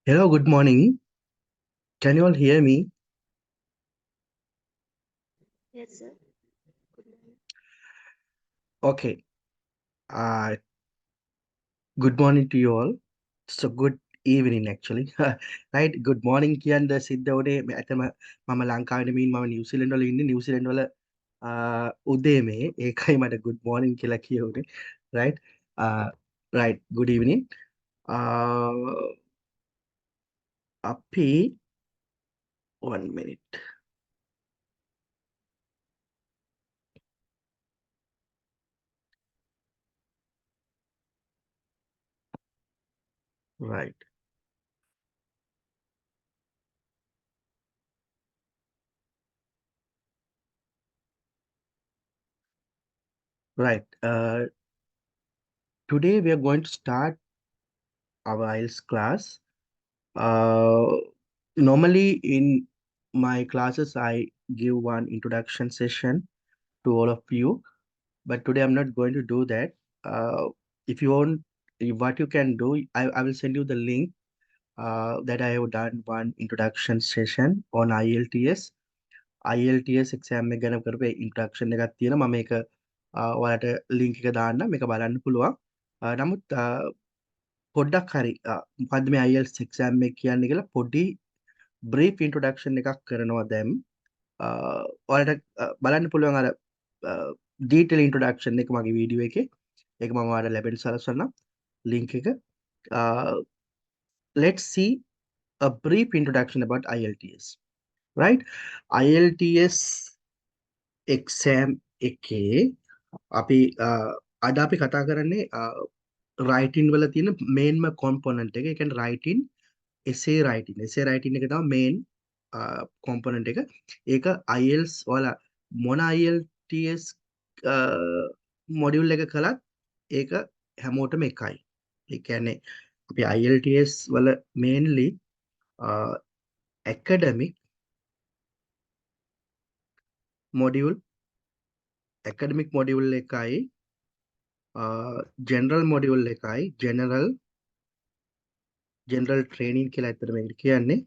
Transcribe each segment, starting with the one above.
Hello, good morning. Can you all hear me? Yes, sir. Good morning. Okay. Uh, Good morning to you all. So good evening actually. Right. Good morning කියන්න සිද්ධ වුණේ ඇතම මම ලංකාවේ නෙමෙයි මම නිව්සීලන්ත වල ඉන්නේ නිව්සීලන්ත වල උදේමේ ඒකයි මට good morning කියලා කියුනේ. Right. Uh, right. Good evening. අපි 1 minute. Right. Right. Today we are going to start our IELTS class. Uh, Normally in my classes, I give one introduction session to all of you, but today I'm not going to do that. If you want, what you can do, I will send you the link that I have done one introduction session on IELTS. IELTS exam එක ගැන කරපු introduction එකක් තියෙනවා. මම මේක ඔයාලට link එක දාන්න මේක බලන්න පුළුවන්. නමුත් පොඩ්ඩක් හරි මොකද්ද මේ IELTS exam එක කියන්නේ කියලා පොඩි බ්‍රීෆ් ඉන්ට්‍රොඩක්ෂන් එකක් කරනවා දැන් ඔයාලට බලන්න පුළුවන් අර ඩීටේල් ඉන්ට්‍රොඩක්ෂන් එක මගේ වීඩියෝ එකේ ඒක මම ඔයාලට ලැබෙන්න සලස්වන්නම් link එක let's see a brief introduction about IELTS right IELTS exam එකේ අපි අද අපි කතා කරන්නේ writing වල තියෙන මේන්ම component එක ඒ කියන්නේ writing essay writing එක තමයි main component එක. ඒක IELTS ඔයාලා මොන IELTS මොඩියුල් එක කළත් ඒක හැමෝටම එකයි. ඒ කියන්නේ අපි IELTS වල mainly academic module එකයි general module එකයි general training කියලා ඇත්තට මේකට කියන්නේ.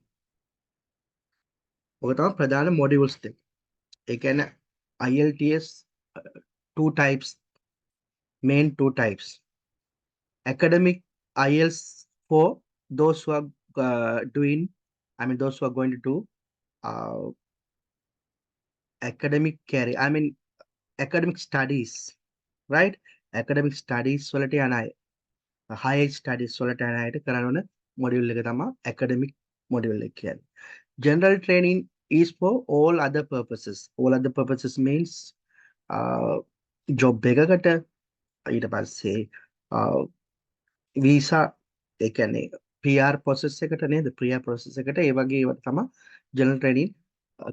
ඔක තමයි ප්‍රධාන modules දෙක. ඒ කියන්නේ IELTS two types main two types academic IELTS for those who are doing those who are going to do uh, academic career academic studies right academic studies වලට යන අය higher studies වලට යන අයට කරන module එක තමයි academic module එක කියන්නේ general training is for all other purposes means job එකකට ඊට පස්සේ වීසා ඒ කියන්නේ PR process එකට නේද PR process එකට ඒ වගේ ඒවා තමයි ජනරල් ට්‍රේනින්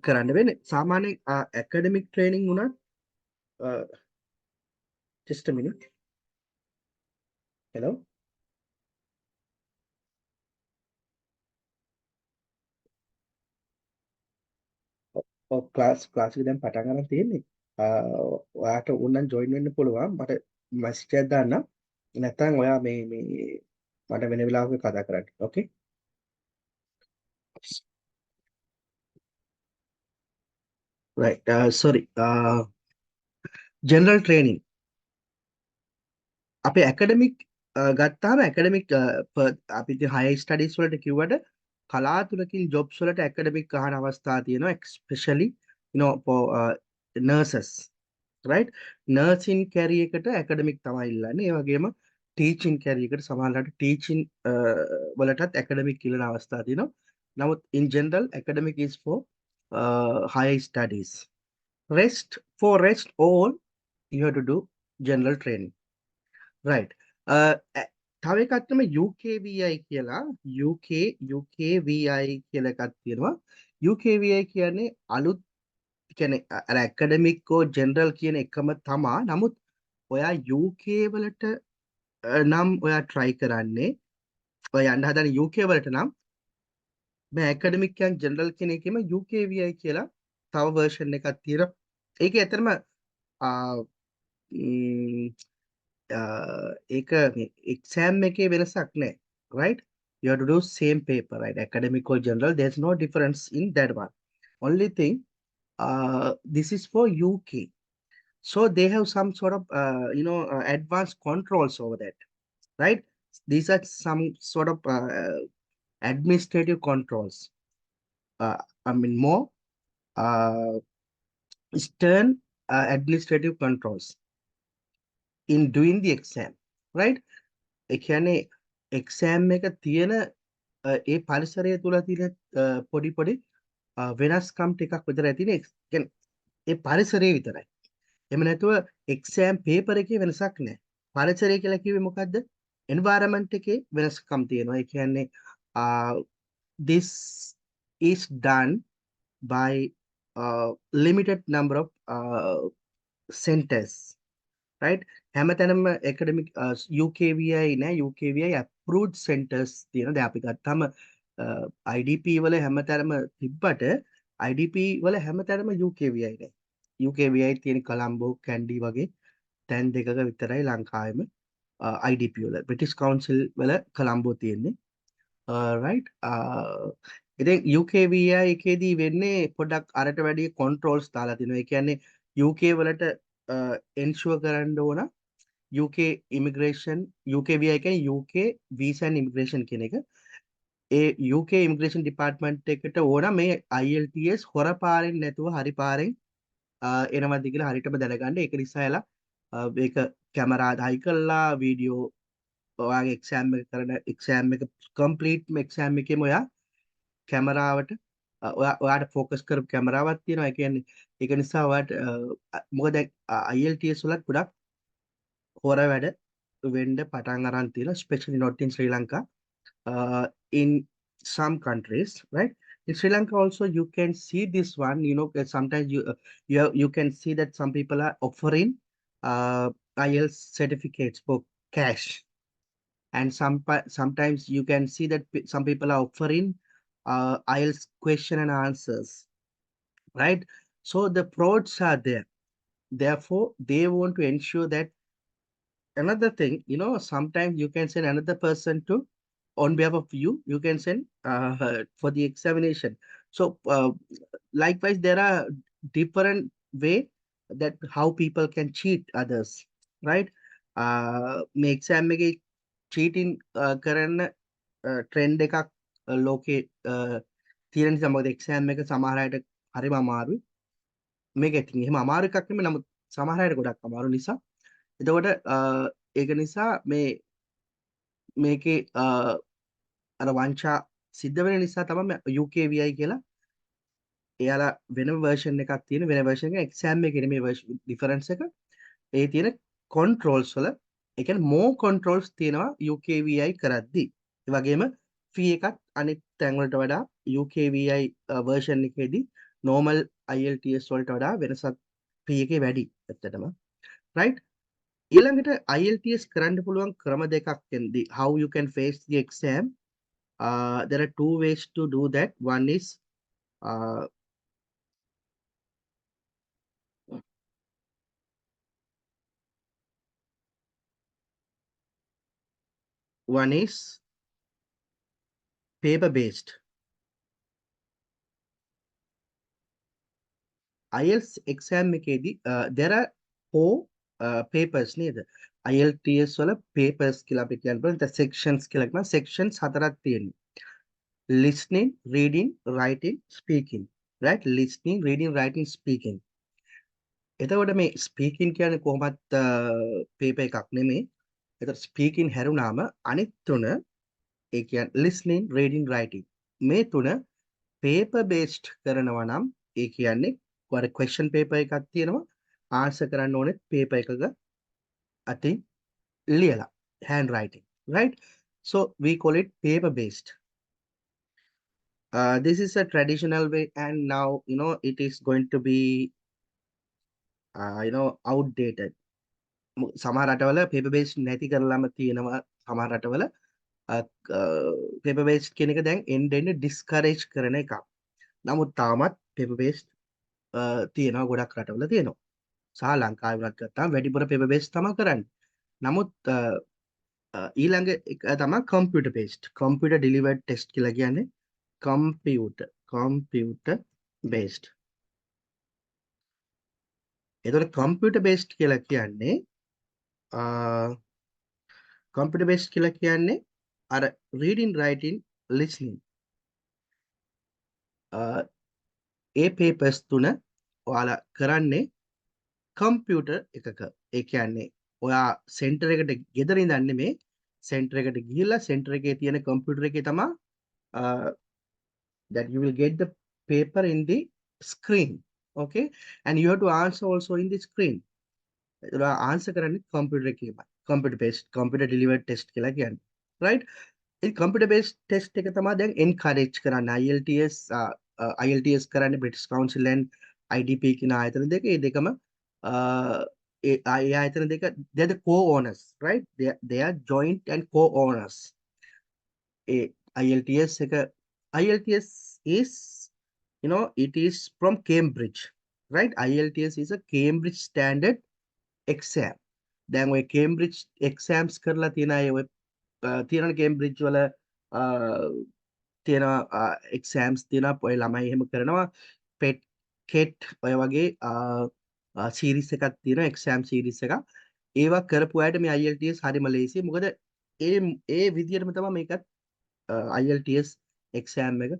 කරන්න වෙන්නේ සාමාන්‍යයෙන් academic training උනත් just a minute hello ඔව් ක්ලාස් එක දැන් පටන් ගන්න තියෙන්නේ ඔයාට ඕනනම් join වෙන්න පුළුවන් මට message එකක් දාන්න නැත්නම් ඔයා මේ මට වෙන වෙලාවක කතා කරන්න okay right sorry general training අපේ ඇකඩමික් ගත්තාම ඇකඩමික් අපි හයි ස්ටඩිස් වලට කිව්වට කලාතුරකින් ජොබ්ස් වලට ඇකඩමික් අහන අවස්ථා තියෙනවා especially you know for nurses right nursing career එකට ඇකඩමික් තමයි ඉල්ලන්නේ ඒ වගේම teaching career එකට සමහරවිට teaching වලටත් ඇකඩමික් ඉල්ලන අවස්ථා තියෙනවා නමුත් in general academic is for higher studies rest all you have to do general training right තව එකක් තමයි UKVI කියලා UKVI කියලා එකක් තියෙනවා UKVI කියන්නේ අලුත් කියන්නේ අර ඇකඩමික් හෝ ජෙනරල් කියන එකම තමා නමුත් ඔයා UK වලට නම් ඔයා try කරන්නේ ඔයා යන්න හදන UK වලට නම් මේ ඇකඩමික් and ජෙනරල් කියන එකේම UKVI කියලා තව version එකක් තියෙනවා ඒකේ ඇත්තටම ඒක එක්සෑම් එකේ වෙනසක් නෑ right you have to do same paper, right? Academic or general, there's no difference in that one. Only thing, this is for UK. So they have some sort of, advanced controls over that, right? These are some sort of administrative controls. I mean, more uh, stern administrative controls in doing the exam, right? ඒ කියන්නේ exam එක තියෙන ඒ පරිසරය තුළ තියෙන පොඩි පොඩි වෙනස්කම් ටිකක් විතර ඇතින ඒ පරිසරය විතරයි. එම නැතුව එක්සෑම් පේපර එකේ වෙනසක් නෑ. පරිසරය කියලා කිව්වේ මොකද්ද? එන්වයරන්මන්ට් එකේ වෙනස්කම් තියෙනවා. ඒ කියන්නේ this is done by limited number of centers, right? හැමතැනම academic UKVI නෑ, UKVI approved centers තියෙන. දැන් අපි ගත්තාම IDP වල හැමතැනම තිබ්බට IDP වල හැමතැනම UKVI නෑ. UKVI තියෙන කොළඹ, කැන්ඩි වගේ තැන් දෙකක විතරයි ලංකාවෙම IDP වල. British Council වල කොළඹ තියෙන්නේ. right? ඉතින් UKVI එකේදී වෙන්නේ පොඩ්ඩක් අරට වැඩි controls දාලා තිනවා. ඒ කියන්නේ UK වලට ensure කරන්න ඕන UK immigration, UKVI කියන්නේ UK visa and immigration කියන එක. ඒ UK immigration department එකට ඕන මේ IELTS හොර පාරෙන් නැතුව හරි පාරෙන් එනවද කියලා හරියටම දැනගන්න. ඒක නිසා එලා මේක කැමරා හයි කළා වීඩියෝ ඔයාගේ එක්සෑම් එක කරන එක්සෑම් එක කම්ප්ලීට් එක්සෑම් එකේම ඔයා කැමරාවට ඔයාට ෆෝකස් කරපු කැමරාවක් තියෙනවා. ඒ කියන්නේ ඒක නිසා ඔයාට මොකද IELTS වලත් ගොඩක් හොර වැඩ වෙන්න පටන් අරන් තියෙනවා, especially not in Sri Lanka, in some countries, right? In Sri Lanka also you can see this one, sometimes you can see that some people are offering IELTS certificates for cash, and sometimes you can see that some people are offering IELTS question and answers, right? So the frauds are there. Therefore, they want to ensure that another thing, sometimes you can send another person to on behalf of you, you can send for the examination. So likewise, there are different way that how people can cheat others, right? මේ exam එකේ cheating කරන්න trend එකක් ලෝකේ තියෙන නිසා, මොකද exam එක සමහර අයට හරිම අමාරුයි. මේක ඉතින් එහෙම අමාරු එකක් නෙමෙයි, නමුත් සමහර අයට ගොඩක් අමාරු නිසා. එතකොට ඒක නිසා මේකේ අර වංචා සිද්ධ වෙන නිසා තමයි UKVI කියලා එයාලා වෙනම version එකක් තියෙන. වෙන version එක exam එකේ නෙමෙයි difference එක. ඒ තියෙන controls වල ඒ කියන්නේ more controls තියෙනවා UKVI කරද්දී. ඒ වගේම fee එකත් අනිත් තැන් වලට වඩා UKVI version එකේදී normal IELTS වලට වඩා වෙනසක් fee එකේ වැඩි ඇත්තටම, right? ඊළඟට IELTS කරන්න පුළුවන් ක්‍රම දෙකක් තියෙනවා. How you can face the exam. There are two ways to do that. One is paper based. IELTS exam එකේදී there are four papers නේද? IELTS වල papers කියලා අපි කියනවා. the sections කියලා කියනවා. sections හතරක් තියෙනවා. listening, reading, writing, speaking, right? Listening, reading, writing, speaking. එතකොට මේ ස්පීකින් කියන්නේ කොහොමත් පේපර් එකක් නෙමෙයි. එතකොට ස්පීකින් හැරුණාම අනිත් තුන, ඒ කියන්නේ listening, reading, writing, මේ තුන paper based කරනවා නම් ඒ කියන්නේ ඔයාලා question paper එකක් තියෙනවා, answer කරන්න ඕනේ paper එකක අතින් ලියලා, hand writing, right? So we call it paper based. This is a traditional way, and now it is going to be outdated. සමහර රටවල paper based නැති කරලාම තියෙනවා. සමහර රටවල paper based කියන එක දැන් end discourage කරන එකක්. නමුත් තාමත් paper based තියෙනවා, ගොඩක් රටවල තියෙනවා. සහ ලංකාවේ වුණත් ගත්තාම වැඩිපුර paper based තමයි කරන්නේ. නමුත් ඊළඟ එක තමයි computer based. Computer delivered test කියලා කියන්නේ computer based. එතකොට computer based කියලා කියන්නේ computer based කියලා කියන්නේ අර reading writing listening ඒ papers තුන ඔයාලා කරන්නේ කම්පියුටර් එකක. ඒ කියන්නේ ඔයා සෙන්ටර් එකට ගෙදර ඉඳන් නෙමේ සෙන්ටර් එකට ගිහිල්ලා සෙන්ටර් එකේ තියෙන කම්පියුටර් එකේ තමයි that you will get the paper in the screen. Okay, and you have to answer also in the screen. Answer කරන්නේ කම්පියුටර් එකේමයි. Computer based computer delivered test කියලා කියන්නේ. right? ඒ computer based test එක තමයි දැන් encourage කරන්නේ IELTS කරන්නේ British Council and IDP කියන ආයතන දෙක. ඒ දෙකම ඒ ආයතන දෙක they are the co-owners, right? They are joint and co-owners. A IELTS එක IELTS is it is from Cambridge, right? IELTS is a Cambridge standard exam. දැන් ඔය Cambridge exams කරලා තියෙන අය ඔය තියෙන Cambridge වල තියෙන exams තියෙනවා ඔය ළමයි එහෙම කරනවා pet cat ඔය වගේ series එකක් තියෙනවා exam series එකක්. ඒවා කරපු අයට මේ IELTS හරිම ලේසියි. මොකද ඒ විදියටම තමයි මේකත් IELTS exam එක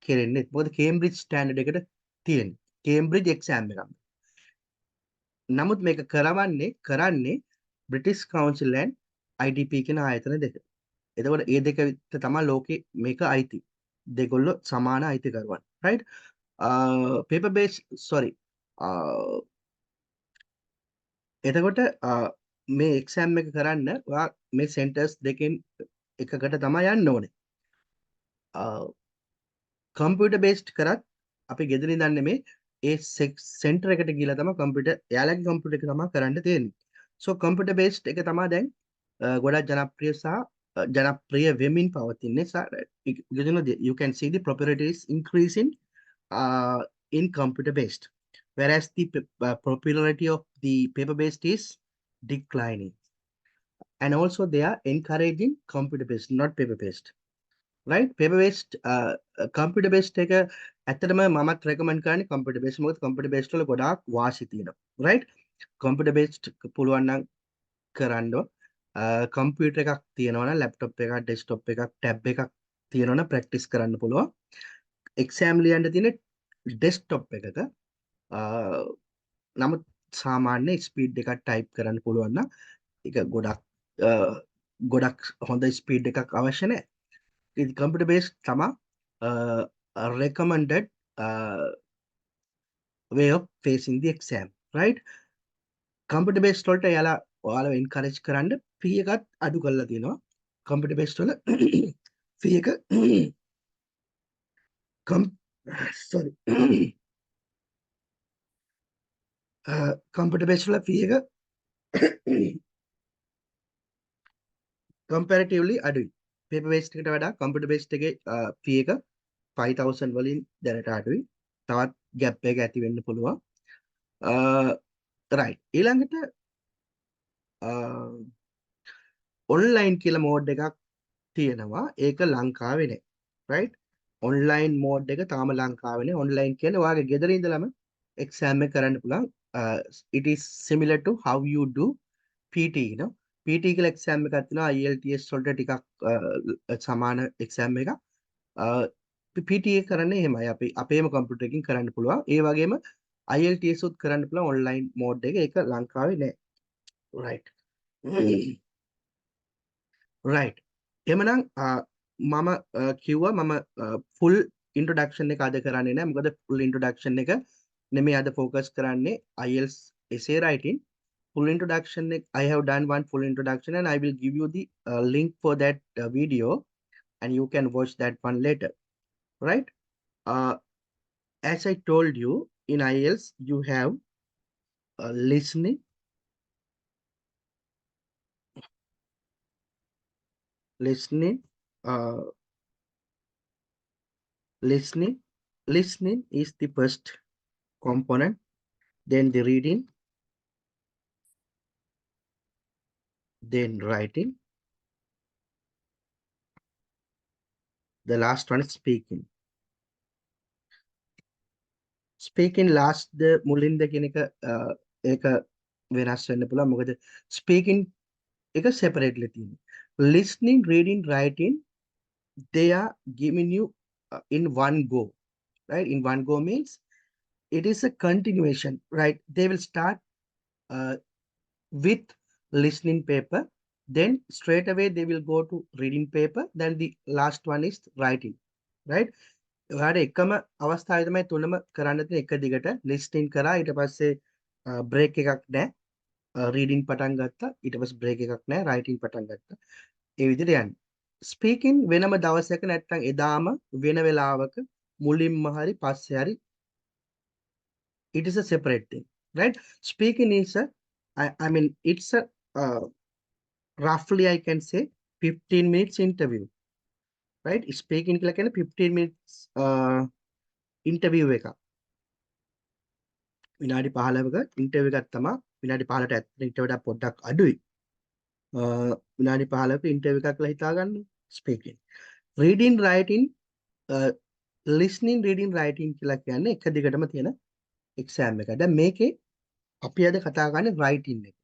කෙරෙන්නේ. මොකද Cambridge standard එකට තියෙන්නේ. Cambridge exam එකක්. නමුත් මේක කරන්නේ British Council and IDP කියන ආයතන දෙක. එතකොට ඒ දෙක තමයි ලෝකේ මේක අයිති. දෙගොල්ලෝ සමාන අයිතිකරුවන්. right? paper based sorry එතකොට මේ එක්සෑම් එක කරන්න ඔයා මේ සෙන්ටර්ස් දෙකෙන් එකකට තමයි යන්න ඕනේ. කම්පියුටර් බේස්ඩ් කරත් අපි ගෙදර ඉඳන් නෙමේ ඒ සෙන්ටර් එකට ගිහලා තමයි කම්පියුටර් එයාලගේ කම්පියුටර් එක තමයි කරන්න තියෙන්නේ. so කම්පියුටර් බේස්ඩ් එක තමයි දැන් ගොඩක් ජනප්‍රිය සහ ජනප්‍රිය වෙමින් පවතින්නේ. you can see the popularity is increasing in computer based, whereas the popularity of the paper based is declining. And also they are encouraging computer based, not paper based. right? paper based computer based එක ඇත්තටම මමත් recommend කරන්නේ computer based. මොකද computer based වල ගොඩාක් වාසි තියෙනවා. right? computer based පුළුවන් නම් කරන්න. කම්පියුටර් එකක් තියෙනවා නම් ලැප්ටොප් එකක් ඩෙස්ක්ටොප් එකක් ටැබ් එකක් තියෙනවා නම් ප්‍රැක්ටිස් කරන්න පුළුවන්. එක්සෑම් ලියන්න තියෙන ඩෙස්ක්ටොප් එකක නමුත් සාමාන්‍ය ස්පීඩ් එකක් ටයිප් කරන්න පුළුවන් නම් ඒක ගොඩක් හොඳ ස්පීඩ් එකක් අවශ්‍ය නැහැ. ඉතින් කම්පියුටර් බේස් තමයි recommended way of facing the exam. right? Computer base වලට ඔයාලව එන්කරේජ් කරන්න ෆී එකත් අඩු කරලා තියෙනවා. කම්පියුටර් බේස් වල ෆී එක sorry කම්පියුටර් බේස් වල ෆී එක comparatively අඩුයි. paper based එකට වඩා computer based එකේ ෆී එක 5000 වලින් දැනට අඩුයි. තවත් gap එක ඇති වෙන්න පුළුවන්. right. ඊළඟට online කියලා mode එකක් තියෙනවා. ඒක ලංකාවේ නෑ. right? online mode එක තාම ලංකාවේ නෑ. online කියන්නේ ඔයාගේ ගෙදර ඉඳලම exam එක කරන්න පුළුවන්. it is similar to how you do PT, PT කියලා exam එකක් තියෙනවා. IELTS වලට ටිකක් සමාන exam එකක්. PT එක කරන්නේ එහෙමයි. අපි අපේම කම්පියුටර් එකකින් කරන්න පුළුවන්. ඒ වගේම IELTS උත් කරන්න පුළුවන් online mode එක. ඒක ලංකාවේ නෑ. right. right. එහෙමනම් මම කිව්වා මම full introduction එක අද කරන්නේ නැහැ. මොකද full introduction එක නෙමෙයි අද focus කරන්නේ IELTS essay writing. full introduction I have done one full introduction and I will give you the link for that video and you can watch that one later. right? As I told you, in IELTS you have listening, listening is the first component, then the reading, then writing, The last one is speaking. Speaking last the මුලින් දෙකින එක ඒක වෙනස් වෙන්න පුළුවන්. මොකද speaking එක separately තියෙනවා. Listening, reading, writing, they are giving you in one go, right? In one go means it is a continuation, right? They will start uh, with listening paper, then straight away they will go to reading paper, then the last one is writing, right? ඔයාට එකම අවස්ථාවේ තමයි තුනම කරන්න තියෙන එක දිගට listening කරා ඊට පස්සේ break එකක් නැහැ reading පටන් ගත්තා ඊට පස්සේ break එකක් නැහැ writing පටන් ගත්තා ඒ විදිහට යන්නේ speaking වෙනම දවසක නැත්නම් එදාම වෙන වෙලාවක මුලින්ම හරි පස්සේ හරි it is a separate thing, right? Speaking is a I mean it's a roughly I can say 15 minutes interview, right? Speaking කියලා කියන්නේ 15 minutes interview එකක් විනාඩි 15ක ඉන්ටර්විව් එකක් තමයි විනාඩි 15ට ඇත්තට ඊට වඩා පොඩ්ඩක් අඩුයි. විනාඩි 15ක ඉන්ටර්විව් එකක් කියලා හිතා ගන්න. Speaking. Reading writing listening reading writing කියලා කියන්නේ එක දිගටම තියෙන එක්සෑම් එක. දැන් මේකේ අපි අද කතා කරන්නේ රයිටින් එක.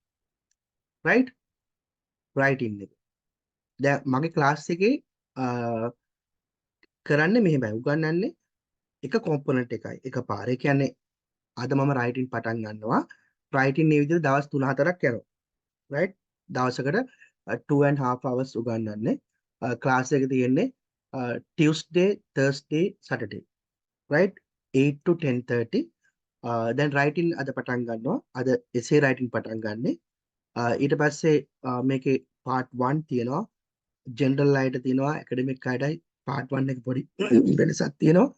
රයිට්? රයිටින් එක. දැන් මගේ ක්ලාස් එකේ කරන්නේ මෙහෙමයි. උගන්වන්නේ එක කොම්පොනන්ට් එකයි. එකපාරේ. ඒ කියන්නේ අද මම රයිටින් පටන් ගන්නවා. රයිටින් මේ විදිහට දවස් 3-4ක් යනවා. right? දවසකට 2.5 hours උගන්වන්නේ. ක්ලාස් එක තියෙන්නේ Tuesday, Thursday, Saturday. right? 8 to 10:30. දැන් writing අද පටන් ගන්නවා. අද essay writing පටන් ගන්නෙ. ඊට පස්සේ මේකේ part 1 තියෙනවා. general අයට තියෙනවා. academic අයටයි part 1 එක පොඩි වෙනසක් තියෙනවා.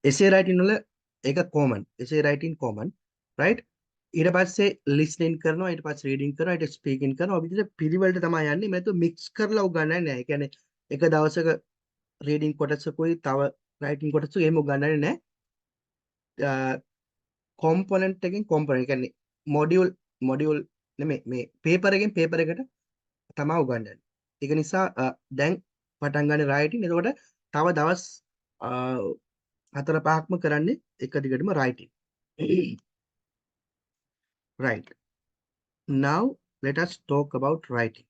essay writing වල ඒක common. essay writing common. right? ඊට පස්සේ listening කරනවා ඊට පස්සේ reading කරනවා ඊට speaking කරනවා ඔය විදිහට පිළිවෙලට තමයි යන්නේ මම તો mix කරලා උගන්වන්නේ නැහැ. ඒ කියන්නේ එක දවසක reading කොටසකුයි තව writing කොටසකුයි එහෙම උගන්වන්නේ නැහැ. component එකෙන් component. ඒ කියන්නේ module නෙමෙයි මේ paper එකෙන් paper එකට තමයි උගන්වන්නේ. ඒක නිසා දැන් පටන් ගන්න writing. එතකොට තව දවස් 4-5ක්ම කරන්නේ එක දිගටම writing. right. Now let us talk about writing.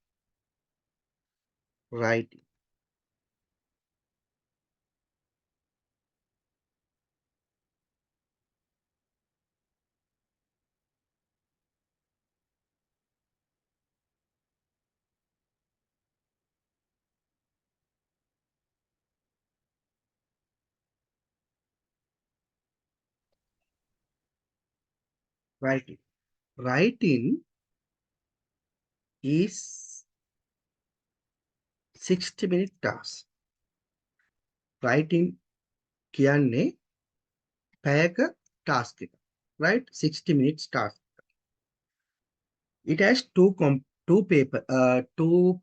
Writing. Writing. Writing is 60-minute task. Writing කියන්නේ පැයක task එක. Right? 60 minutes task. It has two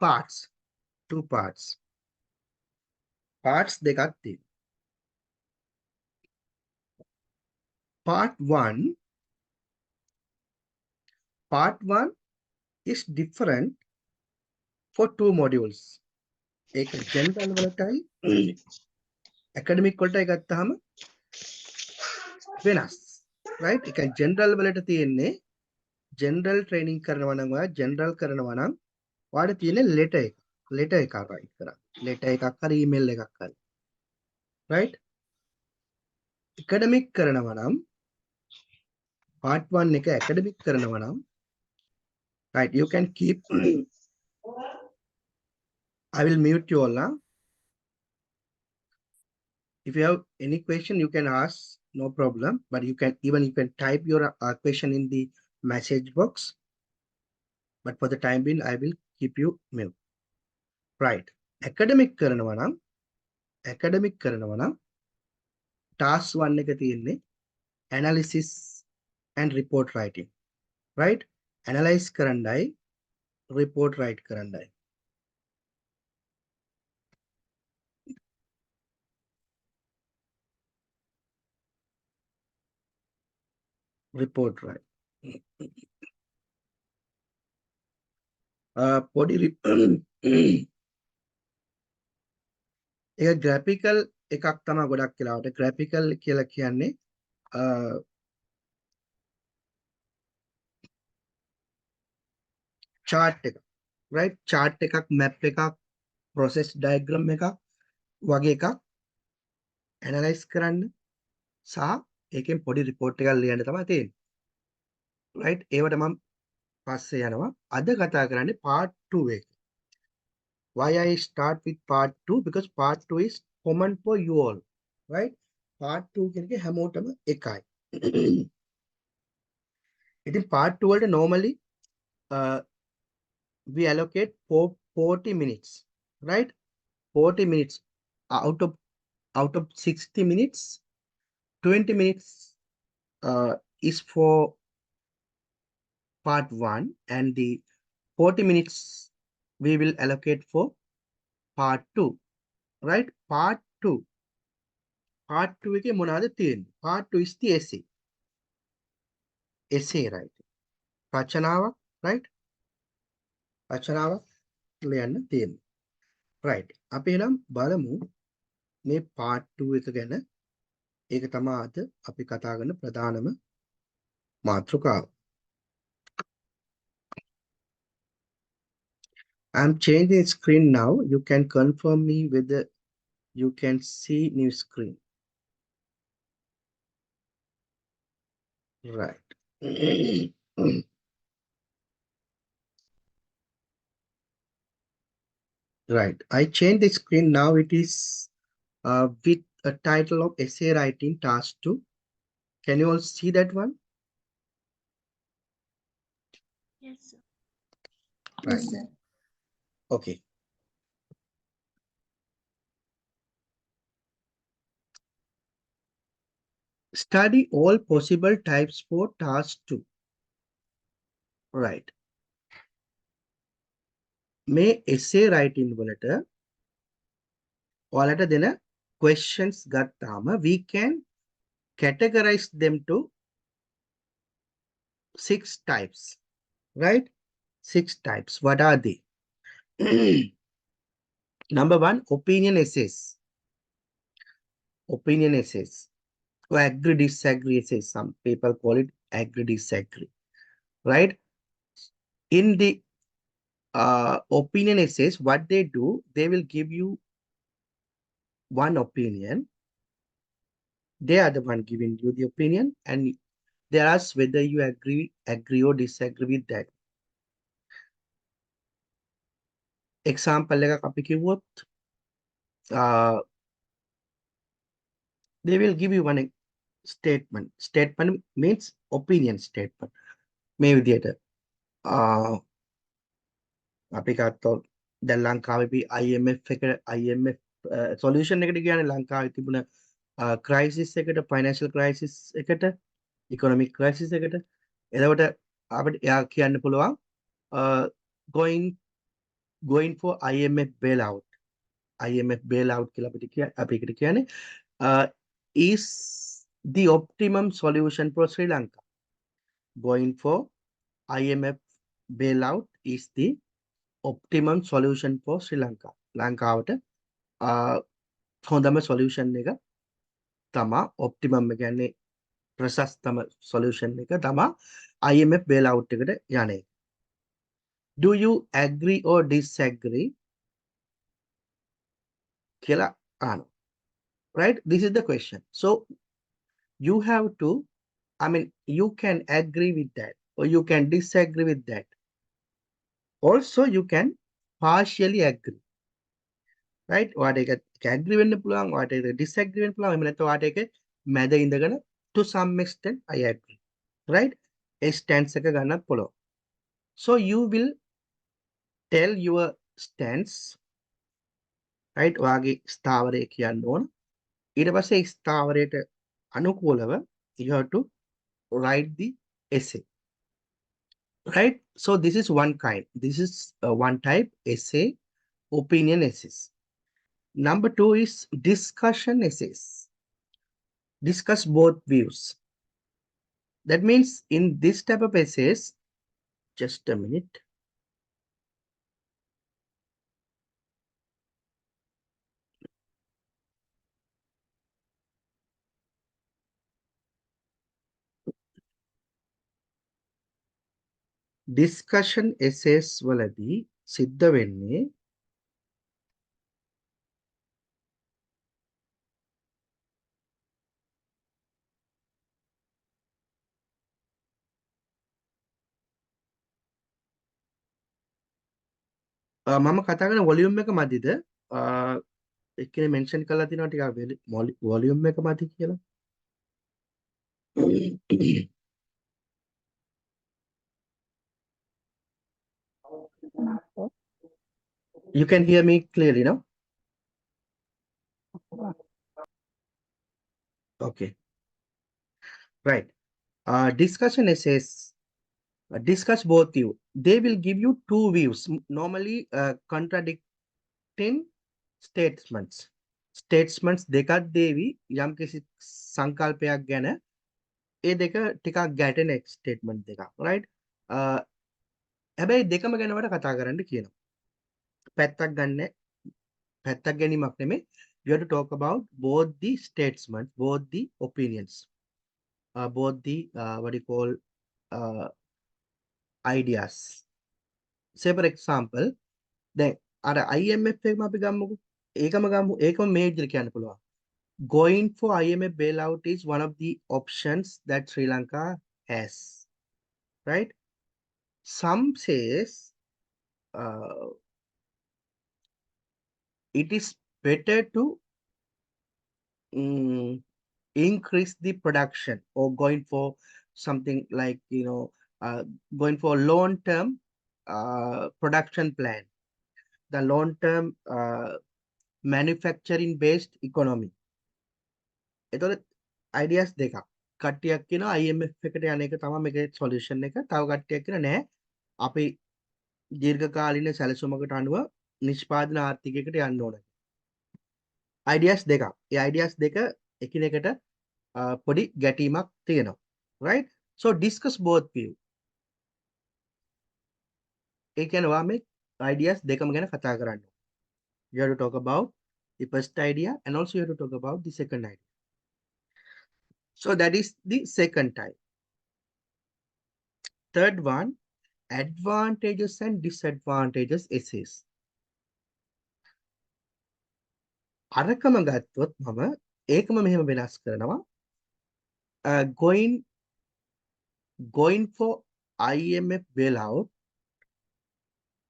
parts. Two parts. Parts දෙකක් තියෙනවා. Part 1 is different for 2 modules. ඒක general වලටයි academic වලටයි ගත්තාම වෙනස්. right? ඒක general වලට තියෙන්නේ general training කරනවා නම් ඔයා general කරනවා නම් ඔයාට තියෙන්නේ letter එකක් write කරන්න. letter එකක් හරි email එකක් හරි. right? academic කරනවා නම් part 1 එක academic කරනවා නම් right you can keep I will mute you all now. If you have any question you can ask, no problem, but you can type your question in the message box, but for the time being I will keep you mute. right. academic කරනවා නම් task 1 එක තියෙන්නේ analysis and report writing. right? analyze කරන්නයි report write කරන්නයි. report write. පොඩි ඒක graphical එකක් තමයි ගොඩක් වෙලාවට. graphical කියලා කියන්නේ chart එක. right? chart එකක්, map එකක්, process diagram එකක් වගේ එකක් analyze කරන්න සහ ඒකෙන් පොඩි report එකක් ලියන්න තමයි තියෙන්නේ. right? ඒවට මම පස්සේ යනවා. අද කතා කරන්නේ part 2 එක. Why I start with part 2? Because part 2 is common for you all. Right? part 2 කියන එක හැමෝටම එකයි. ඉතින් part 2 වලට normally we allocate 40 minutes. Right? 40 minutes out of 60 minutes, 20 minutes is for part 1 and the 40 minutes we will allocate for part 2. Right? part 2 එකේ මොනවද තියෙන්නේ? part 2 is the essay writing. රචනාවක්, right? රචනාවක් ලියන්න තියෙන්නේ. right? අපි එනම් බලමු මේ part 2 එක ගැන. ඒක තමයි අද අපි කතා කරන ප්‍රධානම මාතෘකාව. I'm changing screen now. You can confirm me whether you can see new screen. Right. Right. I changed the screen now. It is with a title of essay writing task 2. Can you all see that one? Yes, sir. Right. Yes, sir. Okay. Study all possible types for task 2. Right. මේ essay writing වලට ඔයාලට දෙන questions ගත්තාම we can categorize them to 6 types. Right? 6 types. What are they? Number 1, opinion essays. Opinion essays. Or agree, disagree essays. Some people call it agree, disagree. Right? In the opinion essays, what they do, they will give you one opinion. They are the one giving you the opinion, and they ask whether you agree or disagree with that. Example එකක් අපි කිව්වොත් they will give you one statement. Statement means opinion statement. මේ විදියට අපි ගත්තොත් දැන් ලංකාවේ IMF එක IMF solution එකට කියන්නේ ලංකාවේ තිබුණ crisis එකට, financial crisis එකට, economic crisis එකට. එතකොට අපිට එයා කියන්න පුළුවන් going for IMF bailout. IMF bailout කියලා අපි එකට කියන්නේ is the optimum solution for Sri Lanka. Going for IMF bailout is the optimum solution for Sri Lanka. ලංකාවට හොඳම solution එක තමා optimum කියන්නේ ප්‍රශස්තම solution එක තමා IMF bailout එකට යන්නේ. Do you agree or disagree? කියලා අහනවා. Right? This is the question. So you have to, you can agree with that or you can disagree with that. Also, you can partially agree. Right? ඔයාට ඒක agree වෙන්න පුළුවන්, ඔයාට ඒක disagree වෙන්න පුළුවන්. එහෙම නැත්නම් ඔයාට ඒක මැද ඉඳගෙන to some extent I agree. Right? A stance එක ගන්නත් පුළුවන්. So you will tell your stance. Right? ඔයාගේ ස්ථාවරය කියන්න ඕන. ඊට පස්සේ ස්ථාවරයට අනුකූලව you have to write the essay. Right? So this is one kind. This is one type, essay, opinion essays. Number 2 is discussion essays. Discuss both views. That means in this type of essays, just a minute. Discussion essays වලදී සිද්ධ වෙන්නේ මම කතා කරන volume එක මදිද? එක්කෙනෙක් mention කරලා තිනවා ටිකක් වොලියුම් එක මදි කියලා. You can hear me clearly, no? Okay, right. Discussion essays discuss both view. They will give you two views, normally contradicting statements. Statements දෙකක් දේවි යම් කිසි සංකල්පයක් ගැන ඒ දෙක ටිකක් ගැටෙන ස්ටේට්මන්ට් දෙකක්, right? හැබැයි දෙකම ගැන වට කතා කරන්න කියනවා. පැත්තක් ගන්න පැත්තක් ගැනීමක් නෙමෙයි. You have to talk about both the statements, both the opinions, both the what do you call ideas. Say for example, දැන් අර IMF එකම අපි ගමුකෝ. ඒකම මේජර් කියන්න පුළුවන්. Going for IMF bailout is one of the options that Sri Lanka has, right? Some says it is better to increase the production or going for something like, going for long-term production plan, the long-term manufacturing based economy. එතකොට ideas දෙකක්. කට්ටියක් කියනවා IMF එකට යන එක තමයි මේකේ solution එක. තව කට්ටියක් කියනවා නෑ අපි දීර්ඝකාලීන සැලසුමකට අනුව නිෂ්පාදන ආර්ථිකයකට යන්න ඕන. ideas දෙකක්. ඒ ideas දෙක එකිනෙකට පොඩි ගැටීමක් තියෙනවා. Right? So discuss both view. ඒ කියන්නේ ඔයා මේ ideas දෙකම ගැන කතා කරන්න. You have to talk about the first idea and also you have to talk about the second idea. So that is the second type. Third one, advantages and disadvantages essays. අරකම ගත්තොත් මම ඒකම මෙහෙම වෙනස් කරනවා. Going for IMF bailout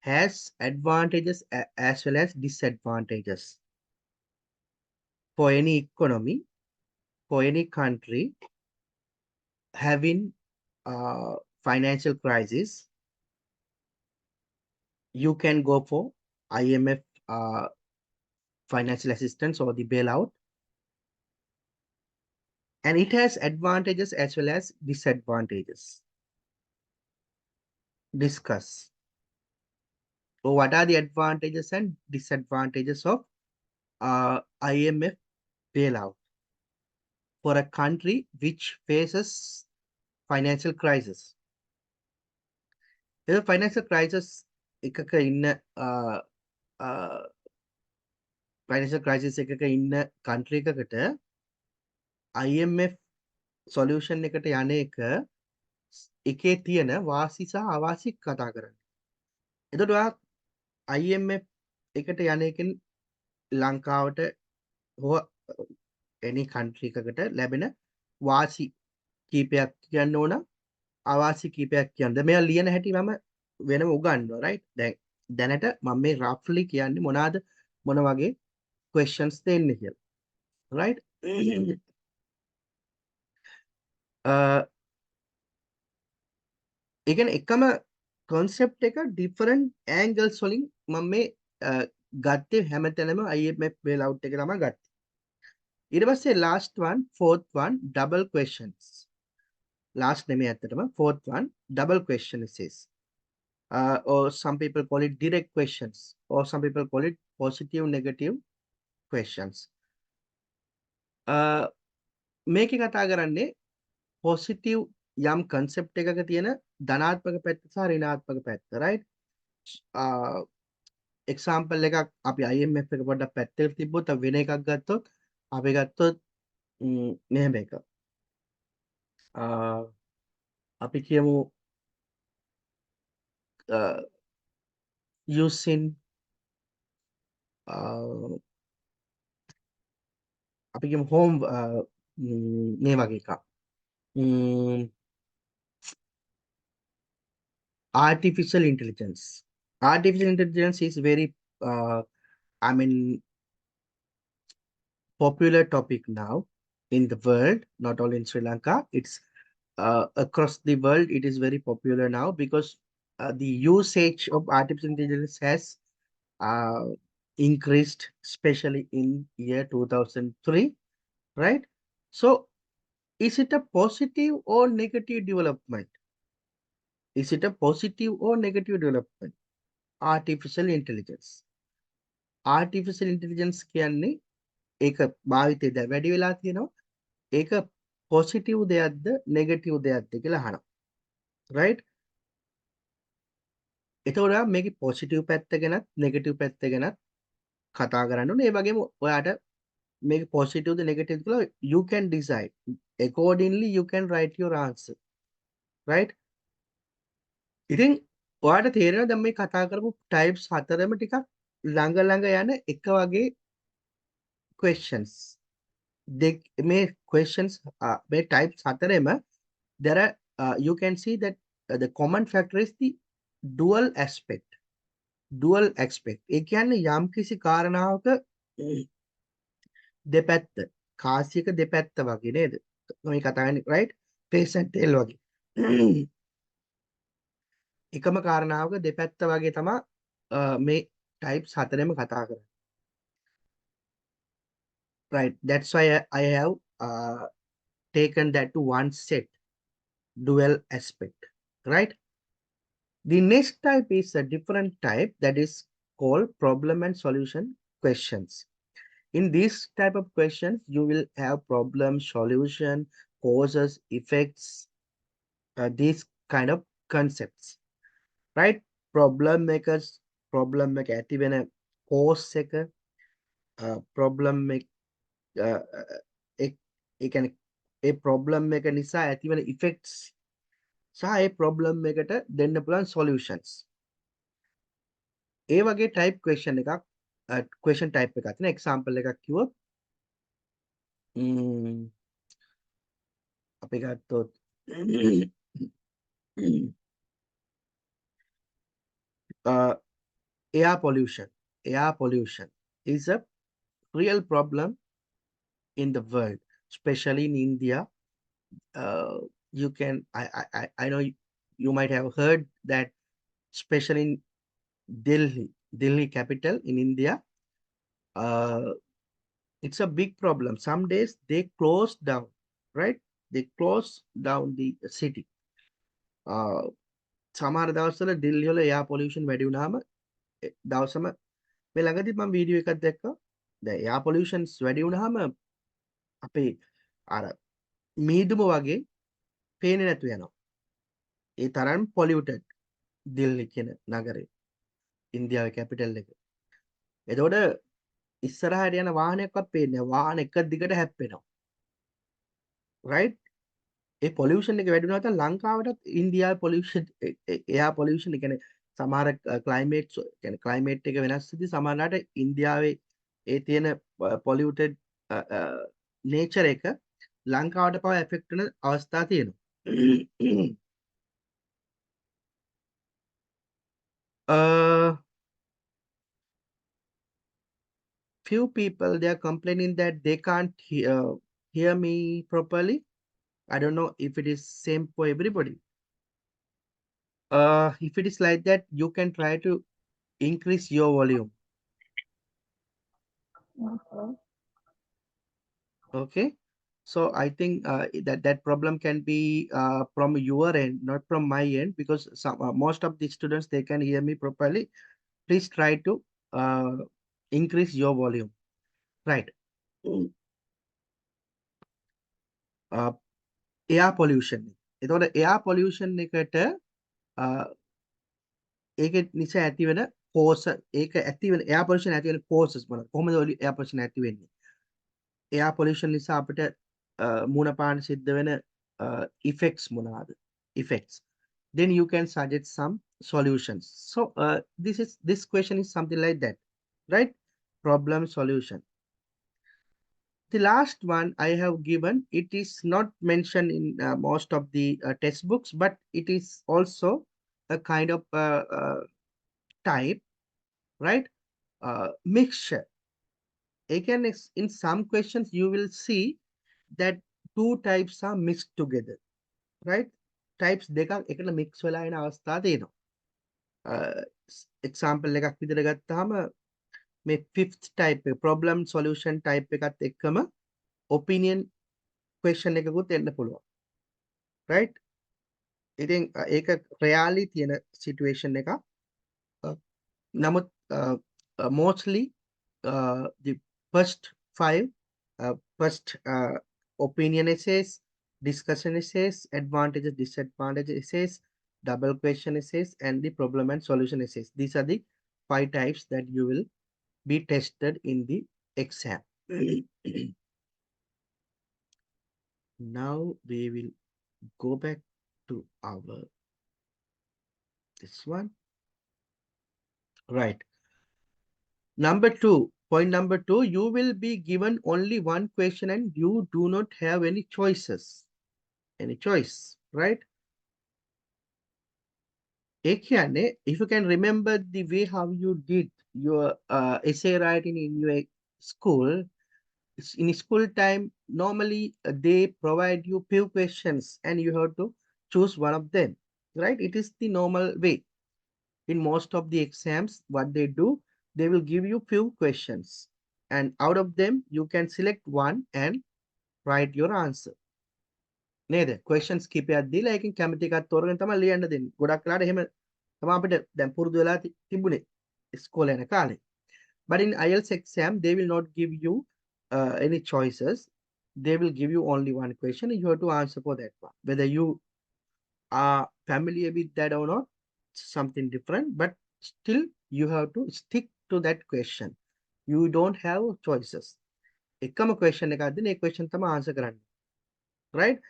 has advantages as well as disadvantages for any economy, for any country having financial crisis. You can go for IMF financial assistance or the bailout, and it has advantages as well as disadvantages. Discuss. So what are the advantages and disadvantages of IMF bailout for a country which faces financial crisis? The financial crisis එකක ඉන්න financial crisis එකක ඉන්න country එකකට IMF solution එකට යන එක එකේ තියෙන වාසි සහ අවාසි කතා කරන්න. එතකොට ඔයා IMF එකට යන එකෙන් ලංකාවට හෝ any country එකකට ලැබෙන වාසි කීපයක් කියන්න ඕන, අවාසි කීපයක් කියන්න. මේවා ලියන හැටි මම වෙනම උගන්වනවා, right? දැනට මම මේ roughly කියන්නේ මොන වගේ questions දෙන්නේ කියලා. Right? ඒ කියන්නේ එකම concept එක different angles වලින් මම මේ ගත්තේ හැමතැනම IMF bailout එක තමයි ගත්තේ. ඊට පස්සේ last one, fourth one, double questions. Last නෙමෙයි ඇත්තටම, fourth one, double question essays. Or some people call it direct questions, or some people call it positive negative questions. මේකේ කතා කරන්නේ positive යම් concept එකක තියෙන ධනාත්මක පැත්ත සහ ඍණාත්මක පැත්ත, right? example එකක් අපි IMF එක පොඩ්ඩක් පැත්තකට තිබ්බොත් වෙන එකක් ගත්තොත් අපි ගත්තොත් මෙහෙම එක. අපි කියමු uh, using uh, අපි කියමු home මේ වගේ එකක්. Artificial intelligence. Artificial intelligence is very I mean popular topic now in the world, not only in Sri Lanka. It's across the world. It is very popular now because the usage of artificial intelligence has uh, increased, especially in year 2003, right? So is it a positive or negative development? Is it a positive or negative development? Artificial intelligence. Artificial intelligence කියන්නේ ඒක භාවිතය දැන් වැඩි වෙලා තියෙනවා. ඒක positive දෙයක්ද negative දෙයක්ද කියලා අහනවා. right? එතකොට මේකේ positive පැත්ත ගැනත් negative පැත්ත ගැනත් කතා කරන්න ඕනේ. ඒ වගේම ඔයාට මේක positive ද negative කියලා you can decide. Accordingly you can write your answer. right? ඉතින් ඔයාට තේරෙනවා දැන් මේ කතා කරපු types හතරම ටිකක් ළඟ ළඟ යන එක වගේ questions. මේ questions මේ types හතරෙම there are you can see that the common factor is the dual aspect. Dual aspect. ඒ කියන්නේ යම් කිසි කාරණාවක දෙපැත්ත කාසියක දෙපැත්ත වගේ නේද? මේ කතා කරන්නේ right? face and tail වගේ. එකම කාරණාවක දෙපැත්ත වගේ තමයි මේ types හතරෙම කතා කරන්නේ. right? That's why I have taken that to one set. Dual aspect. Right? The next type is a different type that is called problem and solution questions. In this type of questions, you will have problem, solution, causes, effects, these kind of concepts. Right? Problem makers, problem make active in a cause seeker, problem make it can a problem make a nisa active in effects. සහ ඒ problem එකට දෙන්න පුළුවන් solutions. ඒ වගේ type question එකක් question type එකක් තියෙන example එකක් කිව්වොත් අපි ගත්තොත් air pollution. Air pollution is a real problem in the world, especially in India. You can I know you might have heard that, especially in Delhi capital in India, it's a big problem. Some days they close down, right? They close down the city. සමහර දවස්වල දිල්ලි වල air pollution වැඩි වුණාම දවසම මේ ළඟදී මම video එකක් දැක්කා. දැන් air pollution වැඩි වුණාම අපේ අර මීදුම වගේ පේන්නේ නැතු වෙනවා. ඒ තරම් polluted දිල්ලි කියන නගරේ. ඉන්දියාවේ කැපිටල් එක. එතකොට ඉස්සරහට යන වාහනයක්වත් පේන්නේ නැහැ. වාහන එක දිගට හැප්පෙනවා. right? ඒ පොලියුෂන් එක වැඩි වුණා නැත්නම් ලංකාවටත් ඉන්දියාවේ පොලියුෂන් එයා පොලියුෂන් ඒ කියන්නේ සමහර ක්ලයිමේට් කියන්නේ ක්ලයිමේට් එක වෙනස් වෙද්දී සමහරලාට ඉන්දියාවේ ඒ තියෙන පොලියුටඩ් නේචර් එක ලංකාවට පවා එෆෙක්ට් වෙන අවස්ථා තියෙනවා. Few people they are complaining that they can't hear me properly. I don't know if it is same for everybody. If it is like that, you can try to increase your volume. Okay. So I think that problem can be from your end, not from my end, because most of the students they can hear me properly. Please try to increase your volume. Right. Air pollution. එතකොට air pollution එකට ඒක නිසා ඇති වෙන cause ඒක ඇති වෙන air pollution ඇති වෙන causes මොනවද? කොහොමද air pollution ඇති වෙන්නේ? air pollution නිසා අපිට මුණ පාන සිද්ධ වෙන effects මොනවාද? Effects. Then you can suggest some solutions. So this question is something like that, right? Problem solution. The last one I have given, it is not mentioned in most of the textbooks, but it is also a kind of type, right? Mixture. Again, in some questions, you will see that two types are mixed together, right? Types දෙකක් එකට mix වෙලා එන අවස්ථා තියෙනවා. Example එකක් විදිහට ගත්තාම මේ fifth type problem solution type එකත් එක්කම opinion question එකකුත් එන්න පුළුවන්. right? ඉතින් ඒක reality තියෙන situation එකක්. නමුත් mostly the first opinion essays, discussion essays, advantages, disadvantages essays, double question essays, and the problem and solution essays. These are the 5 types that you will be tested in the exam. Now we will go back to our this one. Right. Point number two, you will be given only one question and you do not have any choices. Any choice, right? If you can remember the way how you did your essay writing in your school, in school time, normally they provide you few questions and you have to choose one of them, right? It is the normal way. In most of the exams, what they do, they will give you few questions and out of them, you can select one and write your answer. නේද questions කීපයක් දීලා ඒකෙන් කැමති එකක් තෝරගෙන තමයි ලියන්න දෙන්නේ. ගොඩක් වෙලාට එහෙම තමයි අපිට දැන් පුරුදු වෙලා තිබුණේ ඉස්කෝලේ යන කාලේ. But in IELTS exam, they will not give you any choices. They will give you only one question and you have to answer for that one. Whether you are familiar with that or not, something different, but still you have to stick to that question. You don't have choices. එකම question එකක් දෙන ඒ question තමයි answer කරන්න. Right?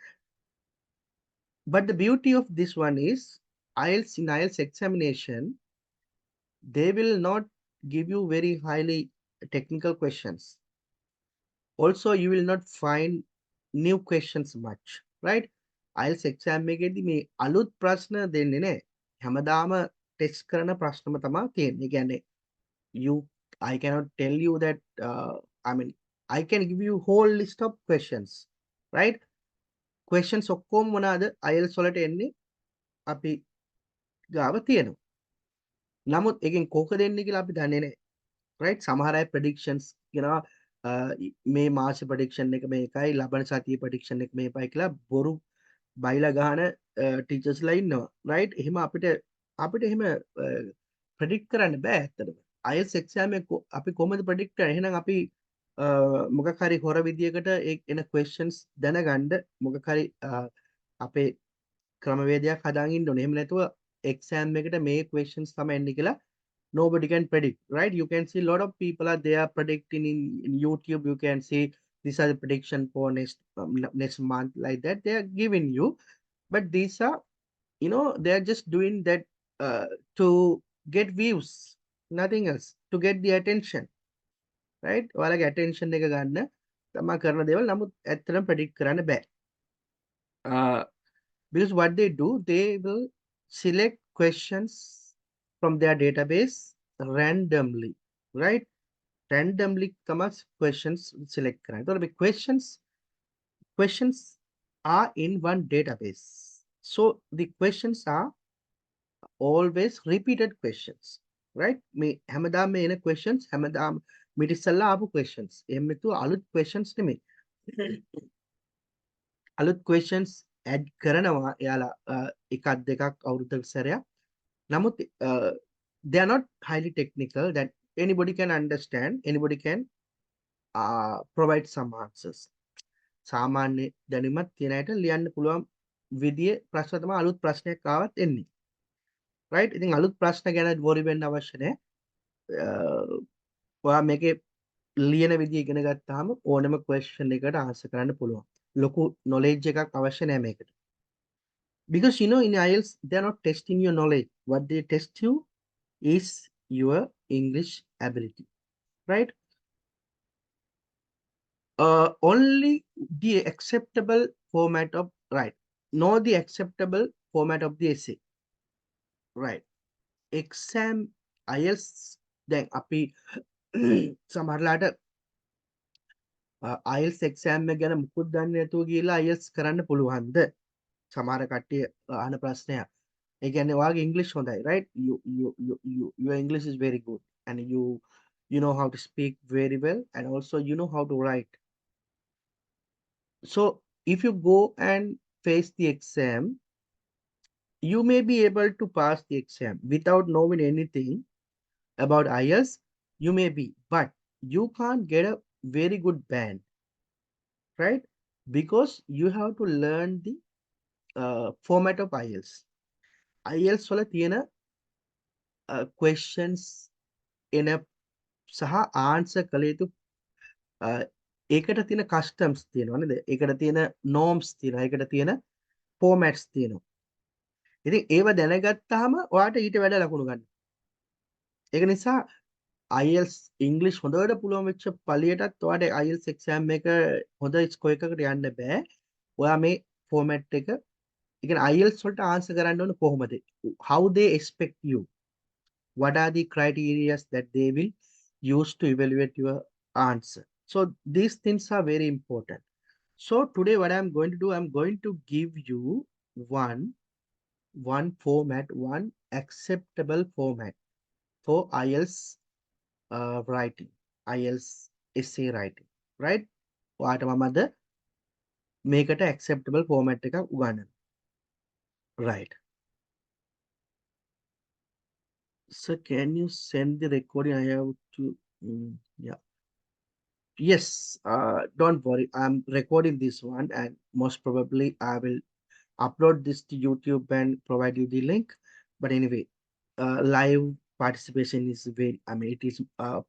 But the beauty of this one is in IELTS examination, they will not give you very highly technical questions. Also, you will not find new questions much, right? IELTS exam එකේදී මේ අලුත් ප්‍රශ්න දෙන්නේ නැහැ. හැමදාම test කරන ප්‍රශ්නම තමයි තියෙන්නේ. ඒ කියන්නේ I cannot tell you that I can give you whole list of questions, right? Questions ඔක්කොම මොනවාද IELTS වලට එන්නේ අපි ගාව තියෙනවා. නමුත් එකෙන් කොහොමද එන්නේ කියලා අපි දන්නේ නැහැ. right? සමහර අය predictions කියනවා මේ මාස prediction එක මේකයි ලබන සතියේ prediction එක මේකයි කියලා බොරු බයිලා ගහන teachers ලා ඉන්නවා. right? එහෙම අපිට එහෙම predict කරන්න බෑ ඇත්තටම. IELTS exam එක අපි කොහොමද predict කරන්නේ? එහෙනම් අපි මොකක් හරි හොර විදියකට එන questions දැනගන්න මොකක් හරි අපේ ක්‍රමවේදයක් හදාගෙන ඉන්න ඕනේ. එහෙම නැතුව exam එකට මේ questions තමයි එන්නේ කියලා nobody can predict, right? You can see a lot of people are there predicting in YouTube. You can see these are the prediction for next month like that. They are giving you, but these are, they are just doing that to get views, nothing else, to get the attention, right? ඔයාලගේ attention එක ගන්න තමයි කරන දේවල්. නමුත් ඇත්තටම predict කරන්න බෑ. Because what they do, they will select questions from their database randomly, right? Randomly comes questions select කරන්න. එතකොට මේ questions are in one database. So the questions are always repeated questions, right? මේ හැමදාම එන questions හැමදාම මිට ඉස්සෙල්ලා ආපු questions. එහෙම නැතුව අලුත් questions නෙමෙයි. අලුත් questions add කරනවා එයාලා එකක් දෙකක් අවුරුද්දක සැරයක්. නමුත් they are not highly technical that anybody can understand, anybody can provide some answers. සාමාන්‍ය දැනුමක් තියෙන අයට ලියන්න පුළුවන් විදිය ප්‍රශ්න තමයි අලුත් ප්‍රශ්නයක් ආවත් එන්නේ. right? ඉතින් අලුත් ප්‍රශ්න ගැන worry වෙන්න අවශ්‍ය නැහැ. ඔයා මේකේ ලියන විදිය ඉගෙන ගත්තාම ඕනම question එකකට answer කරන්න පුළුවන්. ලොකු knowledge එකක් අවශ්‍ය නැහැ මේකට. Because in IELTS, they're not testing your knowledge. What they test you is your English ability, right? Only the acceptable format of, right? Know the acceptable format of the essay, right? Exam IELTS දැන් අපි සමහරලාට IELTS exam එක ගැන මුකුත් දන්නේ නැතුව ගිහලා IELTS කරන්න පුළුවන්ද? සමහර කට්ටිය අහන ප්‍රශ්නයක්. ඒ කියන්නේ ඔයාගේ English හොඳයි, right? Your English is very good and you know how to speak very well and also you know how to write. So if you go and face the exam, you may be able to pass the exam without knowing anything about IELTS. You may be, but you can't get a very good band, right? Because you have to learn the format of IELTS. IELTS වල තියෙන questions එන සහ answer කළ යුතු ඒකට තියෙන customs තියෙනවා නේද? ඒකට තියෙන norms තියෙනවා. ඒකට තියෙන formats තියෙනවා. ඉතින් ඒව දැනගත්තාම ඔයාට ඊට වැඩ ලකුණු ගන්න. ඒක නිසා IELTS English හොඳට පුළුවන් වෙච්ච පළියටත් ඔයාට IELTS exam එක හොඳ score එකකට යන්න බෑ. ඔයා මේ format එක ඒ කියන්නේ IELTS වලට answer කරන්න ඕන කොහොමද? How they expect you? What are the criteria that they will use to evaluate your answer? So these things are very important. So today what I'm going to do, I'm going to give you one format, one acceptable format for IELTS writing, IELTS essay writing, right? ඔයාට මම අද මේකට acceptable format එකක් උගන්වනවා. Right. So can you send the recording? I have to, yeah. Yes, don't worry. I'm recording this one and most probably I will upload this to YouTube and provide you the link. But anyway, live participation is very, I mean, it is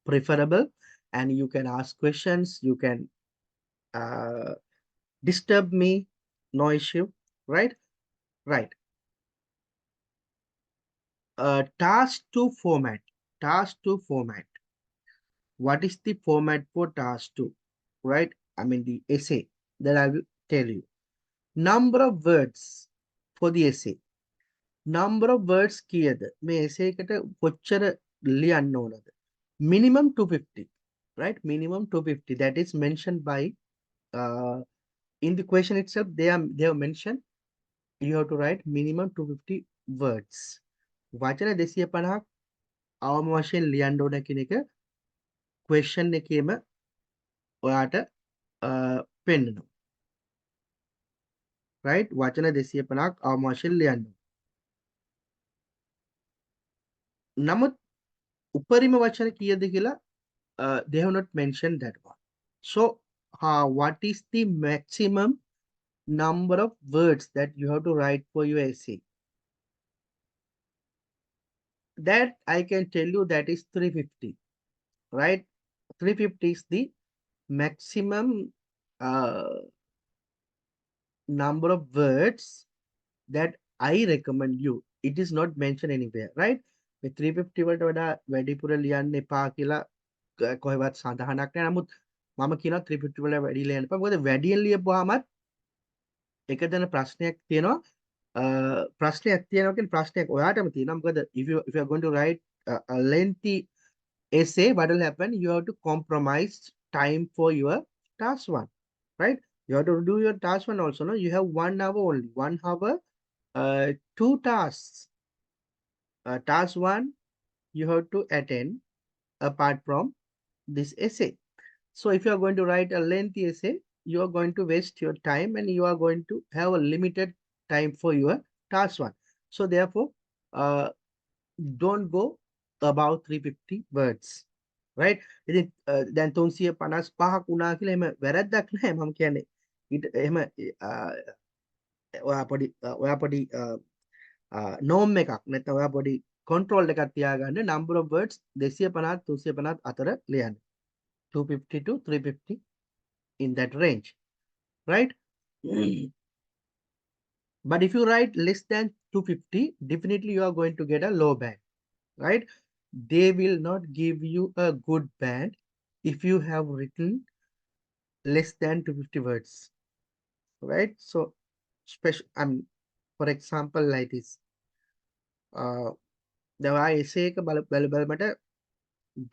preferable and you can ask questions. You can disturb me, no issue, right? Right. Task 2 format. Task 2 format. What is the format for task 2? Right? I mean the essay that I will tell you. Number of words for the essay. Number of words kiyada. මේ essay එකට කොච්චර ලියන්න ඕනද? Minimum 250. Right? Minimum 250. That is mentioned by in the question itself. They have mentioned you have to write minimum 250 words. වචන 250ක් අවම වශයෙන් ලියන්න ඕන කියන එක question එකේම ඔයාට පෙන්නනවා. right? වචන 250ක් අවම වශයෙන් ලියන්න. නමුත් උපරිම වචන කීයද කියලා they have not mentioned that one. So what is the maximum number of words that you have to write for your essay? That I can tell you that is 350, right? 350 is the maximum number of words that I recommend you. It is not mentioned anywhere, right? මේ 350 වලට වඩා වැඩිපුර ලියන්න එපා කියලා කොහෙවත් සඳහනක් නැහැ. නමුත් මම කියනවා 350 වල වැඩි ලියන්න එපා. මොකද වැඩියෙන් ලියපුවාමත් එක දෙන ප්‍රශ්නයක් තියෙනවා. ප්‍රශ්නයක් තියෙනවා කියන්නේ ප්‍රශ්නයක් ඔයාටම තියෙනවා. මොකද if you are going to write a lengthy essay, what will happen? You have to compromise time for your task 1, right? You have to do your task 1 also. No, you have 1 hour only. 1 hour, 2 tasks. Task 1 you have to attend apart from this essay. So if you are going to write a lengthy essay, you are going to waste your time and you are going to have a limited time for your task 1. So therefore, don't go about 350 words, right? ඉතින් දැන් 355ක් වුණා කියලා එහෙම වැරද්දක් නැහැ මම කියන්නේ. ඊට එහෙම ඔයා පොඩි norm එකක් නැත්නම් ඔයා පොඩි control එකක් තියාගන්න. number of words 250 350 අතර ලියන්න. 250 to 350 in that range, right? But if you write less than 250, definitely you are going to get a low band, right? They will not give you a good band if you have written less than 250 words, right? So, special, for example, like this. දැන් essay එක බලමට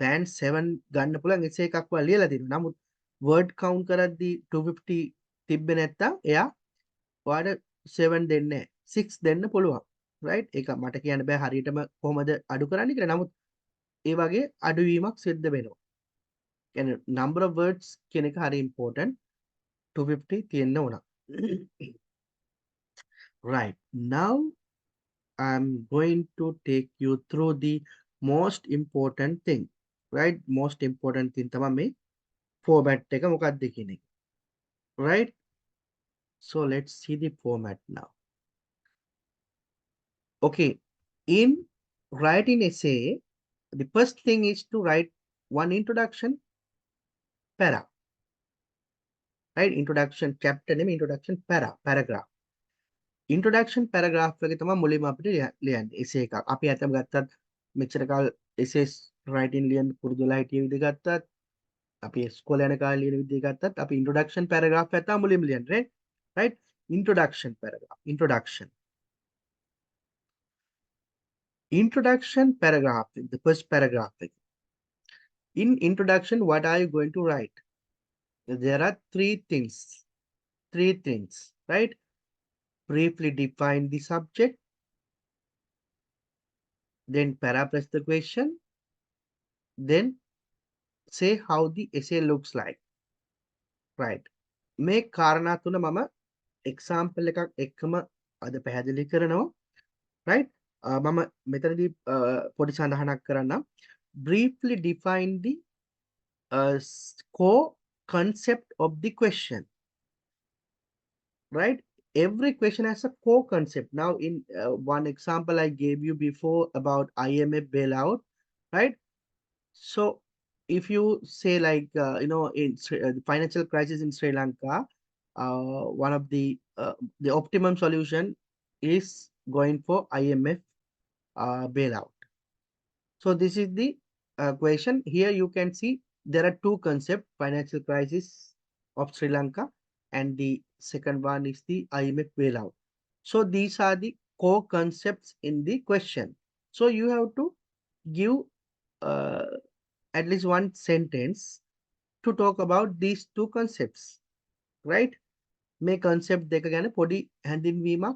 band 7 ගන්න පුළුවන් essay එකක් වල ලියලා තියෙනවා. නමුත් word count කරද්දී 250 තිබ්බේ නැත්තම් එයා ඔයාලට 7 දෙන්නේ නැහැ. 6 දෙන්න පුළුවන්. right? ඒක මට කියන්න බෑ හරියටම කොහොමද අඩු කරන්නේ කියලා. නමුත් ඒ වගේ අඩුවීමක් සිද්ධ වෙනවා. කියන්නේ number of words කියන එක හරි important. 250 තියෙන්න ඕන. right. Now I'm going to take you through the most important thing. right? Most important thing තමයි මේ format එක මොකක්ද කියන එක. right? So let's see the format now. Okay. In writing essay, the first thing is to write one introduction para. right? Introduction chapter name, introduction paragraph. Introduction paragraph එකේ තමයි මුලින්ම අපිට ලියන්නේ essay එකක්. අපි අතම ගත්තත් මෙච්චර කාල essays writing ලියන්න පුරුදු වෙලා හිටිය විදිහ ගත්තත් අපි ස්කෝලේ යන කාලේ ලියන විදිහ ගත්තත් අපි introduction paragraph එක තමයි මුලින්ම ලියන්නේ. right? Introduction paragraph. Introduction paragraph, the first paragraph. In introduction, what are you going to write? There are three things, right? Briefly define the subject, then paraphrase the question, then say how the essay looks like, right? මේ කාරණා තුන මම example එකක් එක්කම අද පැහැදිලි කරනවා, right? මම මෙතනදී පොඩි සඳහනක් කරන්නම්. Briefly define the core concept of the question, right? Every question has a core concept. Now, in one example I gave you before about IMF bailout, right? So, if you say like, in the financial crisis in Sri Lanka, one of the optimum solution is going for IMF bailout. So, this is the question. Here you can see there are two concepts, financial crisis of Sri Lanka and the second one is the IMF bailout. So these are the core concepts in the question. So you have to give at least one sentence to talk about these two concepts, right? මේ concept දෙක ගැන පොඩි හැඳින්වීමක්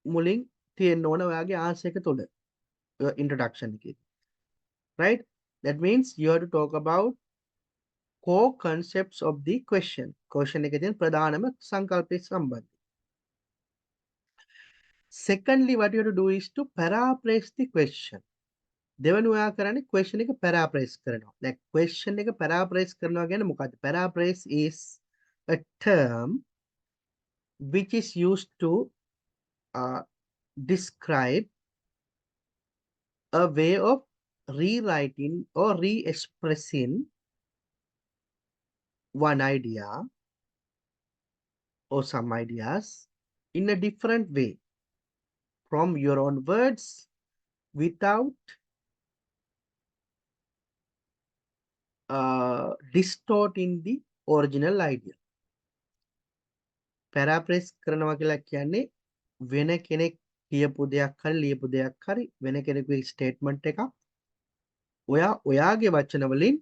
මුලින් තියෙන්න ඕන ඔයාගේ answer එක තුළ introduction එකේ, right? That means you have to talk about core concepts of the question. Question එකේ තියෙන ප්‍රධානම සංකල්පය සම්බන්ධයි. Secondly, what you have to do is to paraphrase the question. දෙවන ඔයා කරන්නේ question එක paraphrase කරනවා. දැන් question එක paraphrase කරනවා කියන්නේ මොකක්ද? Paraphrase is a term which is used to describe a way of rewriting or re-expressing one idea or some ideas in a different way from your own words without distorting the original idea. Paraphrase කරනවා කියලා කියන්නේ වෙන කෙනෙක් කියපු දෙයක් හරි ලියපු දෙයක් හරි වෙන කෙනෙකුගේ ස්ටේට්මන්ට් එකක් ඔයාගේ වචන වලින්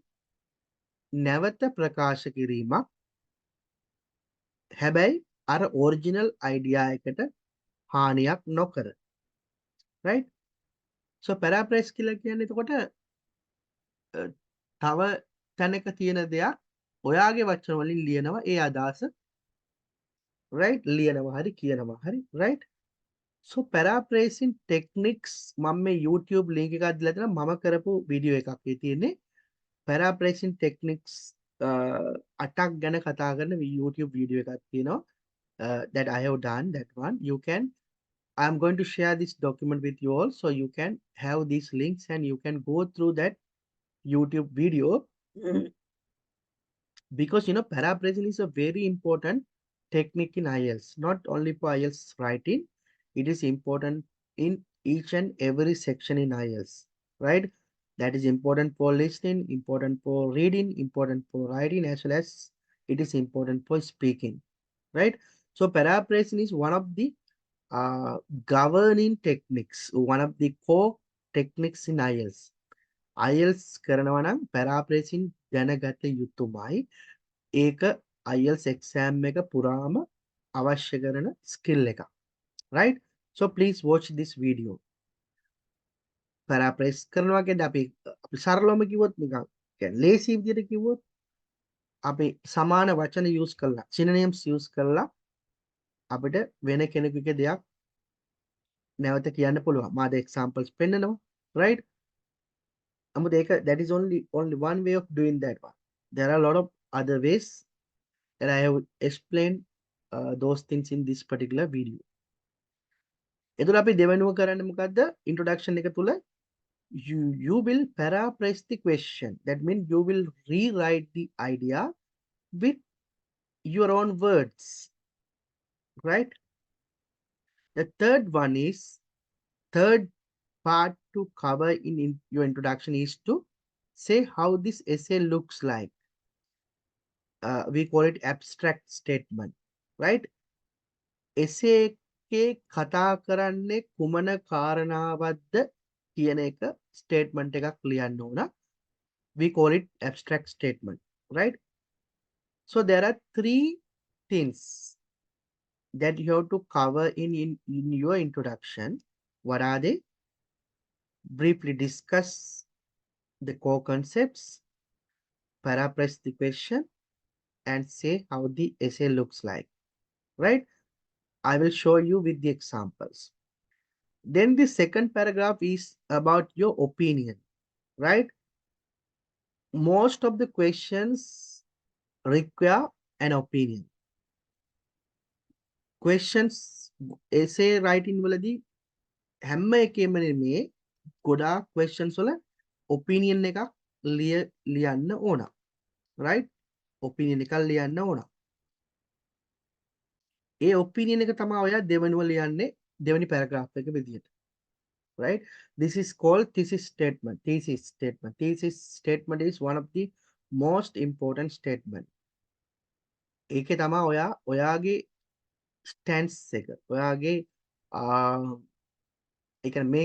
නැවත ප්‍රකාශ කිරීමක්. හැබැයි අර ඔරිජිනල් අයිඩියා එකට හානියක් නොකර. right? So paraphrase කියලා කියන්නේ එතකොට තව තැනක තියෙන දෙයක් ඔයාගේ වචන වලින් ලියනවා ඒ අදහස, right? ලියනවා හරි කියනවා හරි, right? So paraphrasing techniques මම මේ YouTube link එකක් දීලා තියෙනවා. මම කරපු වීඩියෝ එකක් තියෙන්නේ paraphrasing techniques 8ක් ගැන කතා කරන YouTube වීඩියෝ එකක් තියෙනවා. That I have done that one. You can, I'm going to share this document with you all so you can have these links and you can go through that YouTube video because paraphrasing is a very important technique in IELTS, not only for IELTS writing, it is important in each and every section in IELTS, right? That is important for listening, important for reading, important for writing, as well as it is important for speaking, right? So paraphrasing is one of the uh, governing techniques, one of the core techniques in IELTS. IELTS කරනවා නම් paraphrasing දැනගත යුතුමයි. ඒක IELTS exam එක පුරාම අවශ්‍ය කරන skill එකක්. Right? So please watch this video. Paraphrase කරනවා කියන්නේ අපි සරලවම කිව්වොත් නිකන් කියන්නේ ලේසි විදිහට කිව්වොත් අපි සමාන වචන use කරලා synonyms use කරලා අපිට වෙන කෙනෙකුගේ දෙයක් නැවත කියන්න පුළුවන්. මාද examples පෙන්නනවා. Right? නමුත් ඒක that is only one way of doing that one. There are a lot of other ways that I have explained those things in this particular video. එතකොට අපි දෙවෙනුව කරන්න මොකද්ද? Introduction එක තුල you will paraphrase the question. That means you will rewrite the idea with your own words, right? The third part to cover in your introduction is to say how this essay looks like. We call it abstract statement, right? essay එකේ කතා කරන්නේ කුමන කාරණාවක්ද කියන එක statement එකක් ලියන්න ඕන. We call it abstract statement, right? So there are three things that you have to cover in your introduction. What are they? Briefly discuss the core concepts, paraphrase the question, and say how the essay looks like, right? I will show you with the examples. Then the second paragraph is about your opinion, right? Most of the questions require an opinion. Questions essay writing වලදී හැම එකෙම මේ ගොඩාක් questions වල opinion එකක් ලියන්න ඕන, right? opinion එකක් ලියන්න ඕන. ඒ opinion එක තමයි ඔයා දෙවෙනුව ලියන්නේ දෙවෙනි paragraph එක විදියට, right? This is called thesis statement. Thesis statement is one of the most important statement. ඒකේ තමයි ඔයාගේ stance එක, ඔයාගේ ඒ කියන්නේ මේ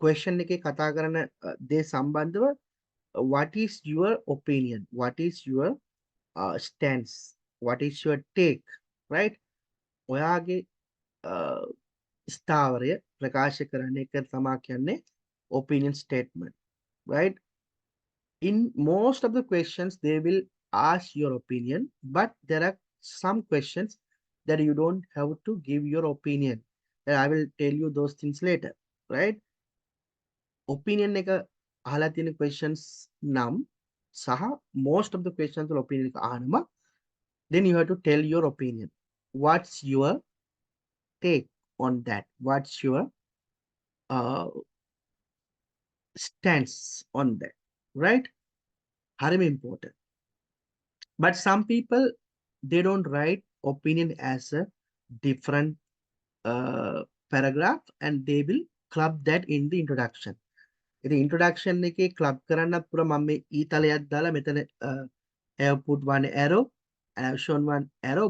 question එකේ කතා කරන දේ සම්බන්ධව what is your opinion, what is your stance, what is your take, right? ඔයාගේ ස්ථාවරය ප්‍රකාශ කරන එක තමයි කියන්නේ opinion statement, right? In most of the questions they will ask your opinion, but there are some questions that you don't have to give your opinion, and I will tell you those things later, right? opinion එක අහලා තියෙන questions නම් සහ most of the questions වල opinion එක අහනවා, then you have to tell your opinion. What's your take on that? What's your stance on that, right? Very important. But some people, they don't write opinion as a different paragraph, and they will club that in the introduction. ඉතින් introduction එකේ club කරන්නත් පුර මම මේ ඊතලයක් දාලා මෙතන I have put one arrow and I have shown one arrow.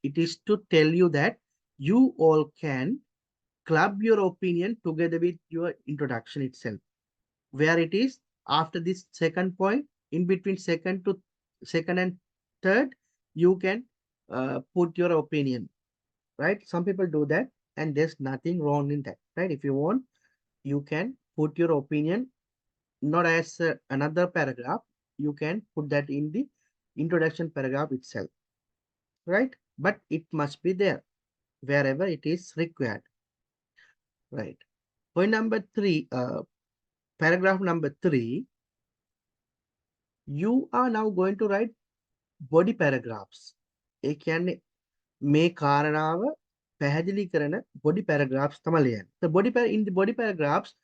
It is to tell you that you all can club your opinion together with your introduction itself, where it is after this second point, in between second and third, you can put your opinion, right? Some people do that, and there's nothing wrong in that, right? If you want, you can put your opinion not as another paragraph, you can put that in the introduction paragraph itself, right? But it must be there wherever it is required, right? Point number 3, paragraph number 3, you are now going to write body paragraphs. ඒ කියන්නේ මේ කාරණාව පැහැදිලි කරන body paragraphs තමයි ලියන්නේ. So in the body paragraphs,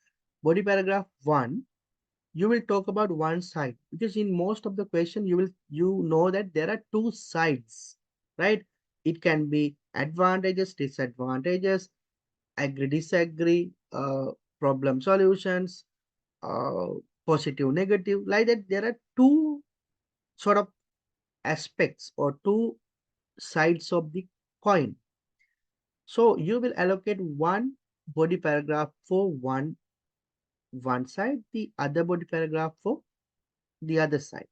body paragraph 1, you will talk about one side, because in most of the question you know that there are two sides, right? It can be advantages, disadvantages, agree, disagree, problem solutions, uh, positive, negative. Like that, there are two sort of aspects or two sides of the coin. So you will allocate one body paragraph for one side, the other body paragraph for the other side.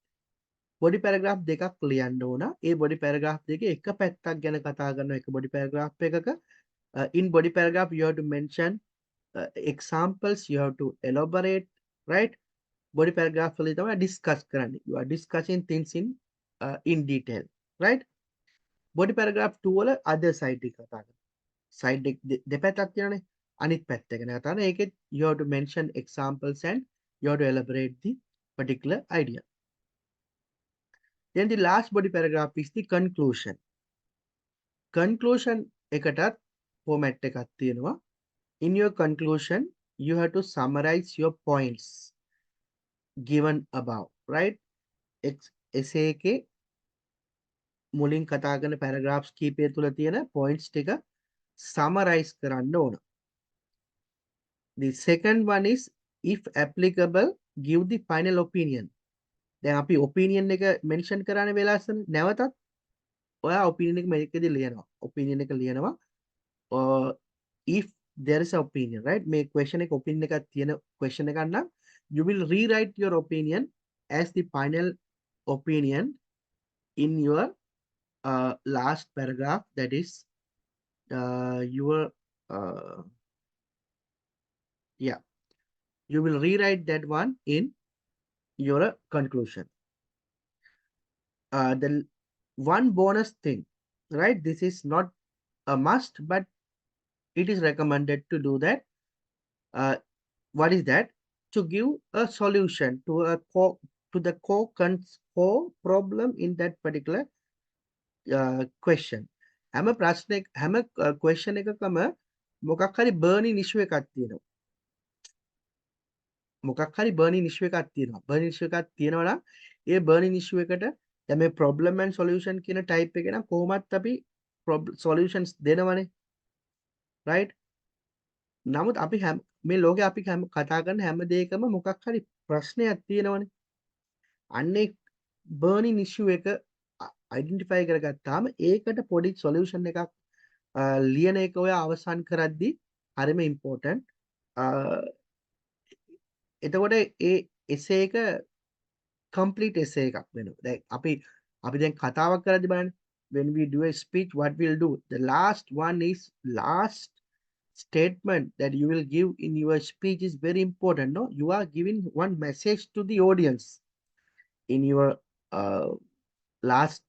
Body paragraph දෙකක් ලියන්න ඕන. ඒ body paragraph දෙකේ එක පැත්තක් ගැන කතා කරන එක බොඩි පැරග්‍රාෆ් එකක. In body paragraph you have to mention examples, you have to elaborate, right? Body paragraph වලදී තමයි discuss කරන්නේ. You are discussing things in detail, right? Body paragraph 2 වල other side එක කතා කරනවා. Side දෙපැත්තක් තියෙනනේ. අනිත් පැත්ත ගැන කතා කරනවා. ඒකෙත් you have to mention examples and you have to elaborate the particular idea. Then the last body paragraph is the conclusion. Conclusion එකටත් format එකක් තියෙනවා. In your conclusion, you have to summarize your points given above, right? essay එකේ මුලින් කතා කරන paragraphs කීපය තුල තියෙන points ටික summarize කරන්න ඕන. The second one is, if applicable, give the final opinion. දැන් අපි opinion එක mention කරන්න වෙලාසන නැවතත් ඔයා opinion එක මේකෙදි ලියනවා. opinion එක ලියනවා. If there is an opinion, right? මේ question එක opinion එකක් තියෙන question එකක් නම් you will rewrite your opinion as the final opinion in your last paragraph, that is your yeah, you will rewrite that one in your conclusion. The one bonus thing, right? This is not a must, but it is recommended to do that. What is that? To give a solution to the core problem in that particular question. හැම ප්‍රශ්නයක් හැම question එකකම මොකක් හරි burning issue එකක් තියෙනවා. මොකක් හරි burning issue එකක් තියෙනවා. burning issue එකක් තියෙනවා නම් ඒ burning issue එකට දැන් මේ problem and solution කියන type එකේ නම් කොහොමත් අපි solutions දෙනවනේ. right? නමුත් අපි මේ ලෝකේ අපි කතා කරන හැම දෙයකම මොකක් හරි ප්‍රශ්නයක් තියෙනවනේ. අන්නේ burning issue එක identify කරගත්තාම ඒකට පොඩි solution එකක් ලියන එක ඔය අවසන් කරද්දී හරිම important. එතකොට ඒ essay එක complete essay එකක් වෙනවා. දැන් අපි දැන් කතාවක් කරද්දී බලන්න, when we do a speech, what we'll do, the last one is last statement that you will give in your speech is very important. No, you are giving one message to the audience in your last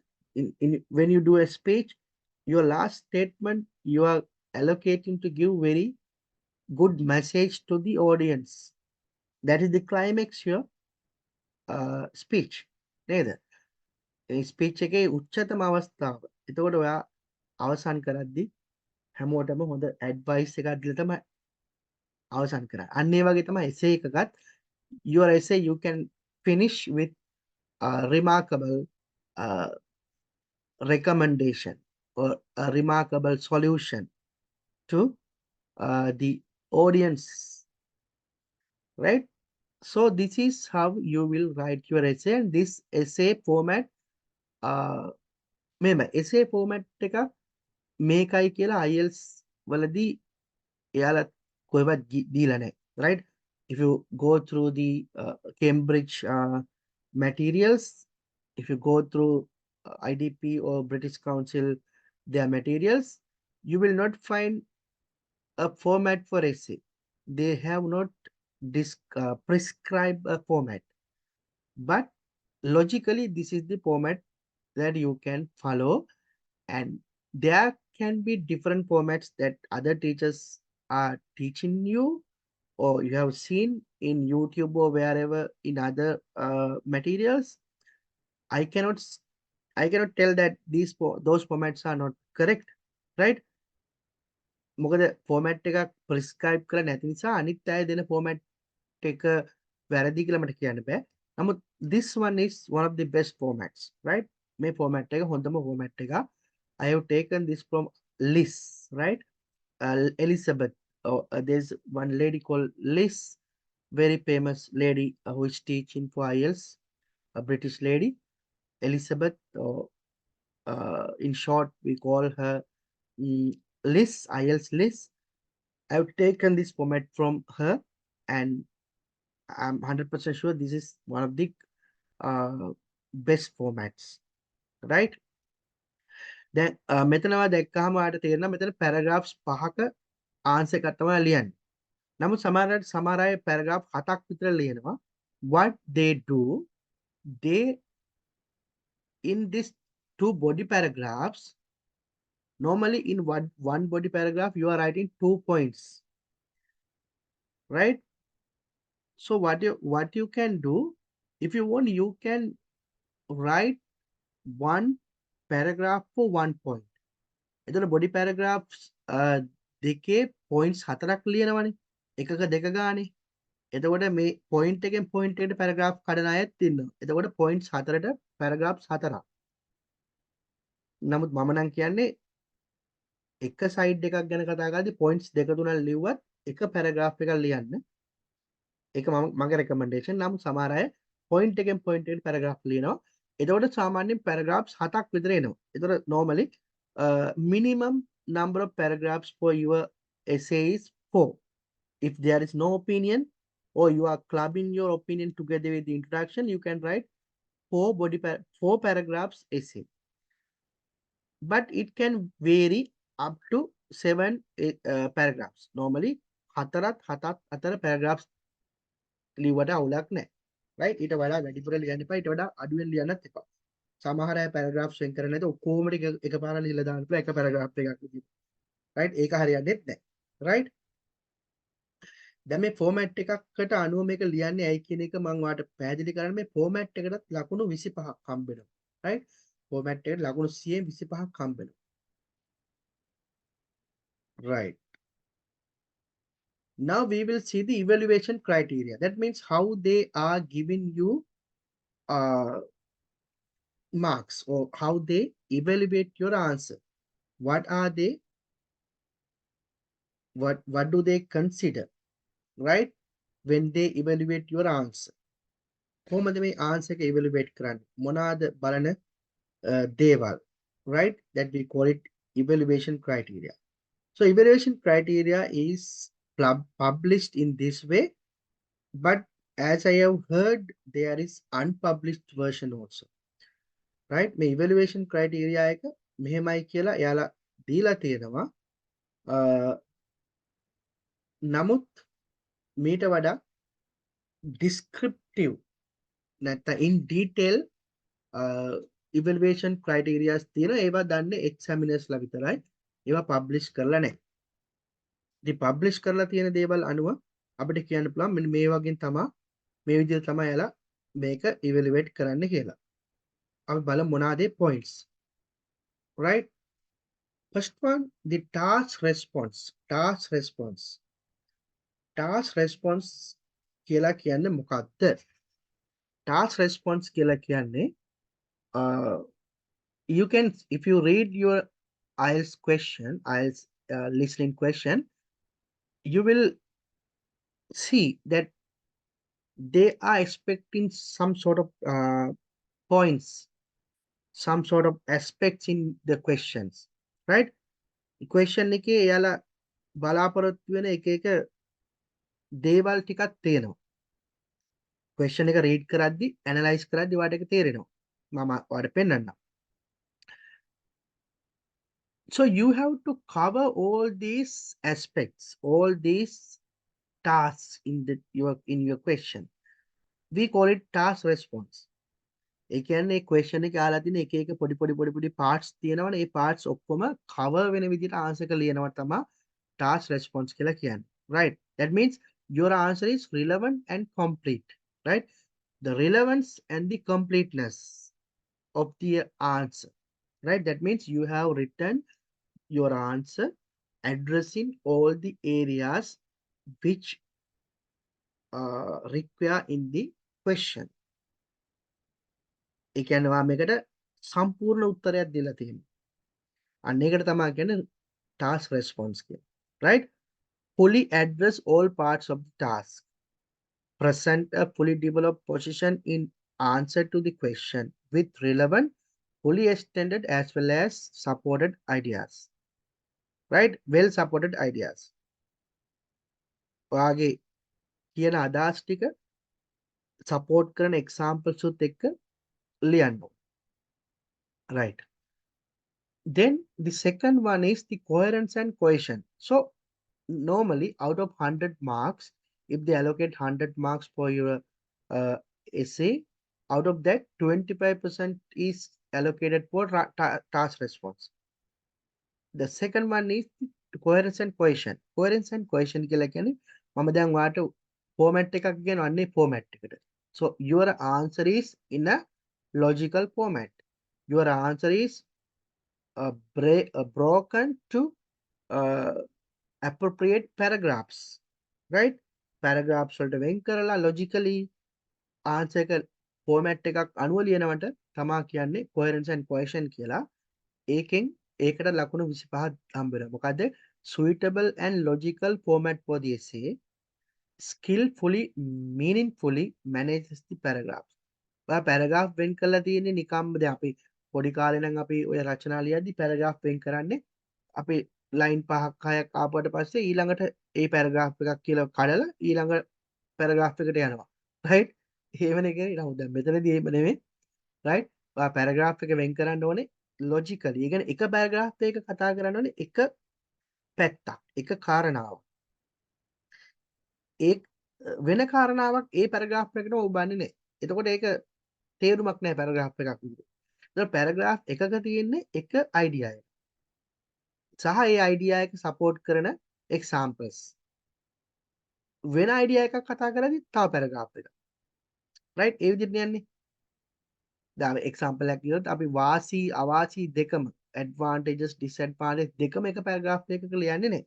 when you do a speech. Your last statement you are allocating to give very good message to the audience. That is the climax your speech. නේද? ඒ speech එකේ උච්චතම අවස්ථාව. එතකොට ඔයා අවසන් කරද්දී හැමෝටම හොඳ advice එකක් දීලා තමයි අවසන් කරන්නේ. අන්න ඒ වගේ තමයි essay එකකත් your essay you can finish with a remarkable recommendation or a remarkable solution to the audience, right? So this is how you will write your essay, and this essay format මෙම essay format එක මේකයි කියලා IELTS වලදී එයාලා කොහෙවත් දීලා නැහැ, right? If you go through the Cambridge materials, if you go through IDP or British Council their materials, you will not find a format for essay. They have not prescribed a format, but logically this is the format that you can follow, and there can be different formats that other teachers are teaching you or you have seen in YouTube or wherever in other materials. I cannot tell that those formats are not correct, right? මොකද format එකක් prescribe කරලා නැති නිසා අනිත් අය දෙන format එක වැරදි කියලා මට කියන්න බෑ. නමුත් this one is one of the best formats, right? මේ format එක හොඳම format එක. I have taken this from Liz, right? Elizabeth. Oh, there's one lady called Liz, very famous lady who is teaching for IELTS, a British lady. Elizabeth, in short, we call her Liz, IELTS Liz. I've taken this format from her, and I'm 100% sure this is one of the uh, best formats, right? දැන් මෙතනවා දැක්කහම ඔයාලට තේරෙනවා මෙතන පැරග්‍රාෆ්ස් 5ක answer එකක් තමයි ලියන්නේ. නමුත් සමහර අය පැරග්‍රාෆ් 7ක් විතර ලියනවා. What they do, they in this two body paragraphs, normally in one body paragraph you are writing 2 points, right? So what you can do, if you want, you can write one paragraph for 1 point. එතකොට body paragraphs දෙකේ points 4ක් ලියනවනේ. එකක දෙක ගානේ. එතකොට මේ point එකෙන් point එකට paragraph කඩන අයත් ඉන්නවා. එතකොට points 4ට paragraphs 4ක්. නමුත් මම නම් කියන්නේ එක side එකක් ගැන කතා කරද්දී points දෙක තුනක් ලිව්වත් එක paragraph එකක් ලියන්න. ඒක මගේ recommendation. නම් සමහර අය point එකෙන් point එකට paragraph ලියනවා. එතකොට සාමාන්‍යයෙන් paragraphs 7ක් විතර එනවා. එතකොට normally minimum number of paragraphs for your essay is 4. If there is no opinion or you are clubbing your opinion together with the introduction, you can write 4 paragraphs essay. But it can vary up to 7 paragraphs. Normally 4 අතර paragraphs ලිව්වට අවුලක් නැහැ. right? ඊට වඩා වැඩිපුර ලියන්න එපා. ඊට වඩා අඩුවෙන් ලියන්නත් එපා. සමහර අය paragraphs වෙන් කරන්නේ නැත ඔක්කොම ටික එකපාරට ලියලා දාන්න පුළුවන් එක paragraph එකක් විදිහට. right? ඒක හරියන්නේ නැහැ. right? දැන් මේ ෆෝමැට් එකකට අනුව මේක ලියන්නේ ඇයි කියන එක මම ඔයාලට පැහැදිලි කරන්න. මේ ෆෝමැට් එකටත් ලකුණු 25ක් හම්බ වෙනවා. right? ෆෝමැට් එකට ලකුණු 125ක් හම්බ වෙනවා. right? Now we will see the evaluation criteria. That means how they are giving you marks, or how they evaluate your answer. What are they? What do they consider? Right? When they evaluate your answer. කොහොමද මේ answer එක evaluate කරන්නේ? මොනවාද බලන දේවල්? Right? That we call it evaluation criteria. So evaluation criteria is published in this way, but as I have heard, there is unpublished version also. Right? මේ evaluation criteria එක මෙහෙමයි කියලා එයාලා දීලා තියෙනවා. නමුත් මීට වඩා descriptive නැත්නම් in detail evaluation criteria තියෙනවා. ඒවා දන්නේ examiners ලා විතරයි. ඒවා publish කරලා නැහැ. ඉතින් publish කරලා තියෙන දේවල් අනුව අපිට කියන්න පුළුවන් මෙන්න මේ වගේ තමයි මේ විදිහට තමයි යාලා මේක evaluate කරන්න කියලා. අපි බලමු මොනවාද points. Right? First one, the task response. Task response. Task response කියලා කියන්නේ මොකක්ද? Task response කියලා කියන්නේ you can, if you read your IELTS question, IELTS listening question, you will see that they are expecting some sort of points, some sort of aspects in the questions, right? Question එකේ එයාලා බලාපොරොත්තු වෙන එක එක දේවල් ටිකක් තියෙනවා. question එක read කරද්දි analyze කරද්දි ඔයාලට ඒක තේරෙනවා. මම ඔයාලට පෙන්නන්නම්. So you have to cover all these aspects, all these tasks in your question. We call it task response. ඒ කියන්නේ question එකේ ආලා තියෙන එක එක පොඩි parts තියෙනවනේ. ඒ parts ඔක්කොම cover වෙන විදිහට answer එක ලියනවා තමයි task response කියලා කියන්නේ. Right? That means your answer is relevant and complete. Right? The relevance and the completeness of the answer. Right? That means you have written your answer addressing all the areas which require in the question. ඒ කියන්නේ ඔයා මේකට සම්පූර්ණ උත්තරයක් දීලා තියෙනවා. අන්න ඒකට තමයි කියන්නේ task response කියලා. Right? Fully address all parts of the task. Present a fully developed position in answer to the question with relevant, fully extended as well as supported ideas. Right? Well supported ideas. ඔයාගේ කියන අදහස් ටික support කරන examples උත් එක්ක ලියන්න. Right. Then the second one is the coherence and cohesion. So normally out of 100 marks, if they allocate 100 marks for your uh, essay, out of that 25% is allocated for task response. The second one is the coherence and cohesion. Coherence and cohesion කියලා කියන්නේ මම දැන් වාට format එකක් කියනවා අන්නේ format එකට. So your answer is in a logical format. Your answer is broken to uh, appropriate paragraphs, right? Paragraphs වලට වෙන් කරලා logically answer එක format එකක් අනුව ලියනවට තමා කියන්නේ coherence and cohesion කියලා. ඒකෙන් ඒකට ලකුණු 25ක් හම්බ වෙනවා. මොකද suitable and logical format for the essay skillfully meaningfully manages the paragraphs. ඔයා paragraph වෙන් කරලා තියෙන්නේ නිකම්ම දැන් අපි පොඩි කාලේ නම් අපි ඔය රචනා ලියද්දි paragraph වෙන් කරන්නේ අපි ලයින් 5ක් 6ක් ආපුවට පස්සේ ඊළඟට ඒ paragraph එකක් කියලා කඩලා ඊළඟ paragraph එකට යනවා. right? එහෙමනේ කියන්නේ. නමුත් දැන් මෙතනදී එහෙම නෙමෙයි. right? ඔයා paragraph එක වෙන් කරන්න ඕනේ logically. ඒ කියන්නේ එක paragraph එකක කතා කරන්න ඕනේ එක පැත්තක්, එක කාරණාවක්. ඒ වෙන කාරණාවක් ඒ paragraph එකටම ඔබන්නේ නැහැ. එතකොට ඒක තේරුමක් නැහැ paragraph එකක් විදිහට. ඒතර paragraph එකක තියෙන්නේ එක idea එක. සහ ඒ idea එක support කරන examples. වෙන idea එකක් කතා කරද්දි තව paragraph එකක්. right? ඒ විදිහට යන්නේ. දැන් example එකක් කියනොත් අපි වාසි අවාසි දෙකම advantages disadvantages දෙකම එක paragraph එකක ලියන්නේ නැහැ.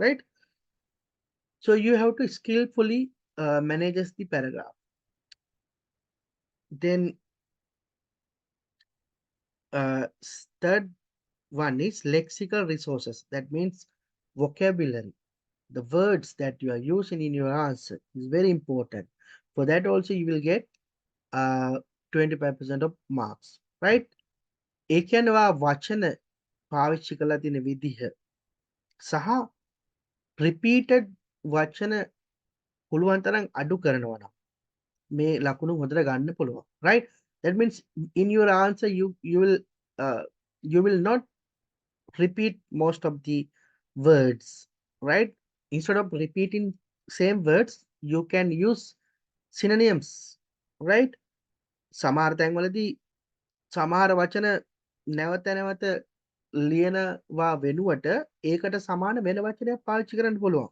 right? So you have to skillfully manages the paragraph. Then third one is lexical resources. That means vocabulary. The words that you are using in your answer is very important. For that also you will get 25% of marks. Right? ඒ කියන්නේ ඔයා වචන පාවිච්චි කරලා තියෙන විදිහ සහ repeated වචන පුළුවන් තරම් අඩු කරනවා නම් මේ ලකුණු හොඳට ගන්න පුළුවන්. Right? That means in your answer you will not repeat most of the words. Right? Instead of repeating same words you can use synonyms. Right? සමහර තැන්වලදී සමහර වචන නැවත නැවත ලියනවා වෙනුවට ඒකට සමාන වෙන වචනයක් පාවිච්චි කරන්න පුළුවන්.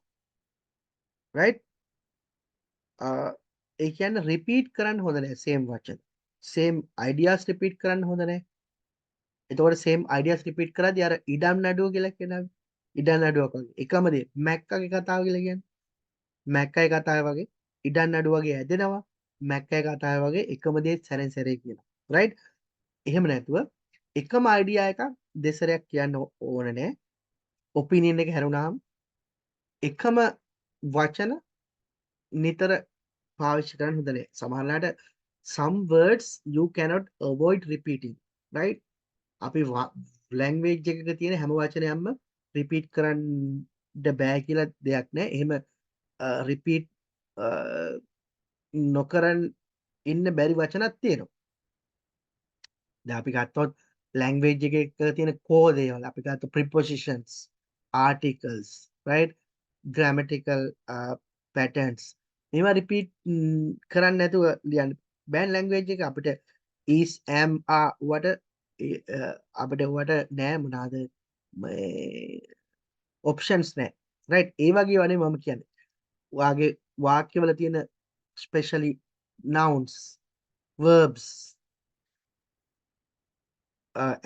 right? ඒ කියන්නේ repeat කරන්න හොඳ නැහැ same වචන. same ideas repeat කරන්න හොඳ නැහැ. එතකොට same ideas repeat කරද්දී අර ඉඩම් නඩුව කියලා කියනවා. ඉඩම් නඩුවක් වගේ. එකම දේ මැක්කගේ කතාව කියලා කියන්නේ. මැක්කගේ කතාව වගේ ඉඩම් නඩුව වගේ ඇදෙනවා. මැක්කගේ කතාව වගේ එකම දේ සැරෙන් සැරේ කියනවා. right? එහෙම නැතුව එකම අයිඩියා එකක් දෙසරයක් කියන්න ඕන නෑ. ඔපිනියන් එක හැරුණාම එකම වචන නිතර පාවිච්චි කරන්න හොඳ නෑ. සමහරවිට some words you cannot avoid repeating. right? අපි language එකක තියෙන හැම වචනයක්ම repeat කරන්න බෑ කියලා දෙයක් නෑ. එහෙම repeat නොකරන් ඉන්න බැරි වචනක් තියෙනවා. දැන් අපි ගත්තොත් language එකක තියෙන core දේවල් අපි ගත්ත prepositions, articles, right? grammatical patterns මේවා repeat කරන්න නැතුව ලියන්න බෑන් language එක අපිට is am are වට අපිට වට නෑ මොනවාද options නෑ. right? ඒ වගේ වනේ මම කියන්නේ. ඔයාගේ වාක්‍යවල තියෙන especially nouns, verbs,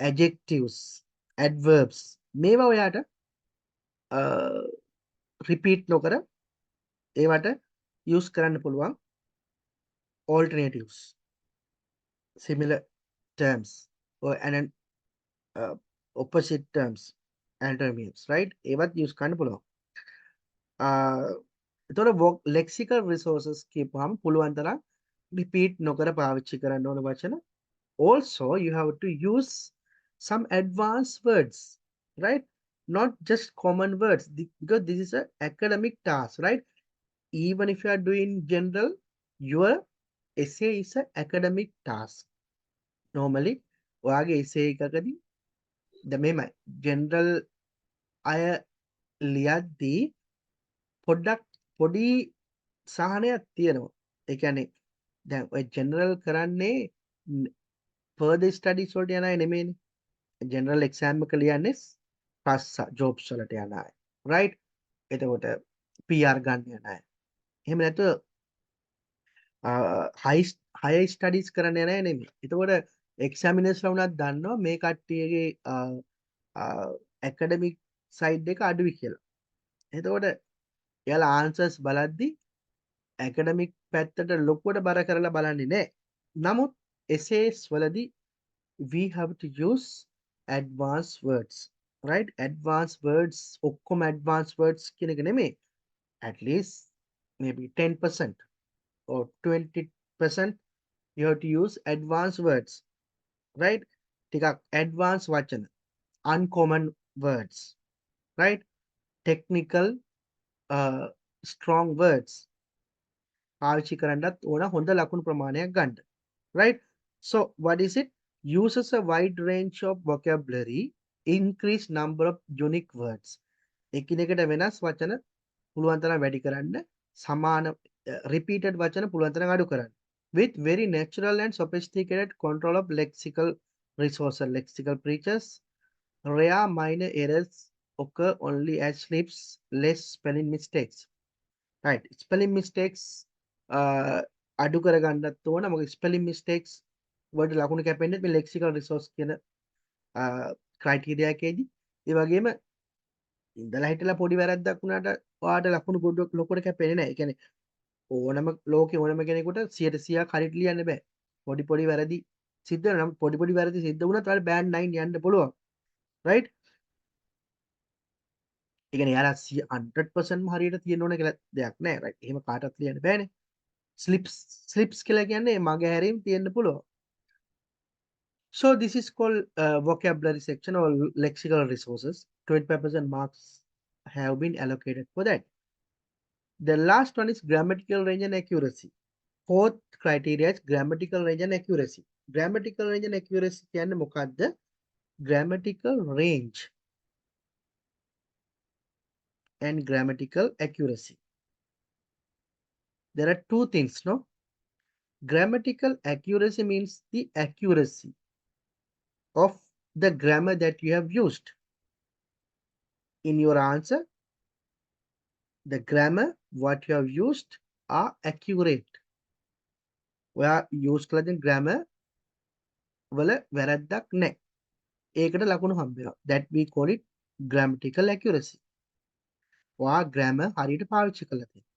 adjectives, adverbs මේවා ඔයාට repeat නොකර ඒවට use කරන්න පුළුවන් alternatives, similar terms or and opposite terms, antonyms, right? ඒවත් use කරන්න පුළුවන්. එතකොට lexical resources කියපුවාම පුළුවන් තරම් repeat නොකර පාවිච්චි කරන්න ඕන වචන. Also, you have to use some advanced words, right? Not just common words, because this is an academic task, right? Even if you are doing general, your essay is an academic task. Normally, ඔයාගේ essay එකකදී දැන් මෙහෙමයි general අය ලියද්දී පොඩ්ඩක් පොඩි සහනයක් තියෙනවා. ඒ කියන්නේ දැන් ඔය ජෙනරල් කරන්නේ further studies වලට යන අය නෙමෙයිනේ. ජෙනරල් එක්සෑම් එක ලියන්නේ පස්ස ජොබ්ස් වලට යන අය. right? එතකොට PR ගන්න යන අය. එහෙම නැතුව high studies කරන්න යන අය නෙමෙයි. එතකොට එක්සැමිනර්ස්ලා වුණත් දන්නවා මේ කට්ටියගේ academic side එක අඩුයි කියලා. එතකොට එයාලා answers බලද්දි academic පැත්තට ලොකුවට බර කරලා බලන්නේ නැහැ. නමුත් essays වලදී we have to use advanced words, right? Advanced words ඔක්කොම advanced words කියන එක නෙමෙයි. At least maybe 10% or 20% you have to use advanced words, right? ටිකක් advanced වචන, uncommon words, right? Technical strong words පාවිච්චි කරන්නත් ඕන හොඳ ලකුණු ප්‍රමාණයක් ගන්න. Right? So what is it? Uses a wide range of vocabulary, increase number of unique words. එකිනෙකට වෙනස් වචන පුළුවන් තරම් වැඩි කරන්න, සමාන repeated වචන පුළුවන් තරම් අඩු කරන්න. With very natural and sophisticated control of lexical resources, lexical features, rare minor errors occur only as slips, less spelling mistakes. Right? Spelling mistakes අඩු කරගන්නත් ඕන. මොකද spelling mistakes වලට ලකුණු කැපෙන්නේ මේ lexical resource කියන criteria එකේදී. ඒ වගේම ඉඳලා හිටලා පොඩි වැරද්දක් වුණාට ඔයාට ලකුණු ගොඩක් ලොකුවට කැපෙන්නේ නැහැ. ඒ කියන්නේ ඕනම ලෝකේ ඕනම කෙනෙකුට 100% හරියට ලියන්න බෑ. පොඩි පොඩි වැරදි සිද්ධ වෙනවා. නම් පොඩි පොඩි වැරදි සිද්ධ වුණත් ඔයාලා band 9 යන්න පුළුවන්. right? ඒ කියන්නේ යාලා 100%ම හරියට තියෙන්න ඕන කියලා දෙයක් නැහැ. right? එහෙම කාටවත් ලියන්න බෑනේ. slips කියලා කියන්නේ මග හැරීම් තියෙන්න පුළුවන්. So this is called vocabulary section or lexical resources. 25% marks have been allocated for that. The last one is grammatical range and accuracy. Fourth criteria is grammatical range and accuracy. Grammatical range and accuracy කියන්නේ මොකක්ද? Grammatical range and grammatical accuracy. There are two things, no? Grammatical accuracy means the accuracy of the grammar that you have used in your answer. The grammar what you have used are accurate. ඔයා use කළ දෙන grammar වල වැරද්දක් නැහැ. ඒකට ලකුණු හම්බ වෙනවා. That we call it grammatical accuracy. ඔයා grammar හරියට පාවිච්චි කළා තියෙනවා.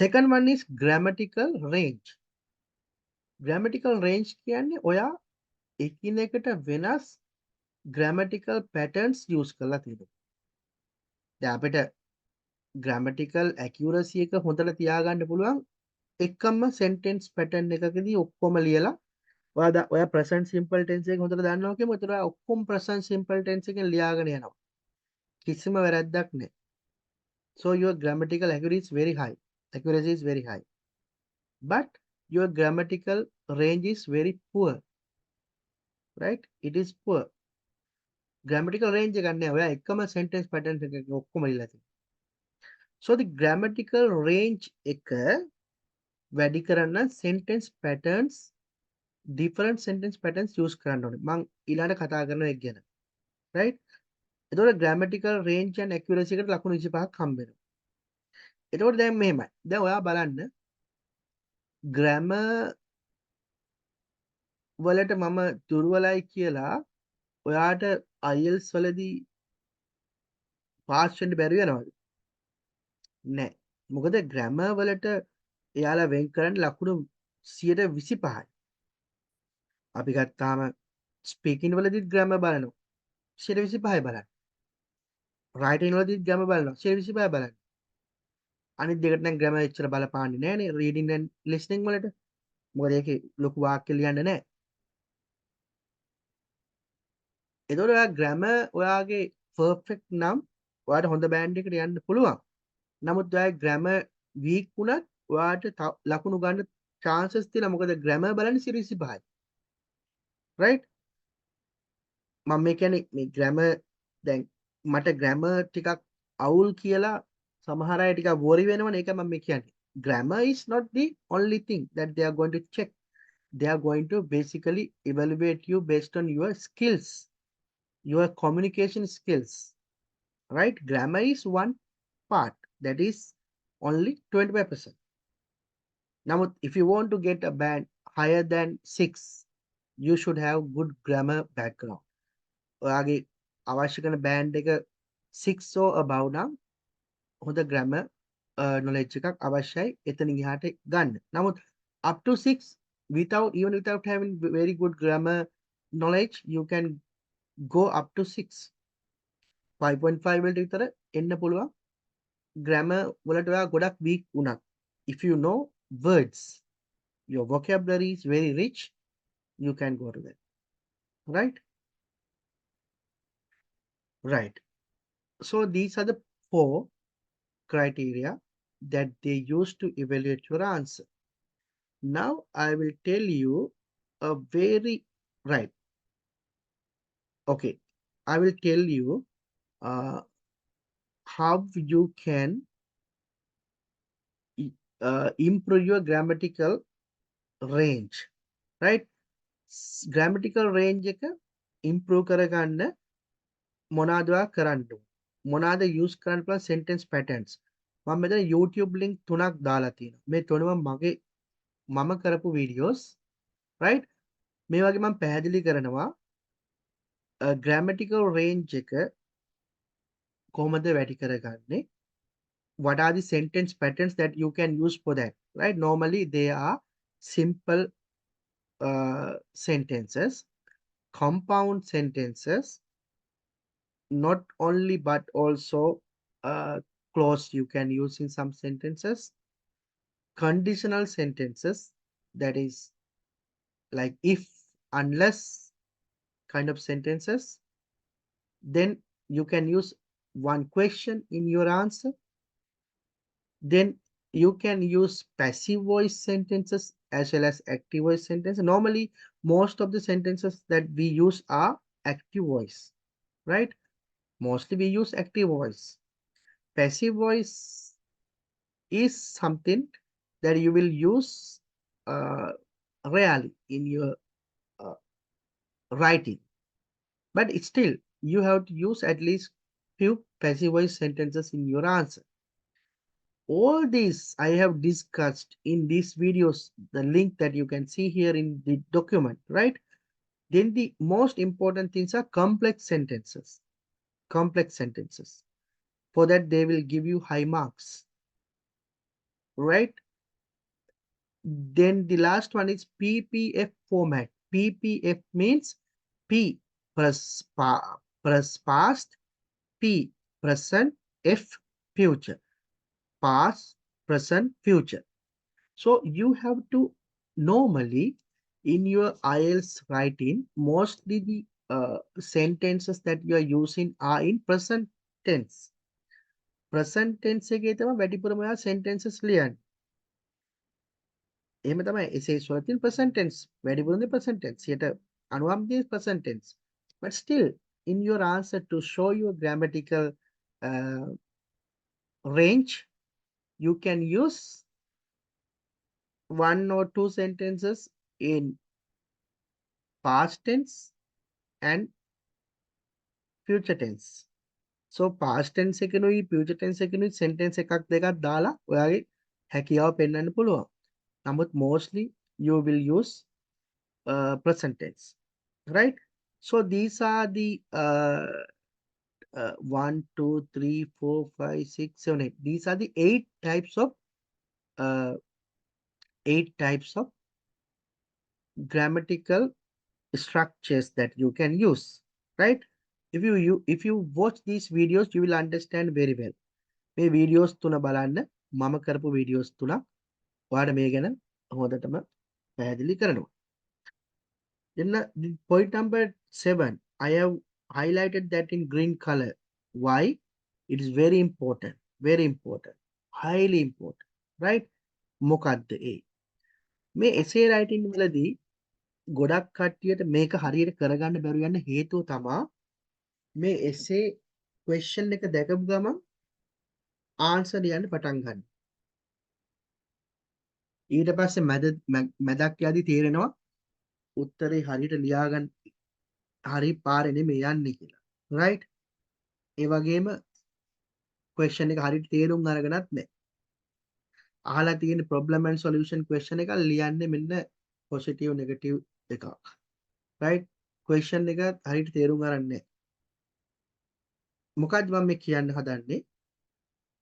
Second one is grammatical range. Grammatical range කියන්නේ ඔයා එකිනෙකට වෙනස් grammatical patterns use කරලා තියෙනවා. දැන් අපිට grammatical accuracy එක හොඳට තියාගන්න පුළුවන් එකම sentence pattern එකකදී ඔක්කොම ලියලා ඔයා present simple tense එක හොඳට දන්නවා කියමු. ඒතර ඔයා ඔක්කොම present simple tense එකෙන් ලියාගෙන යනවා. කිසිම වැරද්දක් නැහැ. So your grammatical accuracy is very high. Accuracy is very high. But your grammatical range is very poor. Right? It is poor. Grammatical range එක නැහැ. ඔයා එකම sentence pattern එකක ඔක්කොම ලියලා තියෙනවා. So the grammatical range එක වැඩි කරන්න sentence patterns, different sentence patterns use කරන්න ඕනේ. මම ඊළඟට කතා කරනවා ඒක ගැන. right? එතකොට grammatical range and accuracy එකට ලකුණු 25ක් හම්බ වෙනවා. එතකොට දැන් මෙහෙමයි. දැන් ඔයා බලන්න grammar වලට මම දුර්වලයි කියලා ඔයාට IELTS වලදී පාස් වෙන්න බැරි වෙනවද? නෑ. මොකද grammar වලට එයාලා වෙන් කරන්න ලකුණු 125යි. අපි ගත්තාම ස්පීකින් වලදීත් ග්‍රැමර් බලනවා 125යි බලන්න. රයිටින් වලදීත් ග්‍රැමර් බලනවා 125යි බලන්න. අනිත් දෙකට නම් ග්‍රැමර් එච්චර බලපාන්නේ නෑනේ රීඩින් ඇන්ඩ් ලිස්නින් වලට. මොකද ඒකේ ලොකු වාක්‍ය ලියන්න නෑ. එතකොට ඔයා ග්‍රැමර් ඔයාගේ පර්ෆෙක්ට් නම් ඔයාට හොඳ බෑන්ඩ් එකකට යන්න පුළුවන්. නමුත් ඔයාගේ ග්‍රැමර් වීක් වුණත් ඔයාට ලකුණු ගන්න chances තියෙනවා. මොකද ග්‍රැමර් බලන්නේ 125යි. right? මම මේ කියන්නේ මේ ග්‍රැමර් දැන් මට ග්‍රැමර් ටිකක් අවුල් කියලා සමහර අය ටිකක් worry වෙනවනේ. ඒක මම මේ කියන්නේ. Grammar is not the only thing that they are going to check. They are going to basically evaluate you based on your skills, your communication skills, right? Grammar is one part, that is only 25%. Now if you want to get a band higher than 6, you should have good grammar background. ඔයාගේ අවශ්‍ය කරන band එක 6 or above නම් හොඳ grammar knowledge එකක් අවශ්‍යයි එතනින් එහාට ගන්න. නමුත් up to 6 without having very good grammar knowledge, you can go up to 6. 5.5 වලට විතර එන්න පුළුවන්. grammar වලට ඔයා ගොඩක් weak වුණත්. If you know words, your vocabulary is very rich, you can go to that. Right? Right. So these are the 4 criteria that they use to evaluate your answer. Now I will tell you a very right. Okay, I will tell you how you can improve your grammatical range. Right? Grammatical range එක improve කරගන්න මොනවද කරන්න මොනවද use කරන්න පුළුවන් sentence patterns. මම මෙතන YouTube link 3ක් දාලා තියෙනවා. මේ තුනම මම කරපු videos. Right? මේ වගේ මම පැහැදිලි කරනවා grammatical range එක කොහොමද වැඩි කරගන්නේ. What are the sentence patterns that you can use for that? Right? Normally they are simple sentences, compound sentences, not only but also clause you can use in some sentences, conditional sentences, that is like if, unless kind of sentences. Then you can use one question in your answer. Then you can use passive voice sentences as well as active voice sentences. Normally most of the sentences that we use are active voice, right? Mostly we use active voice. Passive voice is something that you will use rarely in your writing, but still you have to use at least few passive voice sentences in your answer. All these I have discussed in these videos, the link that you can see here in the document, right? Then the most important things are complex sentences. Complex sentences. For that they will give you high marks, right? Then the last one is PPF format. PPF means P plus past, P present, F future. Past, present, future. So you have to normally in your IELTS writing, mostly the sentences that you are using are in present tense. Present tense එකේ තමයි වැඩිපුරම ඔයා sentences ලියන්නේ. එහෙම තමයි essays වල තියෙන present tense. වැඩිපුරම present tense. 90% present tense. But still in your answer to show your grammatical range, you can use one or two sentences in past tense and future tense. So past tense එකනුයි future tense එකනුයි sentence එකක් දෙකක් දාලා ඔයාගේ හැකියාව පෙන්වන්න පුළුවන්. නමුත් mostly you will use present tense, right? So these are the 1 2 3 4 5 6 7 8. These are the 8 types of grammatical structures that you can use, right? If you watch these videos, you will understand very well. මේ videos තුන බලන්න මම කරපු videos තුනක් ඔයාලට මේ ගැන හොඳටම පැහැදිලි කරනවා. Then point number 7, I have highlighted that in green color. Why? It is very important, highly important, right? මොකද්ද ඒ? මේ essay writing වලදී ගොඩක් කට්ටියට මේක හරියට කරගන්න බැරුව යන හේතුව තමා මේ essay question එක දැකපු ගමන් answer ලියන්න පටන් ගන්න. ඊට පස්සේ මැදක් යද්දි තේරෙනවා උත්තරේ හරියට ලියාගන්න හරි පාරේ නෙමෙයි යන්නේ කියලා. right? ඒ වගේම question එක හරියට තේරුම් අරගෙනත් නැහැ. අහලා තියෙන problem and solution question එක ලියන්නේ මෙන්න positive negative එකක්. right? question එක හරියට තේරුම් අරන් නැහැ. මොකක්ද මම මේ කියන්න හදන්නේ?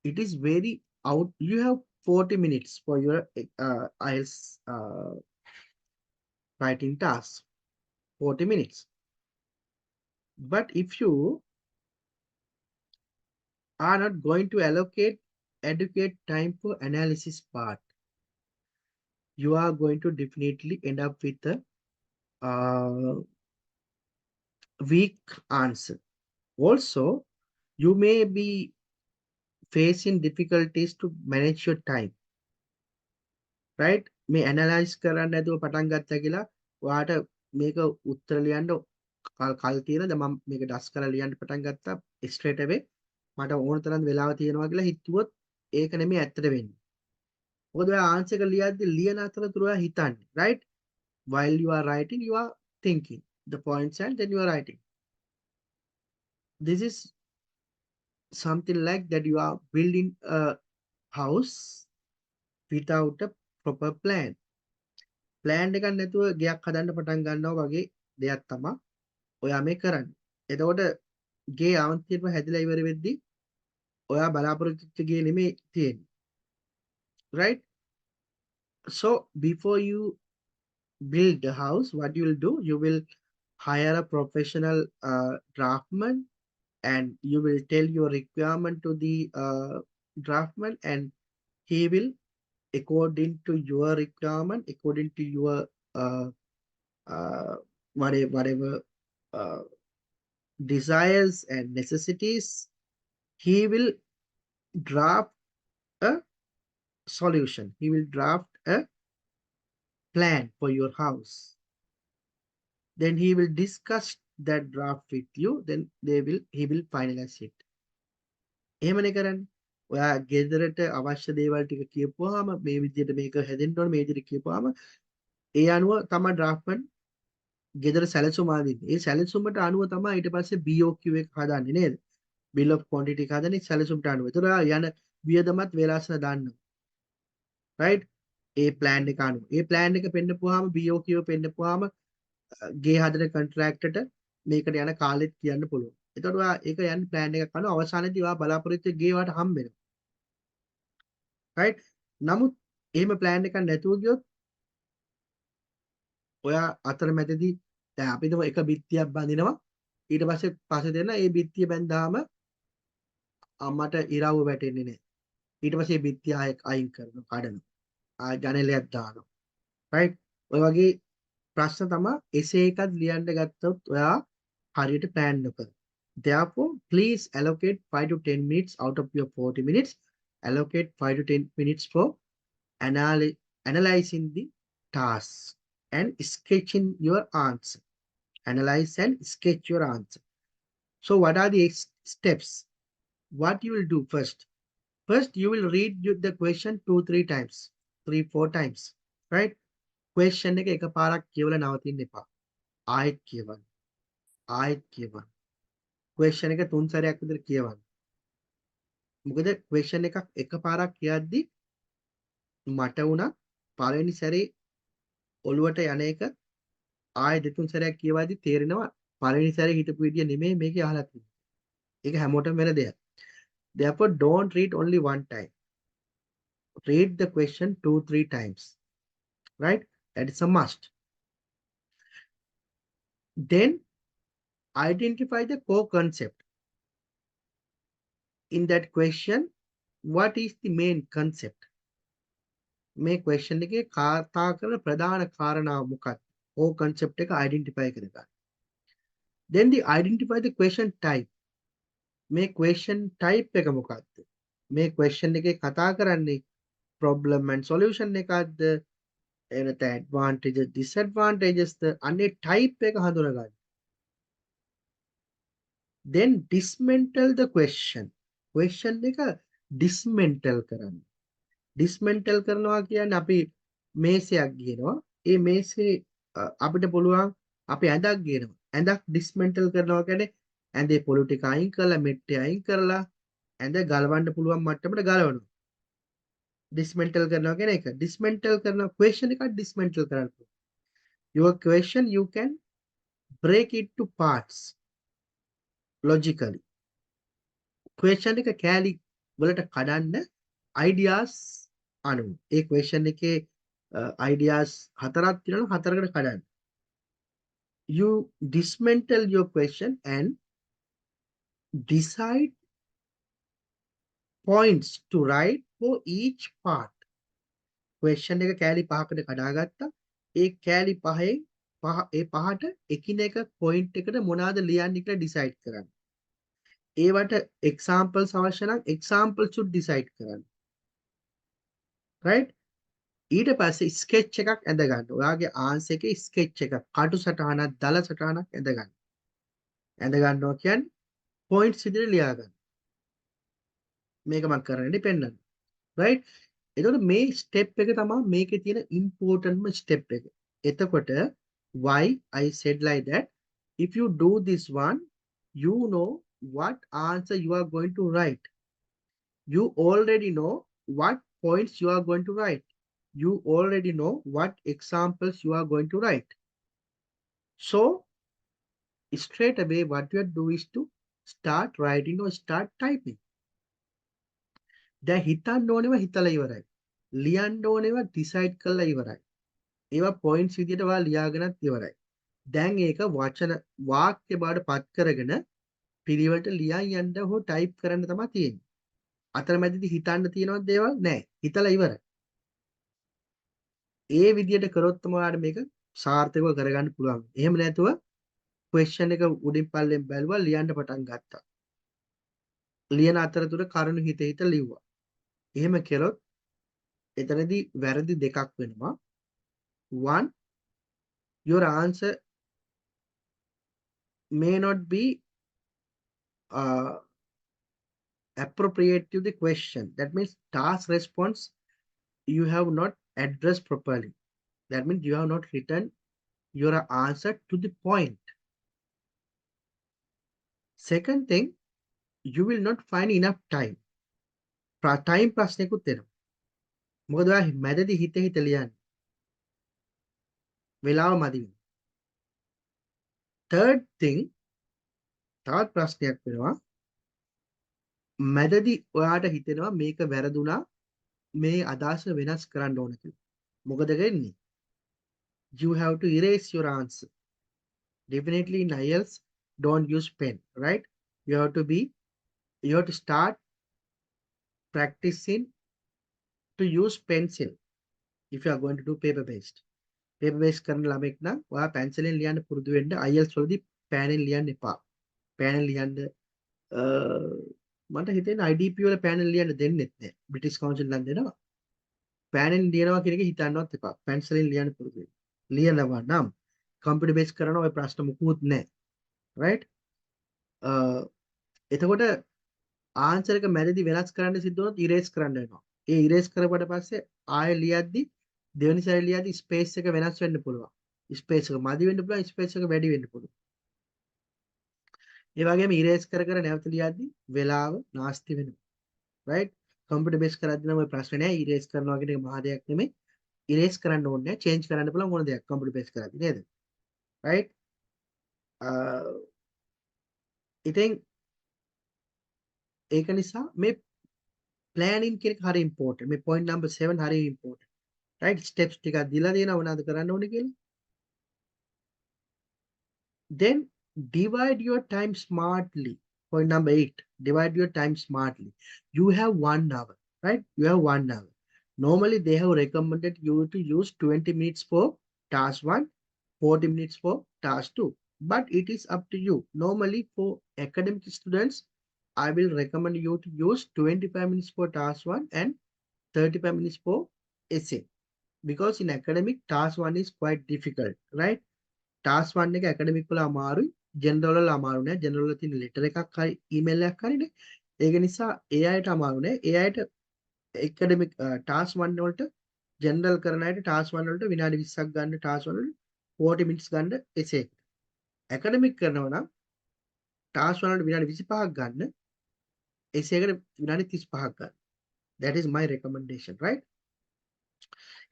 It is very out. You have 40 minutes for your IELTS writing task. 40 minutes. But if you are not going to allocate adequate time for analysis part, you are going to definitely end up with a weak answer. Also, you may be facing difficulties to manage your time. right? මේ analyse කරන්න නැතුව පටන් ගත්තා කියලා ඔයාට මේක උත්තර ලියන්න කල් තියෙන දැන් මම මේක ඩස් කරලා ලියන්න පටන් ගත්තා ස්ට්‍රේට් අවේ මට ඕන තරම් වෙලාව තියෙනවා කියලා හිතුවොත් ඒක නෙමෙයි ඇත්තට වෙන්නේ. මොකද ඔයා ආන්සර් එක ලියද්දි ලියන අතරතුර ඔයා හිතන්නේ right? While you are writing you are thinking the points and then you are writing. This is something like that you are building a house without a proper plan. plan එකක් නැතුව ගෙයක් හදන්න පටන් ගන්නවා වගේ දෙයක් තමයි ඔයා මේ කරන්නේ. එතකොට ගේ අන්තිමට හැදිලා ඉවර වෙද්දී ඔයා බලාපොරොත්තු වෙච්ච ගේ නෙමෙයි තියෙන්නේ. right? So before you build the house, what you will do, you will hire a professional draftsman, and you will tell your requirement to the draftsman, and he will, according to your requirement, according to your whatever desires and necessities, he will draft a solution. He will draft a plan for your house. Then he will discuss that draft with you. Then he will finalize it. එහෙමනේ කරන්නේ. ඔයා ගෙදරට අවශ්‍ය දේවල් ටික කියපුවාම මේ විදිහට මේක හැදෙන්න ඕන මේ විදිහට කියපුවාම ඒ අනුව තමයි ඩ්‍රාෆ්ට්මන් ගෙදර සැලසුම ආදින්නේ. ඒ සැලසුමට අනුව තමයි ඊට පස්සේ BOQ එක හදන්නේ නේද? bill of quantity එක හදන්නේ සැලසුමට අනුව. ඒතර යන වියදමත් වේලාසන දාන්නවා. right? ඒ plan එක අනුව. ඒ plan එක පෙන්නපුවාම BOQ පෙන්නපුවාම ගේ හදන කොන්ට්‍රැක්ටර්ට මේකට යන කාලෙත් කියන්න පුළුවන්. එතකොට ඔයා ඒක යන්නේ plan එකක් අනුව අවසානයේදී ඔයා බලාපොරොත්තු ගේ වට හම්බ වෙනවා. right? නමුත් එහෙම plan එකක් නැතුව ගියොත් ඔයා අතරමැදදී දැන් අපි හිතමු එක බිත්තියක් බඳිනවා ඊට පස්සේ දෙන්න ඒ බිත්තිය බැඳාම අම්මට ඉරව්ව වැටෙන්නේ නැහැ. ඊට පස්සේ ඒ බිත්තිය අයින් කරනවා කඩනවා. ආය ජනේලයක් දානවා. right? ඔය වගේ ප්‍රශ්න තමයි එසේ එකක් ලියන්න ගත්තොත් ඔයා හරියට plan නොකර. Therefore, please allocate 5 to 10 minutes out of your 40 minutes. Allocate 5 to 10 minutes for analyzing the task and sketching your answer. Analyze and sketch your answer. So what are the steps? What you will do first? First, you will read the question 2-3 times, 3-4 times, right? Question එක එකපාරක් කියවලා නවතින්න එපා. ආයෙත් කියවන්න. question එක 3 සැරයක් විතර කියවන්න. මොකද question එකක් එකපාරක් කියද්දි මට උනා පළවෙනි සැරේ ඔළුවට යන එක ආයෙ දෙතුන් සැරයක් කියවද්දි තේරෙනවා පළවෙනි සැරේ හිතපු විදිය නෙමෙයි මේකේ අහලා තියෙන්නේ. ඒක හැමෝටම වෙන දෙයක්. Therefore, don't read only one time. Read the question 2-3 times. Right? That is a must. Then identify the core concept. In that question, what is the main concept? මේ question එකේ කතා කරන ප්‍රධාන කාරණාව මොකක්ද? core concept එක identify කරගන්න. Then the identify the question type. මේ question type එක මොකක්ද? මේ question එකේ කතා කරන්නේ problem and solution එකක්ද? එනත advantages disadvantages ද? අනේ type එක හඳුනගන්න. Then dismantle the question. Question එක dismantle කරන්න. Dismantle කරනවා කියන්නේ අපි මේසයක් ගියනවා. ඒ මේසේ අපිට පුළුවන් අපි ඇඳක් ගියනවා. ඇඳක් dismantle කරනවා කියන්නේ ඇඳේ පොළු ටික අයින් කරලා මෙට්ටේ අයින් කරලා ඇඳ ගලවන්න පුළුවන් මට්ටමට ගලවනවා. dismantle කරනවා කියන එක. dismantle කරන question එකක් dismantle කරන්න. Your question you can break it to parts logically. question එක කෑලි වලට කඩන්න ideas අනුව. ඒ question එකේ ideas හතරක් තියෙනවා හතරකට කඩන්න. You dismantle your question and decide points to write for each part. question එක කෑලි පහකට කඩාගත්තා. ඒ කෑලි පහෙන් ඒ පහට එකිනෙක point එකට මොනවාද ලියන්නේ කියලා decide කරන්න. ඒවට examples අවශ්‍ය නම් examples should decide කරන්න. right? ඊට පස්සේ ස්කෙච් එකක් ඇඳ ගන්න. ඔයාගේ ආන්සර් එකේ ස්කෙච් එකක් කටු සටහනක් දල සටහනක් ඇඳ ගන්න. ඇඳ ගන්නවා කියන්නේ පොයින්ට්ස් විදිහට ලියා ගන්න. මේක මම කරන්නේ පෙන්නන්න. right? එතකොට මේ ස්ටෙප් එක තමයි මේකේ තියෙන ඉම්පෝටන්ට්ම ස්ටෙප් එක. එතකොට why I said like that, if you do this one, you know what answer you are going to write. You already know what points you are going to write. You already know what examples you are going to write. So straight away what you do is to start writing or start typing. දැන් හිතන්න ඕනෙව හිතලා ඉවරයි. ලියන්න ඕනෙව decide කරලා ඉවරයි. ඒවා points විදිහට ඔයා ලියාගෙනත් ඉවරයි. දැන් ඒක වචන වාක්‍ය බවට පත් කරගෙන පිළිවෙලට ලියා යන්න හෝ type කරන්න තමයි තියෙන්නේ. අතරමැදදී හිතන්න තියෙනවද දේවල් නැහැ. හිතලා ඉවරයි. ඒ විදිහට කරොත් තමයි ඔයාලට මේක සාර්ථකව කරගන්න පුළුවන්. එහෙම නැතුව question එක උඩින් පල්ලෙන් බැලුවා ලියන්න පටන් ගත්තා. ලියන අතරතුර කරුණු හිත හිත ලිව්වා. එහෙම කළොත් එතනදී වැරදි දෙකක් වෙනවා. One, your answer may not be appropriate to the question. That means task response you have not addressed properly. That means you have not written your answer to the point. Second thing, you will not find enough time. Time ප්‍රශ්නයකුත් එනවා. මොකද ඔයා මැදදී හිත හිත ලියන්නේ. වෙලාව මදි වෙනවා. Third thing, තවත් ප්‍රශ්නයක් වෙනවා. මැදදී ඔයාට හිතෙනවා මේක වැරදුනා මේ අදහස වෙනස් කරන්න ඕන කියලා. මොකද වෙන්නේ? You have to erase your answer. Definitely in IELTS don't use pen, right? You have to start practicing to use pencil if you are going to do paper based. Paper based කරන ළමෙක් නම් ඔයා pencilෙන් ලියන්න පුරුදු වෙන්න. IELTS වලදී පෑනෙන් ලියන්න එපා. පෑනෙන් ලියන්න මට හිතෙන්නේ IDP වල පෑනෙන් ලියන්න දෙන්නෙත් නෑ. බ්‍රිටිෂ් කවුන්සිල් නම් දෙනවා. පෑනෙන් ලියනවා කියන එක හිතන්නවත් එපා. pencilෙන් ලියන්න පුරුදු වෙන්න. ලියනවා නම් computer based කරන ඔය ප්‍රශ්න මුකුත් නෑ. right? එතකොට ආන්සර් එක මැදදී වෙනස් කරන්න සිද්ධ වුණොත් ඉරේස් කරන්න වෙනවා. ඒ ඉරේස් කරපුවට පස්සේ ආයෙ ලියද්දි දෙවෙනි සැරේ ලියද්දි ස්පේස් එක වෙනස් වෙන්න පුළුවන්. ස්පේස් එක මදි වෙන්න පුළුවන්, ස්පේස් එක වැඩි වෙන්න පුළුවන්. ඒ වගේම ඉරේස් කර කර නැවත ලියද්දි වෙලාව නාස්ති වෙනවා. right? කම්පියුටර් බේස් කරද්දී නම් ඔය ප්‍රශ්නේ නෑ. ඉරේස් කරනවා කියන එක මහා දෙයක් නෙමෙයි. ඉරේස් කරන්න ඕනේ නෑ. චේන්ජ් කරන්න පුළුවන් මොන දෙයක් කම්පියුටර් බේස් කරද්දී නේද? right? ඉතින් ඒක නිසා මේ planning කියන එක හරි important. මේ point number 7 හරි important. right? steps ටිකක් දීලා දෙනවා මොනවද කරන්න ඕනේ කියලා. Then divide your time smartly. Point number 8, divide your time smartly. You have 1 hour, right? You have 1 hour. Normally, they have recommended you to use 20 minutes for task 1, 40 minutes for task 2. But it is up to you. Normally, for academic students, I will recommend you to use 25 minutes for task 1 and 35 minutes for essay. Because in academic, task 1 is quite difficult, right? ටාස් 1 එක academic වල අමාරුයි general වල අමාරු නෑ general වල තියෙන letter එකක් හරි ඊමේල් එකක් හරිනේ ඒක නිසා ඒ අයට අමාරු නෑ ඒ අයට ඇකඩමික් ටාස් 1 වලට ජෙනරල් කරන අයට ටාස් 1 වලට විනාඩි 20ක් ගන්න ටාස් 1 වලට 40 මිනිත්ස් ගන්න එසේ ඇකඩමික් කරනවා නම් ටාස් 1 වලට විනාඩි 25ක් ගන්න එසේකට විනාඩි 35ක් ගන්න that is my recommendation, right?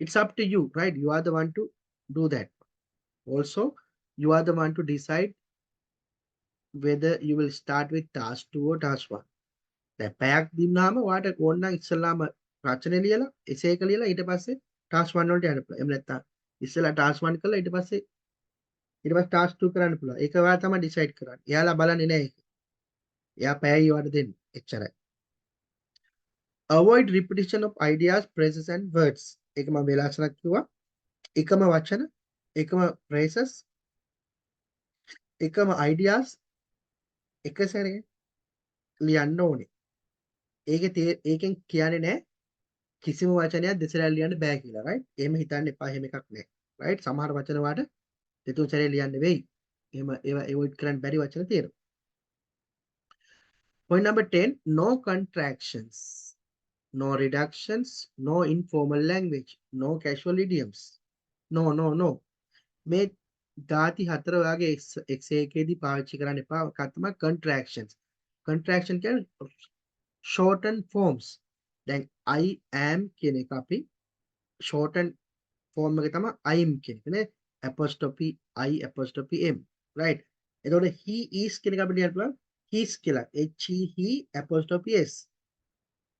It's up to you, right? You are the one to do that. Also, you are the one to decide whether you will start with task 2 or task 1. දැන් පැයක් දුන්නාම ඔයාට ඕන නම් ඉස්සෙල්ලාම රචනය ලියලා එසේ එක ලියලා ඊට පස්සේ task 1 වලට යන්න පුළුවන්. එහෙම නැත්නම් ඉස්සෙල්ලා task 1 කරලා ඊට පස්සේ task 2 කරන්න පුළුවන්. ඒක ඔයා තමයි decide කරන්නේ. එයාලා බලන්නේ නැහැ ඒක. එයා පැයයි ඔයාට දෙන්නේ. එච්චරයි. Avoid repetition of ideas, phrases and words. ඒක මම වෙලාසනක් කිව්වා. එකම වචන, එකම phrases, එකම ideas එක සැරේ ලියන්න ඕනේ. ඒකෙන් කියන්නේ නැහැ කිසිම වචනයක් දෙසරක් ලියන්න බෑ කියලා, right? එහෙම හිතන්න එපා, එහෙම එකක් නැහැ. right? සමහර වචන වාට දෙතුන් සැරේ ලියන්න වෙයි. එහෙම ඒවා avoid කරන්න බැරි වචන තියෙනවා. Point number 10, no contractions, no reductions, no informal language, no casual idioms. No. මේ ධාති හතර ඔයාගේ එක්සේ එකේදී පාවිච්චි කරන්න එපා. එකක් තමයි contractions. Contraction කියන්නේ shorten forms. දැන් I am කියන එක අපි shorten form එක තමයි I'm කියන එක නේ. apostrophe I apostrophe M, right? එතකොට he is කියන එක අපිට ලියන්න පුළුවන් his කියලා he apostrophe s,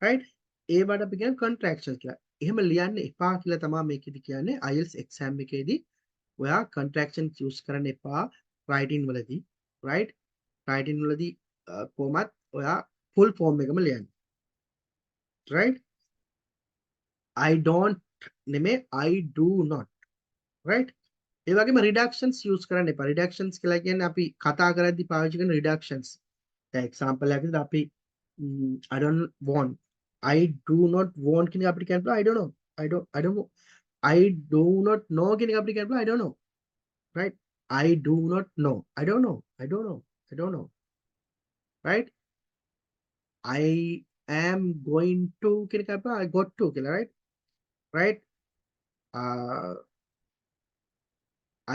right? ඒවට අපි කියන contractions කියලා. එහෙම ලියන්න එපා කියලා තමයි මේකෙදි කියන්නේ. IELTS exam එකේදී ඔයා contractions use කරන්න එපා writing වලදී, right? writing වලදී කොහොමත් ඔයා full form එකම ලියන්න, right? I don't නෙමෙයි I do not, right? ඒ වගේම reductions use කරන්න එපා. reductions කියලා කියන්නේ අපි කතා කරද්දී පාවිච්චි කරන reductions. දැන් example එකකට අපි I don't want, I do not want කියන එක අපිට කියන්න පුළුවන් I don't know, I don't know, I do not know කියන එක අපිට කියන්න පුළුවන් I don't know, right? I do not know, I don't know, I don't know, I don't know, right? I am going to කියන එක අපිට I got to කියලා, right? right?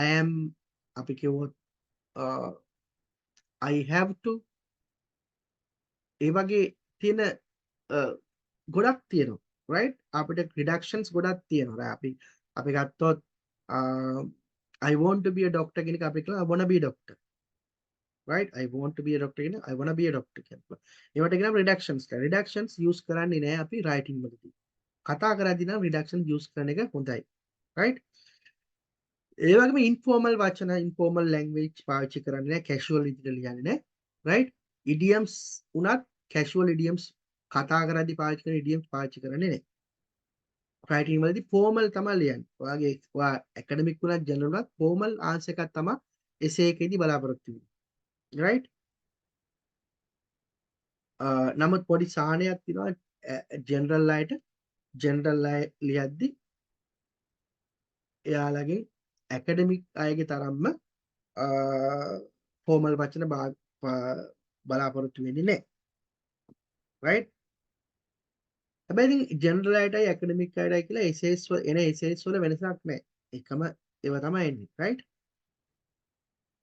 I am අපි කිව්වොත් I have to ඒ වගේ තියෙන ගොඩක් තියෙනවා, right? අපිට reductions ගොඩක් තියෙනවා. අපි ගත්තොත් I want to be a doctor කියන එක අපි කියනවා I want to be a doctor, right? I want to be a doctor කියන I want to be a doctor කියනවා. ඒවට කියනවා reductions කියලා. reductions use කරන්නේ නැහැ අපි writing වලදී. කතා කරද්දී නම් reduction use කරන එක හොඳයි, right? ඒ වගේම informal වචන informal language පාවිච්චි කරන්නේ නැහැ, casual විදිහට ලියන්නේ නැහැ, right? idioms උනත් casual idioms කතා කරද්දී පාවිච්චි කරන idioms පාවිච්චි කරන්නේ නැහැ. writing වලදී formal තමයි ලියන්නේ. ඔයා academic උනත් general උනත් formal answer එකක් තමයි essay එකේදී බලාපොරොත්තු වෙන්නේ, right? නමුත් පොඩි සාහනයක් තියෙනවා general අයට general අය ලියද්දී එයාලගෙන් academic අයගේ තරම්ම formal වචන බලාපොරොත්තු වෙන්නේ නැහැ, right? හැබැයි ඉතින් general අයටයි academic අයටයි කියලා essays එන essays වල වෙනසක් නැහැ. එකම ඒවා තමයි එන්නේ, right?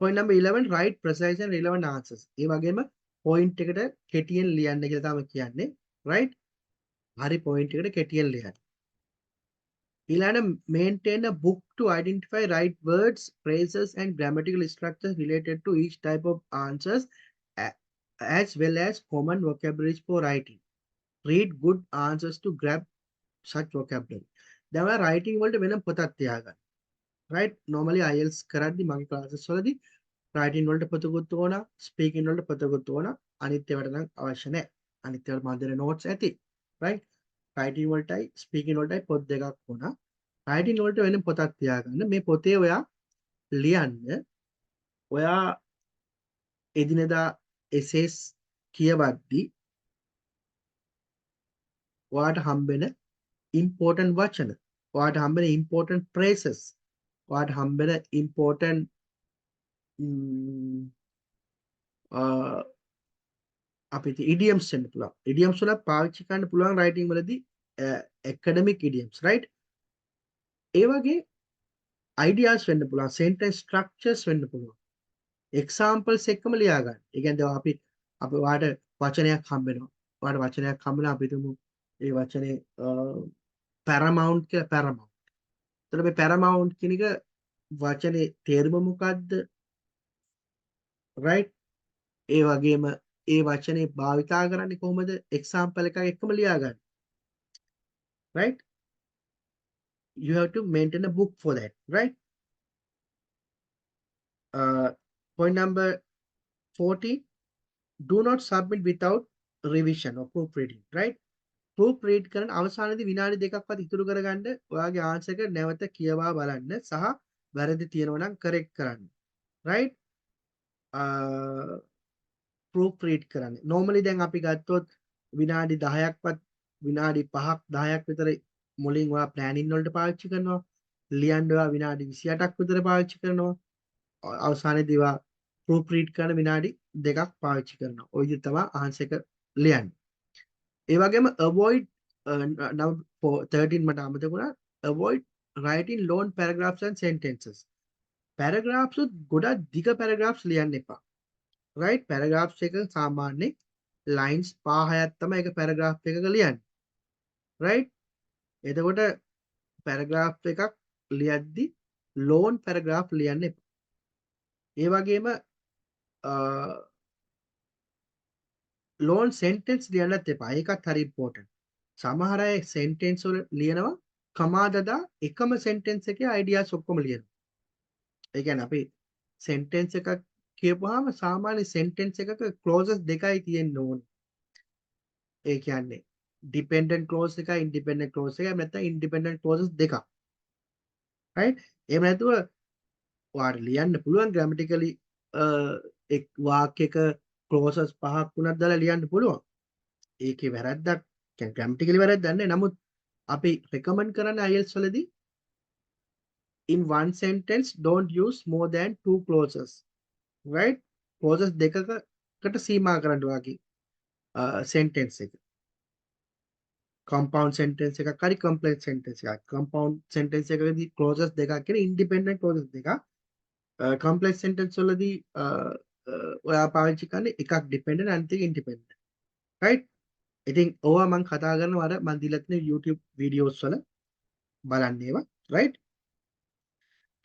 point number 11, write precise and relevant answers. ඒ වගේම point එකට කෙටියෙන් ලියන්න කියලා තමයි කියන්නේ, right? හරි point එකට කෙටියෙන් ලියන්න. ඊළඟට maintain a book to identify right words, phrases and grammatical structures related to each type of answers as well as common vocabularies for writing. Read good answers to grab such vocabulary. දැන් ඔයා writing වලට වෙනම පොතක් තියාගන්න. right? normally IELTS කරද්දි මගේ classes වලදී writing වලට පොතකුත් ඕන, ස්පීකින් වලට පොතකුත් ඕන. අනිත් ඒවාට නම් අවශ්‍ය නැහැ. අනිත් ඒවාට මන් දෙන නෝට්ස් ඇති. right? රයිටින් වලටයි ස්පීකින් වලටයි පොත් දෙකක් ඕන. රයිටින් වලට වෙන පොතක් තියාගන්න. මේ පොතේ ඔයා ලියන්න. ඔයා එදිනෙදා එසේස් කියවද්දි ඔයාට හම්බෙන important වචන, ඔයාට හම්බෙන important phrases, ඔයාට හම්බෙන important අපිට idioms වෙන්න පුළුවන්. idioms වල පාවිච්චි කරන්න පුළුවන් writing වලදී academic idioms, right? ඒ වගේ ideas වෙන්න පුළුවන්, sentence structures වෙන්න පුළුවන්. examples එක්කම ලියා ගන්න. ඒ කියන්නේ අපි ඔයාට වචනයක් හම්බෙනවා. ඔයාට වචනයක් හම්බෙනවා අපි හිතමු ඒ වචනේ paramount කියලා paramount. එතකොට මේ paramount කියන එක වචනේ තේරුම මොකද්ද? right? ඒ වගේම ඒ වචනේ භාවිතා කරන්නේ කොහොමද? example එකක් එක්කම ලියා ගන්න. right? You have to maintain a book for that, right? Point number 40, do not submit without revision or proofreading, right? proofread කරන අවසානයේදී විනාඩි දෙකක්වත් ඉතුරු කරගන්න ඔයාගේ ආන්සර් එක නැවත කියවා බලන්න සහ වැරදි තියෙනවා නම් correct කරන්න, right? proofread කරන්න. normally දැන් අපි ගත්තොත් විනාඩි 10ක්වත් විනාඩි 5ක් 10ක් විතර මුලින් ඔයා planning වලට පාවිච්චි කරනවා. ලියන්න ඔයා විනාඩි 28ක් විතර පාවිච්චි කරනවා. අවසානයේදී ඔයා proofread කරන විනාඩි 2ක් පාවිච්චි කරනවා. ඔය විදිහට තමයි ආන්සර් එක ලියන්නේ. ඒ වගේම avoid number 13 මට අමතක වුණා. avoid writing long paragraphs and sentences. paragraphs ගොඩක් දිග paragraphs ලියන්න එපා. right? paragraphs එක සාමාන්‍යයෙන් lines 5-6ක් තමයි එක paragraph එකක ලියන්නේ. right? එතකොට paragraph එකක් ලියද්දි long paragraph ලියන්න එපා. ඒ වගේම long sentence ලියන්නත් එපා. ඒකත් හරි important. සමහර අය sentence වල ලියනවා කමා දදා එකම sentence එකේ ideas ඔක්කොම ලියනවා. ඒ කියන්නේ අපි sentence එකක් කියපුවාම සාමාන්‍ය sentence එකක clauses දෙකයි තියෙන්න ඕනේ. ඒ කියන්නේ dependent clause එකයි independent clause එකයි නැත්නම් independent clauses දෙකක්. right? එහෙම නැතුව ඔයාට ලියන්න පුළුවන් grammatically එක් වාක්‍යයක clauses 5ක් වුණත් දාලා ලියන්න පුළුවන්. ඒකේ වැරද්දක් කියන්නේ grammatically වැරද්දක් නැහැ. නමුත් අපි recommend කරන්නේ IELTS වලදී in one sentence don't use more than 2 clauses, right? clauses දෙකකට සීමා කරන්න වාගේ sentence එක. compound sentence එකක් හරි complex sentence එකක්. compound sentence එකකදී clauses දෙකක් කියන independent clauses දෙකක්. complex sentence වලදී ඔයා පාවිච්චි කරන්නේ එකක් dependent අනිත් එක independent, right? ඉතින් ඕවා මම කතා කරනවා අර මම දීලා තියෙන YouTube videos වල බලන්න ඒවා, right?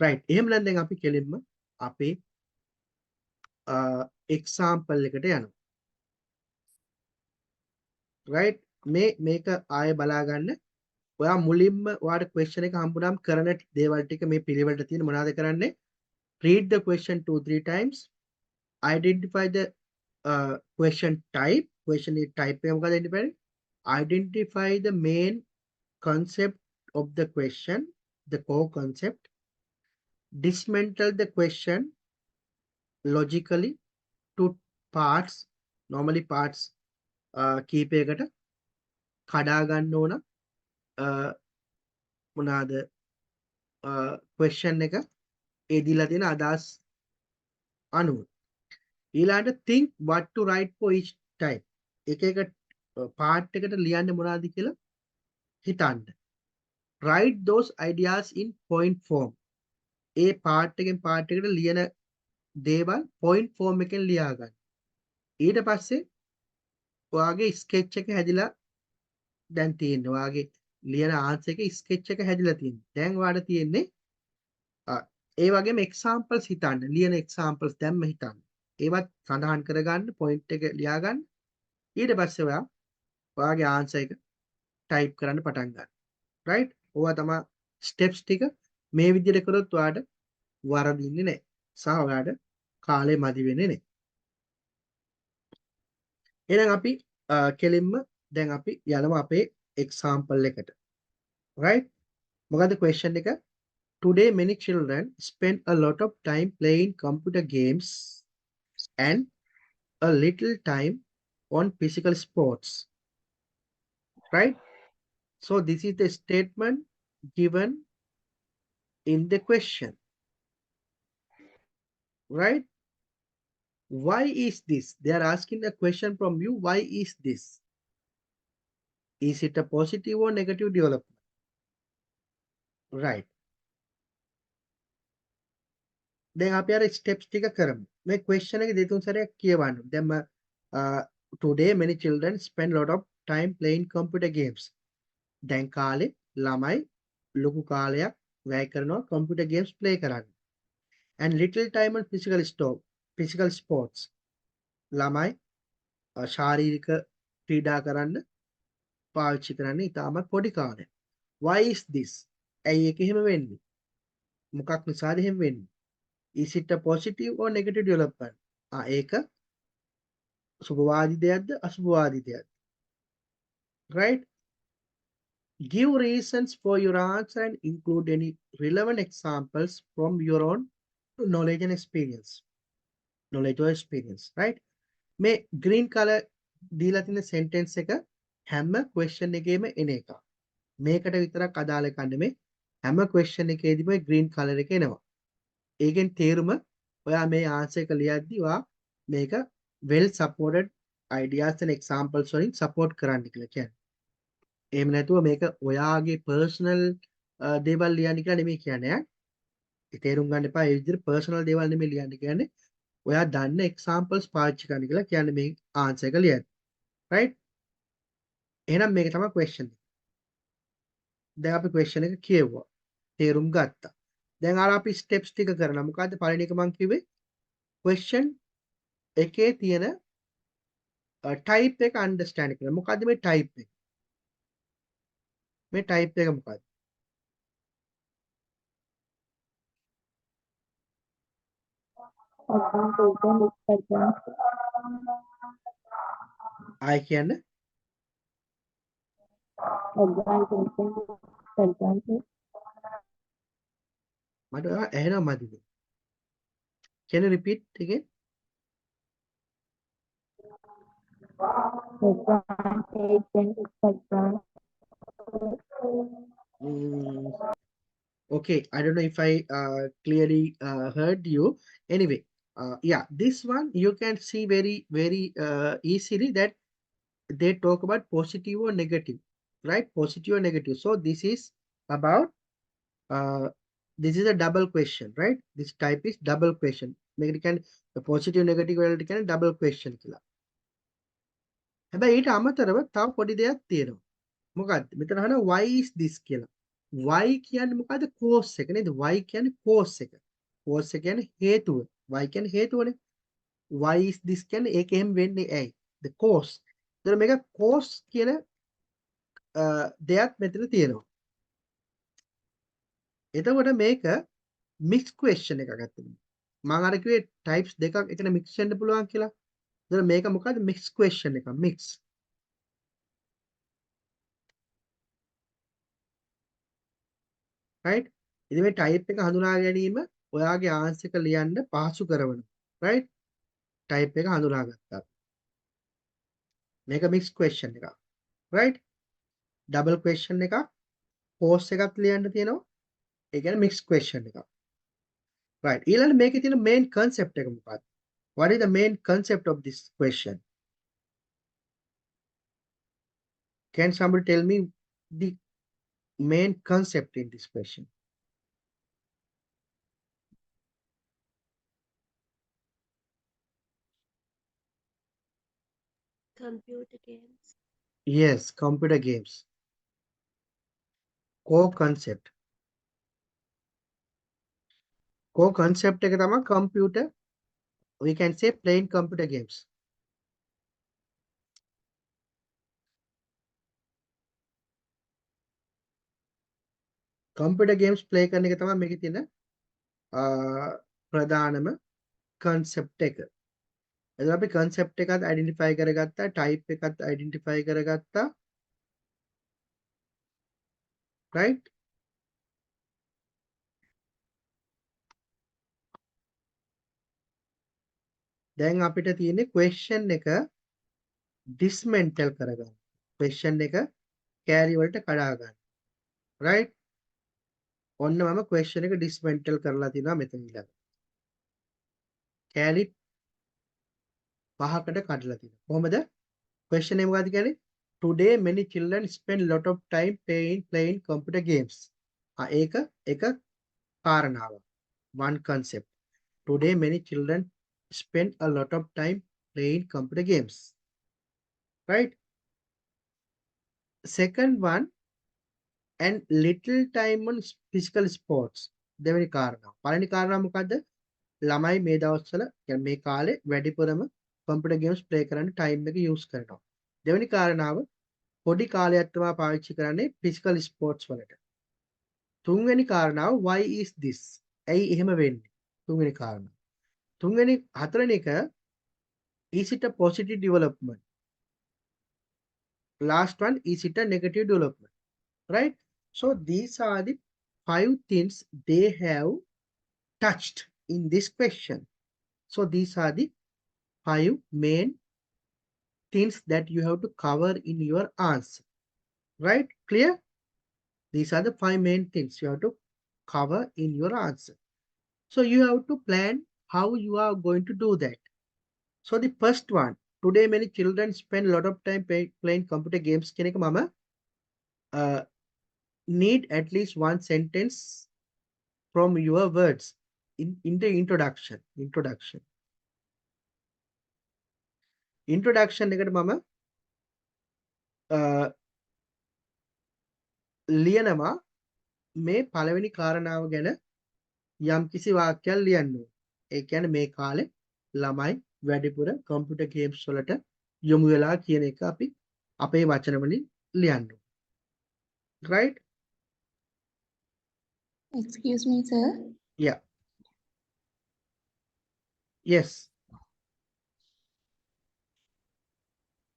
right. එහෙමනම් දැන් අපි කෙලින්ම අපේ example එකට යනවා. right? මේක ආයෙ බලා ගන්න. ඔයා මුලින්ම ඔයාට question එක හම්බුනම කරන දේවල් ටික මේ පිළිවෙලට තියෙන මොනවද කරන්නේ? read the question 2-3 times, identify the question type. question type එක මොකද ඉන්නේ? identify the main concept of the question, the core concept. dismantle the question logically to parts. normally parts කීපයකට කඩා ගන්න ඕන මොනවාද question එක ඒ දීලා තියෙන අදහස් අනුව. ඊළඟට think what to write for each type. එක එක part එකට ලියන්නේ මොනවද කියලා හිතන්න. write those ideas in point form. A part එකෙන් part එකට ලියන දේවල් point form එකෙන් ලියා ගන්න. ඊට පස්සේ ඔයාගේ sketch එක හැදිලා දැන් තියෙන්නේ. ඔයාගේ ලියන answer එකේ sketch එක හැදිලා තියෙන්නේ. දැන් ඔයාලට තියෙන්නේ ඒ වගේම examples හිතන්න. ලියන examples දැම්ම හිතන්න. ඒවත් සඳහන් කරගන්න point එක ලියා ගන්න. ඊට පස්සේ ඔයාගේ answer එක type කරන්න පටන් ගන්න. right? ඔයා තමයි steps ටික මේ විදිහට කරොත් ඔයාට වරදින්නේ නැහැ. සහ ඔයාට කාලේ මදි වෙන්නේ නේ. එහෙනම් අපි කෙලින්ම දැන් අපි යනවා අපේ example එකට. right? මොකද්ද question එක? Today many children spend a lot of time playing computer games and a little time on physical sports. Right? So this is the statement given in the question. Right? Why is this? They are asking a question from you. Why is this? Is it a positive or negative development? Right. දැන් අපි අර steps ටික කරමු. මේ question එක දෙතුන් සැරයක් කියවන්න. දැන් today many children spend a lot of time playing computer games. දැන් කාලේ ළමයි ලොකු කාලයක් වැය කරනවා computer games play කරන්න. And little time on physical sports. ළමයි ශාරීරික ක්‍රීඩා කරන්න පාවිච්චි කරන්නේ ඉතාමත් පොඩි කාලයක්. Why is this? ඇයි ඒක එහෙම වෙන්නේ? මොකක් නිසාද එහෙම වෙන්නේ? Is it a positive or negative development? ඒක සුභවාදී දෙයක්ද අසුභවාදී දෙයක්ද? Right? Give reasons for your answer and include any relevant examples from your own knowledge and experience. Knowledge or experience, right? මේ green color දීලා තියෙන sentence එක හැම question එකේම එන එක. මේකට විතරක් අදාළ එකක් නෙමෙයි. හැම question එකේදීම green color එක එනවා. ඒකෙන් තේරුම ඔයා මේ answer එක ලියද්දි ඔයා මේක well supported ideas and examples වලින් support කරන්න කියලා කියන්නේ. එහෙම නැතුව මේක ඔයාගේ personal දේවල් ලියන්න කියලා නෙමෙයි කියන්නේ. ඒ තේරුම් ගන්න එපා. ඒ විදිහට personal දේවල් නෙමෙයි ලියන්න කියන්නේ. ඔයා දන්න examples පාවිච්චි කරන්න කියලා කියන්නේ මේ answer එක ලියන්න. right? එහෙනම් මේක තමයි question එක. දැන් අපි question එක කියවුවා. තේරුම් ගත්තා. දැන් අර අපි steps ටික කරනවා. මොකද්ද පළවෙනි එක මම කිව්වේ? question එකේ තියෙන type එක understand කරන්න. මොකද්ද මේ type එක? මේ type එක මොකද්ද? ආයි කියන්න. මට ඇහෙනවා මදිද? Can you repeat again? Okay, I don't know if I clearly heard you. Anyway, yeah, this one you can see very easily that they talk about positive or negative, right? Positive or negative. So this is about this is a double question, right? This type is double question. මේකට කියන්නේ the positive negative වලට කියන්නේ double question කියලා. හැබැයි ඊට අමතරව තව පොඩි දෙයක් තියෙනවා. මොකක්ද? මෙතන අහනවා why is this කියලා. why කියන්නේ මොකද්ද? cause එක නේද? why කියන්නේ cause එක. cause එක කියන්නේ හේතුව. why කියන්නේ හේතුවනේ. why is this කියන්නේ ඒක එහෙම වෙන්නේ ඇයි? the cause. ඒතර මේක cause කියන දෙයක් මෙතන තියෙනවා. එතකොට මේක mix question එකක් අත්තේ. මම අර කිව්වේ types දෙකක් එකට mix වෙන්න පුළුවන් කියලා. ඒතර මේක මොකද්ද? mix question එකක්. mix. right? ඉතින් මේ type එක හඳුනා ගැනීම ඔයාගේ answer එක ලියන්න පහසු කරනවා. right? type එක හඳුනාගත්තා. මේක mix question එකක්. right? double question එකක් pause එකක් ලියන්න තියෙනවා. ඒ කියන්නේ mix question එකක්. right? ඊළඟ මේකේ තියෙන main concept එක මොකක්ද? What is the main concept of this question? Can somebody tell me the main concept in this question? Computer games. Yes, computer games. Core concept. Core concept එක තමයි computer. We can say playing computer games. computer games play කරන එක තමයි මේකේ තියෙන ප්‍රධානම concept එක. එතකොට අපි concept එකත් identify කරගත්තා, type එකත් identify කරගත්තා, right? දැන් අපිට තියෙන්නේ question එක dismantle කරගන්න. question එක carry වලට කඩා ගන්න. right? ඔන්න මම question එක dismantle කරලා තිනවා මෙතන ඊළඟ. carry 5කට කඩලා තිනවා. කොහොමද? question එක මොකක්ද කියන්නේ? Today many children spend lot of time playing computer games. ඒක එක කාරණාවක්. one concept. Today many children spend a lot of time playing computer games. Right? Second one, and little time on physical sports. දෙවෙනි කාරණාව. පළවෙනි කාරණාව මොකද්ද? ළමයි මේ දවස්වල يعني මේ කාලේ වැඩිපුරම කම්පියුටර් ගේම්ස් ප්ලේ කරන්න ටයිම් එක යූස් කරනවා. දෙවෙනි කාරණාව පොඩි කාලයක් තමයි පාවිච්චි කරන්නේ ෆිසිකල් ස්පෝර්ට්ස් වලට. තුන්වෙනි කාරණාව why is this? ඇයි එහෙම වෙන්නේ? තුන්වෙනි කාරණාව. හතරවෙනි එක is it a positive development? Last one, is it a negative development? Right? So these are the 5 things they have touched in this question. So these are the 5 main things that you have to cover in your answer. Right? Clear? These are the 5 main things you have to cover in your answer. So you have to plan how you are going to do that. So the first one, today many children spend a lot of time playing computer games. Can mama need at least one sentence from your words in the introduction. Introduction එකට මම ලියනවා මේ පළවෙනි කාරණාව ගැන යම්කිසි වාක්‍යයක් ලියන්න ඕනේ. ඒ කියන්නේ මේ කාලේ ළමයි වැඩිපුර කම්පියුටර් ගේම්ස් වලට යොමු වෙලා කියන එක අපි අපේ වචන වලින් ලියන්න ඕනේ. Right? Excuse me, sir. Yeah. Yes.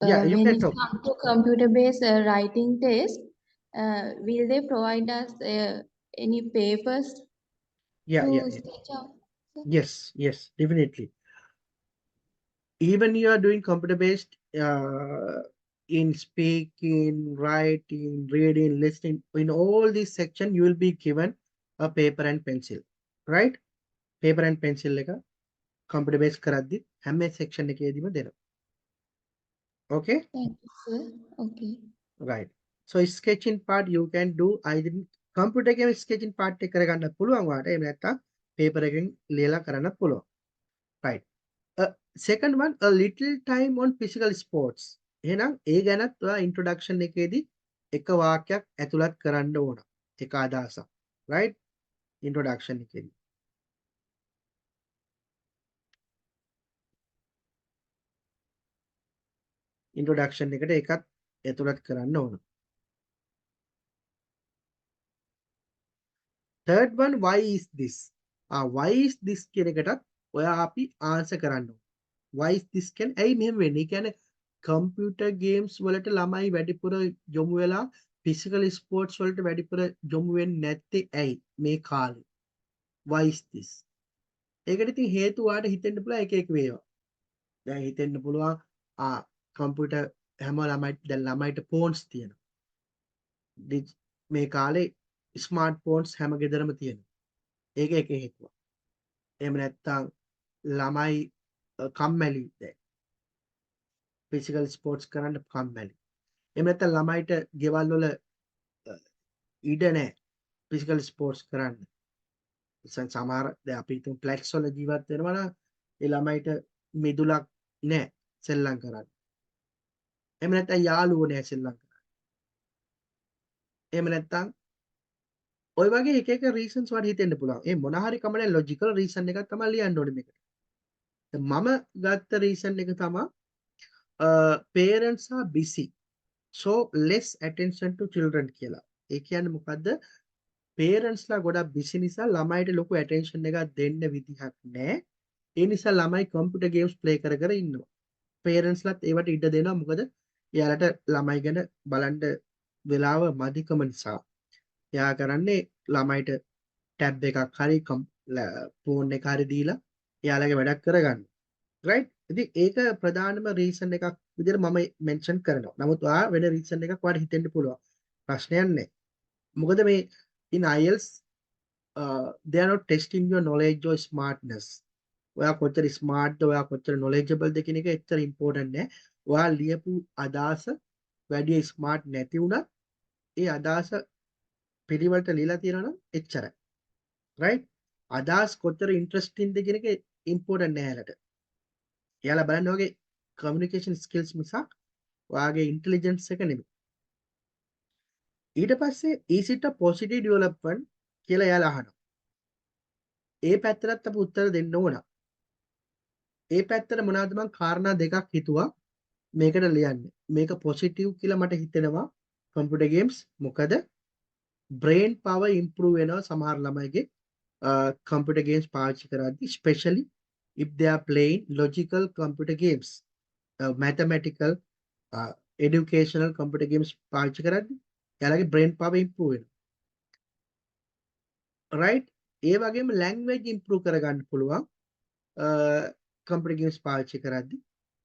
Yeah, you When can it talk. comes to computer-based writing test, will they provide us any papers Yeah, to yeah, yeah. sketch out? Sir? Yes, definitely. Even you are doing computer based in speaking, writing, reading, listening, in all these section you will be given a paper and pencil. Right? Paper and pencil එක computer based කරද්දි හැම section එකේදීම දෙනවා. Okay? Thank you, sir. Okay. Right. So sketching part you can do either computer game sketching part එක කරගන්න පුළුවන් වාට එහෙම නැත්නම් paper එකෙන් ලියලා කරන්න පුළුවන්. Right. Second one, a little time on physical sports. එහෙනම් ඒ ගැනත් ඔයා introduction එකේදී එක වාක්‍යයක් ඇතුළත් කරන්න ඕන. එක අදහසක්. Right? Introduction එකේදී. Introduction එකට එකත් ඇතුළත් කරන්න ඕන. Third one, why is this? Why is this කියන එකටත් ඔයා අපි answer කරන්න ඕන. Why is this කියන්නේ ඇයි මෙහෙම වෙන්නේ? ඒ කියන්නේ computer games වලට ළමයි වැඩිපුර යොමු වෙලා physical sports වලට වැඩිපුර යොමු වෙන්නේ නැත්තේ ඇයි මේ කාලේ? Why is this? ඒකට ඉතින් හේතු වාට හිතෙන්න පුළුවන් එක එක වේවා. දැන් හිතෙන්න පුළුවන් කම්පියුටර් හැම ළමයිට ෆෝන්ස් තියෙනවා. මේ කාලේ ස්මාර්ට් ෆෝන්ස් හැම ගෙදරම තියෙනවා. ඒක එක හේතුවක්. එහෙම නැත්නම් ළමයි කම්මැලි දැන් ෆිසිකල් ස්පෝර්ට්ස් කරන්න කම්මැලි. එහෙම නැත්නම් ළමයිට ගෙවල් වල ඉඩ නැහැ ෆිසිකල් ස්පෝර්ට්ස් කරන්න. සමහර දැන් අපි හිතමු ෆ්ලැට්ස් වල ජීවත් වෙනවා නම් ඒ ළමයිට මිදුලක් නැහැ සෙල්ලම් කරන්න. එහෙම නැත්නම් යාළුවෝ නැහැ සෙල්ලම් කරන්න. එහෙම නැත්නම් ඔය වගේ එක එක රීසන්ස් වලට හිතෙන්න පුළුවන්. ඒ මොන හරි කමනේ ලොජිකල් රීසන් එකක් තමයි ලියන්න ඕනේ මේකට. මම ගත්ත රීසන් එක තමයි parents are busy so less attention to children කියලා. ඒ කියන්නේ මොකද්ද? parents ලා ගොඩක් busy නිසා ළමයිට ලොකු attention එකක් දෙන්න විදිහක් නැහැ. ඒ නිසා ළමයි කම්පියුටර් ගේම්ස් ප්ලේ කර කර ඉන්නවා. පේරන්ට්ස්ලත් ඒවට ඉඩ දෙනවා. මොකද එයාලට ළමයි ගැන බලන්න වෙලාව මදිකම නිසා. එයා කරන්නේ ළමයිට ටැබ් එකක් හරි ෆෝන් එක හරි දීලා එයාලගේ වැඩක් කරගන්න. රයිට්? ඉතින් ඒක ප්‍රධානම රීසන් එකක් විදිහට මම මෙන්ෂන් කරනවා. නමුත් ඔයා වෙන රීසන් එකක් ඔයාලට හිතෙන්න පුළුවන්. ප්‍රශ්නයක් නැහැ. මොකද මේ in IELTS they are not testing your knowledge or smartness. ඔයා කොච්චර ස්මාර්ට්ද, ඔයා කොච්චර knowledgeable ද කියන එක එච්චර ඉම්පෝටන්ට් නෑ. ඔයා ලියපු අදහස වැඩි ස්මාර්ට් නැති වුණත් ඒ අදහස පිළිවෙලට ලියලා තියෙනවා නම් එච්චරයි. රයිට්? අදහස් කොච්චර ඉන්ටරෙස්ටිංද කියන එක ඉම්පෝටන්ට් නෑ යාලට. එයාලා බලන්නේ ඔයගේ කමියුනිකේෂන් ස්කිල්ස් මිසක් ඔයාගේ ඉන්ටෙලිජන්ස් එක නෙමෙයි. ඊට පස්සේ is it a positive development කියලා එයාලා අහනවා. ඒ පැත්තටත් අපි උත්තර දෙන්න ඕන. ඒ පැත්තට මොනවද මං කාරණා දෙකක් හිතුවා මේකට ලියන්න. මේක පොසිටිව් කියලා මට හිතෙනවා කම්පියුටර් ගේම්ස්. මොකද බ්‍රේන් පවර් ඉම්ප්‍රූව් වෙනවා සමහර ළමයිගේ කම්පියුටර් ගේම්ස් පාවිච්චි කරද්දී, especially if they are playing logical computer games, mathematical, educational computer games පාවිච්චි කරද්දී එයාලගේ බ්‍රේන් පවර් ඉම්ප්‍රූව් වෙනවා. රයිට්? ඒ වගේම ලැන්ග්වේජ් ඉම්ප්‍රූව් කරගන්න පුළුවන් කම්පියුටර් ගේම්ස් පාවිච්චි කරද්දී.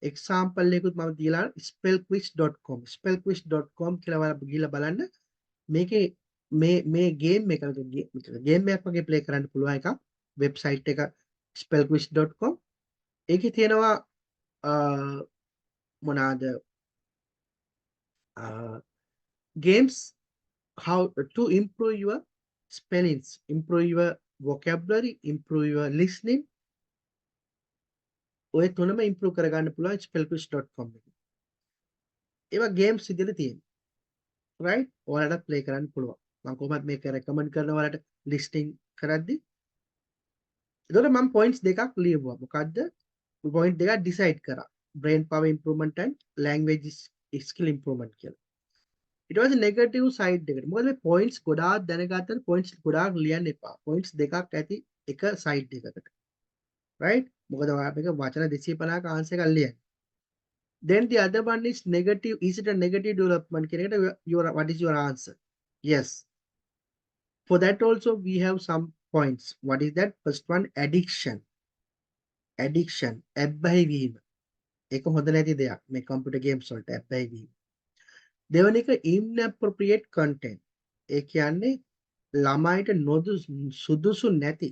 එක්සාම්පල් එකකුත් මම දීලා spellquiz.com spellquiz.com කියලා ඔයාලා ගිහලා බලන්න. මේකේ මේ ගේම් එක ගේම් එකක් වගේ ප්ලේ කරන්න පුළුවන් එකක්. වෙබ්සයිට් එක spellquiz.com. ඒකේ තියෙනවා මොනවාද games how to improve your spellings, improve your vocabulary, improve your listening. ඔය තුනම ඉම්ප්‍රූව් කරගන්න පුළුවන් spellquiz.com එකේ. ඒවා ගේම්ස් විදිහට තියෙනවා. රයිට්? ඔයාලට ප්ලේ කරන්න පුළුවන්. මම කොහොමද මේක රෙකමන්ඩ් කරනවා ඔයාලට ලිස්ටිං කරද්දී. ඒතකොට මම පොයින්ට්ස් දෙකක් ලියුවා. මොකද්ද? පොයින්ට් දෙකක් ඩිසයිඩ් කරා. brain power improvement and language skill improvement කියලා. ඊට පස්සේ නෙගටිව් සයිඩ් එකට. මොකද මේ පොයින්ට්ස් ගොඩාක් දැනගත්තට පොයින්ට්ස් ගොඩාක් ලියන්න එපා. පොයින්ට්ස් දෙකක් ඇති එක සයිඩ් එකකට. රයිට්? මොකද ඔයා මේක වචන 250ක ආන්සර් එකක් ලියන්නේ. Then the other one is negative. Is it a negative development? What is your answer? Yes. For that also we have some points. What is that? First one, addiction. Addiction. ඇබ්බැහි වීම. ඒක හොඳ නැති දෙයක්. මේ computer games වලට ඇබ්බැහි වීම. දෙවන එක inappropriate content. ඒ කියන්නේ ළමයිට සුදුසු නැති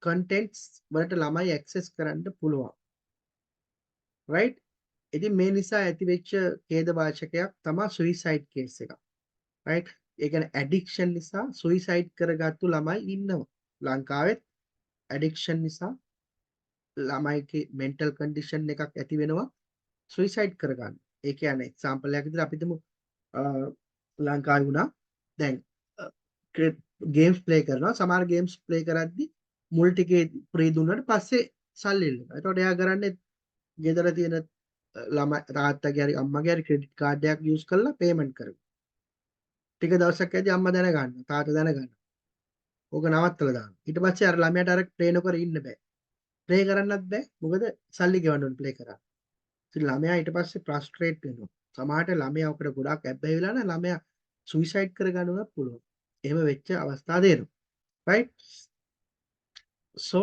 contents වලට ළමයි access කරන්න පුළුවන්. Right? ඉතින් මේ නිසා ඇතිවෙච්ච ඛේදවාචකයක් තමයි suicide case එක. Right? ඒ කියන්නේ addiction නිසා suicide කරගත්තු ළමයි ඉන්නවා. ලංකාවෙත් addiction නිසා ළමයිගේ mental condition එකක් ඇති වෙනවා suicide කරගන්න. ඒ කියන්නේ example එකක් විදිහට අපි හිතමු ලංකාවේ වුණා දැන් ගේම්ස් ප්ලේ කරනවා. සමහර ගේම්ස් ප්ලේ කරද්දී මුල් ටිකේ ෆ්‍රී දුන්නාට පස්සේ සල්ලි ඉල්ලනවා. එතකොට එයා කරන්නේ ගෙදර තියෙන ළමයි තාත්තගේ හරි අම්මගේ හරි ක්‍රෙඩිට් කාඩ් එකක් යූස් කරලා පේමන්ට් කරනවා. ටික දවසක් ඇද්දි අම්මා දැනගන්නවා. තාත්තා දැනගන්නවා. ඕක නවත්තලා දානවා. ඊට පස්සේ අර ළමයාට අර ප්ලේ නොකර ඉන්න බෑ. ප්ලේ කරන්නත් බෑ. මොකද සල්ලි ගෙවන්න ඕනේ ප්ලේ කරා. ඉතින් ළමයා ඊට පස්සේ ෆ්‍රස්ට්‍රේට් වෙනවා. සමහරට ළමයා ඔකට ගොඩාක් ඇබ්බැහි වෙලා නම් ළමයා සුයිසයිඩ් කරගන්නවත් පුළුවන්. එහෙම වෙච්ච අවස්ථා දෙනවා. Right? So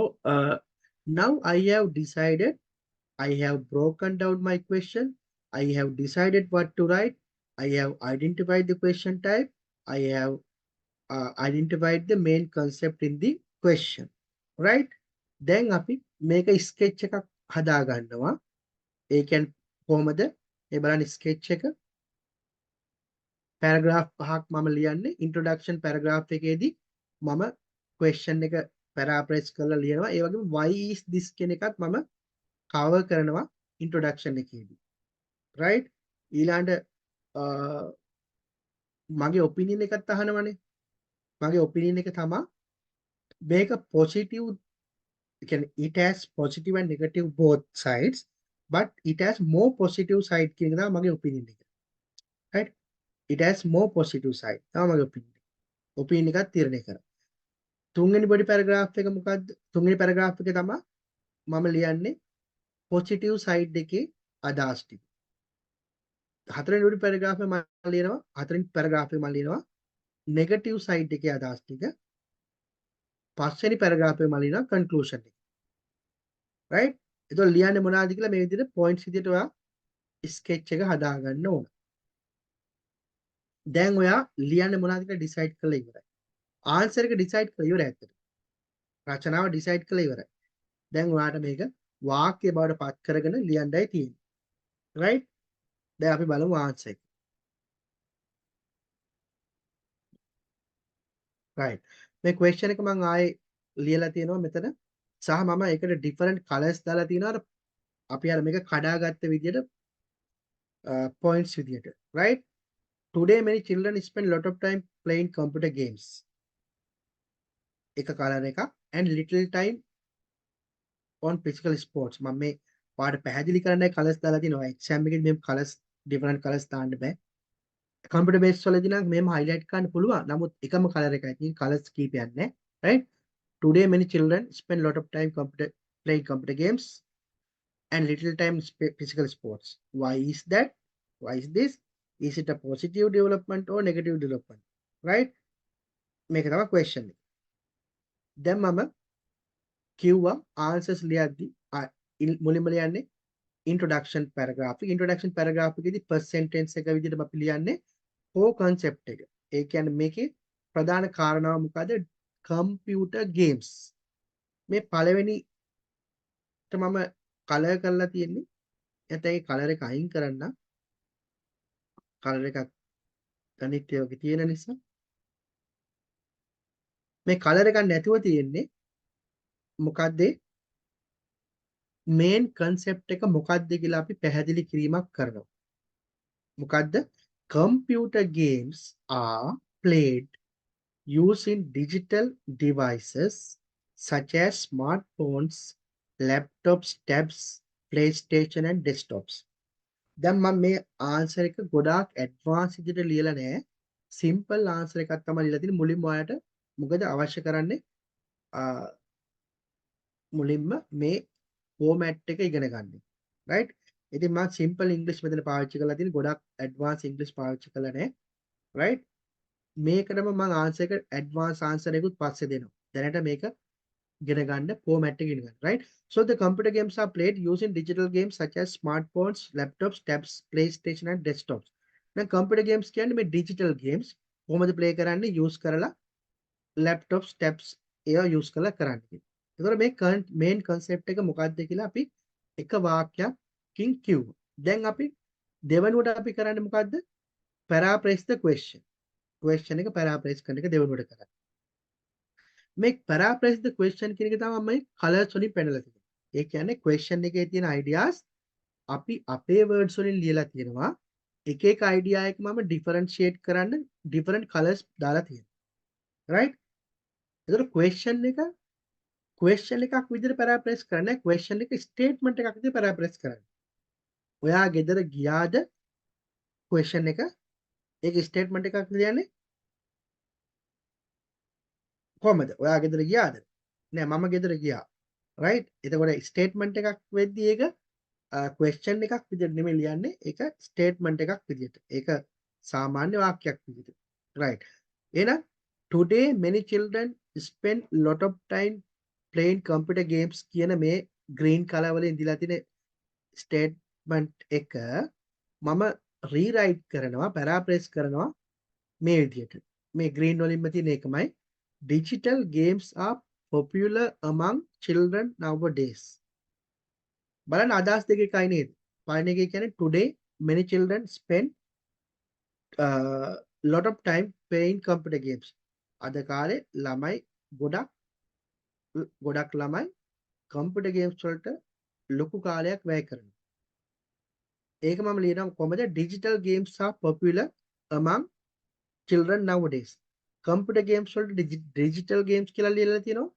now I have decided, I have broken down my question, I have decided what to write, I have identified the question type, I have identified the main concept in the question. Right? දැන් අපි මේක sketch එකක් හදා ගන්නවා. ඒ කියන්නේ කොහොමද? ඒ බලන්න sketch එක පැරග්‍රාෆ් පහක් මම ලියන්නේ. ඉන්ට්‍රොඩක්ෂන් පැරග්‍රාෆ් එකේදී මම question එක පැරාෆ්‍රේස් කරලා ලියනවා. ඒ වගේම why is this කියන එකත් මම cover කරනවා ඉන්ට්‍රොඩක්ෂන් එකේදී. right? ඊළඟට මගේ ඔපිනියන් එකත් අහනවනේ. මගේ ඔපිනියන් එක තමයි මේක positive, it has positive and negative both sides, but it has more positive side කියන එක තමයි මගේ ඔපිනියන් එක. right? It has more positive side. තමයි මගේ ඔපිනියන් එක. ඔපිනියන් එකත් තීරණය කරා. තුන්වෙනි බොඩි පැරග්‍රාෆ් එක මොකද්ද? තුන්වෙනි පැරග්‍රාෆ් එකේ තමයි මම ලියන්නේ පොසිටිව් සයිඩ් එකේ අදහස් ටික. හතරවෙනි පැරග්‍රාෆේ මම ලියනවා හතරවෙනි පැරග්‍රාෆේ මම ලියනවා නෙගටිව් සයිඩ් එකේ අදහස් ටික. පස්වෙනි පැරග්‍රාෆේ මම ලියනවා කන්ක්ලූෂන් එක. රයිට්? එතකොට ලියන්නේ මොනවද කියලා මේ විදිහට පොයින්ට්ස් විදිහට ඔයා ස්කෙච් එක හදා ගන්න ඕන. දැන් ඔයා ලියන්නේ මොනවද කියලා ඩිසයිඩ් කරලා ඉවරයි. ආන්සර් එක ඩිසයිඩ් කරලා ඉවරයි ඇත්තට. රචනාව ඩිසයිඩ් කරලා ඉවරයි. දැන් ඔයාට මේක වාක්‍ය බවට පත් කරගෙන ලියන්නයි තියෙන්නේ. රයිට්? දැන් අපි බලමු ආන්සර් එක. රයිට්. මේ ක්වෙස්චන් එක මම ආයේ ලියලා තියෙනවා මෙතන. සහ මම ඒකට ඩිෆරන්ට් කලර්ස් දාලා තියෙනවා. අපි අර මේක කඩාගත්ත විදිහට points විදිහට. right? Today many children spend lot of time playing computer games. එක කලර් එකක් and little time on physical sports. මම මේ පාඩ පැහැදිලි කරන්නයි කලර්ස් දාලා තිනවා. එක්සෑම් එකේදී මේ කලර්ස් ඩිෆරන්ට් කලර්ස් දාන්න බෑ. කම්පියුටර් බේස් වලදී නම් මෙහෙම highlight කරන්න පුළුවන්. නමුත් එකම කලර් එකයි තියෙන්නේ. කලර්ස් කීපයක් නැහැ. right? Today many children spend lot of time playing computer games and little time physical sports. Why is that? Why is this? Is it a positive development or negative development? Right? මේක තමයි question එක. දැන් මම කිව්වා answers ලියද්දි මුලින්ම ලියන්නේ introduction paragraph. introduction paragraph එකේදී first sentence එක විදිහට අපි ලියන්නේ core concept එක. ඒ කියන්නේ මේකේ ප්‍රධාන කාරණාව මොකද? computer games. මේ පළවෙනිට මම කලර් කරලා තියෙන්නේ. නැත්නම් ඒ කලර් එක අයින් කරන්න. කලර් එකක් අනිත් ඒවාගේ තියෙන නිසා මේ කලර් එකක් නැතුව තියෙන්නේ මොකද්ද මේන් concept එක මොකද්ද කියලා අපි පැහැදිලි කිරීමක් කරනවා. මොකද්ද? Computer games are played using digital devices such as smartphones, laptops, tabs, PlayStation and desktops. දැන් මම මේ ආන්සර් එක ගොඩාක් ඇඩ්වාන්ස් විදිහට ලියලා නැහැ. සිම්පල් ආන්සර් එකක් තමයි ලියලා තියෙන්නේ. මුලින්ම ඔයාලට මොකද අවශ්‍ය කරන්නේ? මුලින්ම මේ ෆෝමැට් එක ඉගෙන ගන්න. රයිට්? ඉතින් මම සිම්පල් ඉංග්‍රීසි මෙතන පාවිච්චි කරලා තියෙන්නේ. ගොඩක් ඇඩ්වාන්ස් ඉංග්‍රීසි පාවිච්චි කරලා නැහැ. රයිට්? මේකටම මම ආන්සර් එක ඇඩ්වාන්ස් ආන්සර් එකකුත් පස්සේ දෙනවා. දැනට මේක ඉගෙන ගන්න ෆෝමැට් එක ඉගෙන ගන්න. right? So the computer games are played using digital games such as smartphones, laptops, tabs, PlayStation and desktops. දැන් computer games කියන්නේ මේ digital games කොහොමද play කරන්නේ? use කරලා laptops, tabs ඒවා use කරලා කරන්නේ. ඒතකොට මේ main concept එක මොකක්ද කියලා අපි එක වාක්‍යයකින් කිව්වා. දැන් අපි දෙවනුවට අපි කරන්නේ මොකද්ද? paraphrase the question. question එක paraphrase කරන එක දෙවනුවට කරන්නේ. මේ paraphrase the question කියන එක තමයි මම කලර්ස් වලින් පෙන්නලා තියෙන්නේ. ඒ කියන්නේ question එකේ තියෙන ideas අපි අපේ words වලින් ලියලා තියෙනවා. එක එක idea එක මම differentiate කරන්න different colors දාලා තියෙනවා. right? ඒතර question එකක් විදිහට paraphrase කරන්නේ question එක statement එකක් විදිහට paraphrase කරන්නේ. ඔයා ගෙදර ගියාද question එක ඒක statement එකක් ලියන්නේ කොහමද? ඔයා ගෙදර ගියාද? නෑ මම ගෙදර ගියා. right? එතකොට statement එකක් වෙද්දී ඒක question එකක් විදිහට නෙමෙයි ලියන්නේ. ඒක statement එකක් විදිහට. ඒක සාමාන්‍ය වාක්‍යයක් විදිහට. right? එහෙනම් today many children spend lot of time playing computer games කියන මේ green color වලින් දීලා තියෙන statement එක මම rewrite කරනවා paraphrase කරනවා මේ විදිහට. මේ green වලින්ම තියෙන එකමයි digital games are popular among children nowadays. බලන්න අදහස් දෙක එකයි නේද? පළවෙනි එකේ කියන්නේ today many children spend lot of time playing computer games. අද කාලේ ළමයි ගොඩක් ළමයි computer games වලට ලොකු කාලයක් වැය කරනවා. ඒක මම ලියනවා කොහමද? digital games are popular among children nowadays. computer games වලට digital games කියලා ලියලා තියෙනවා.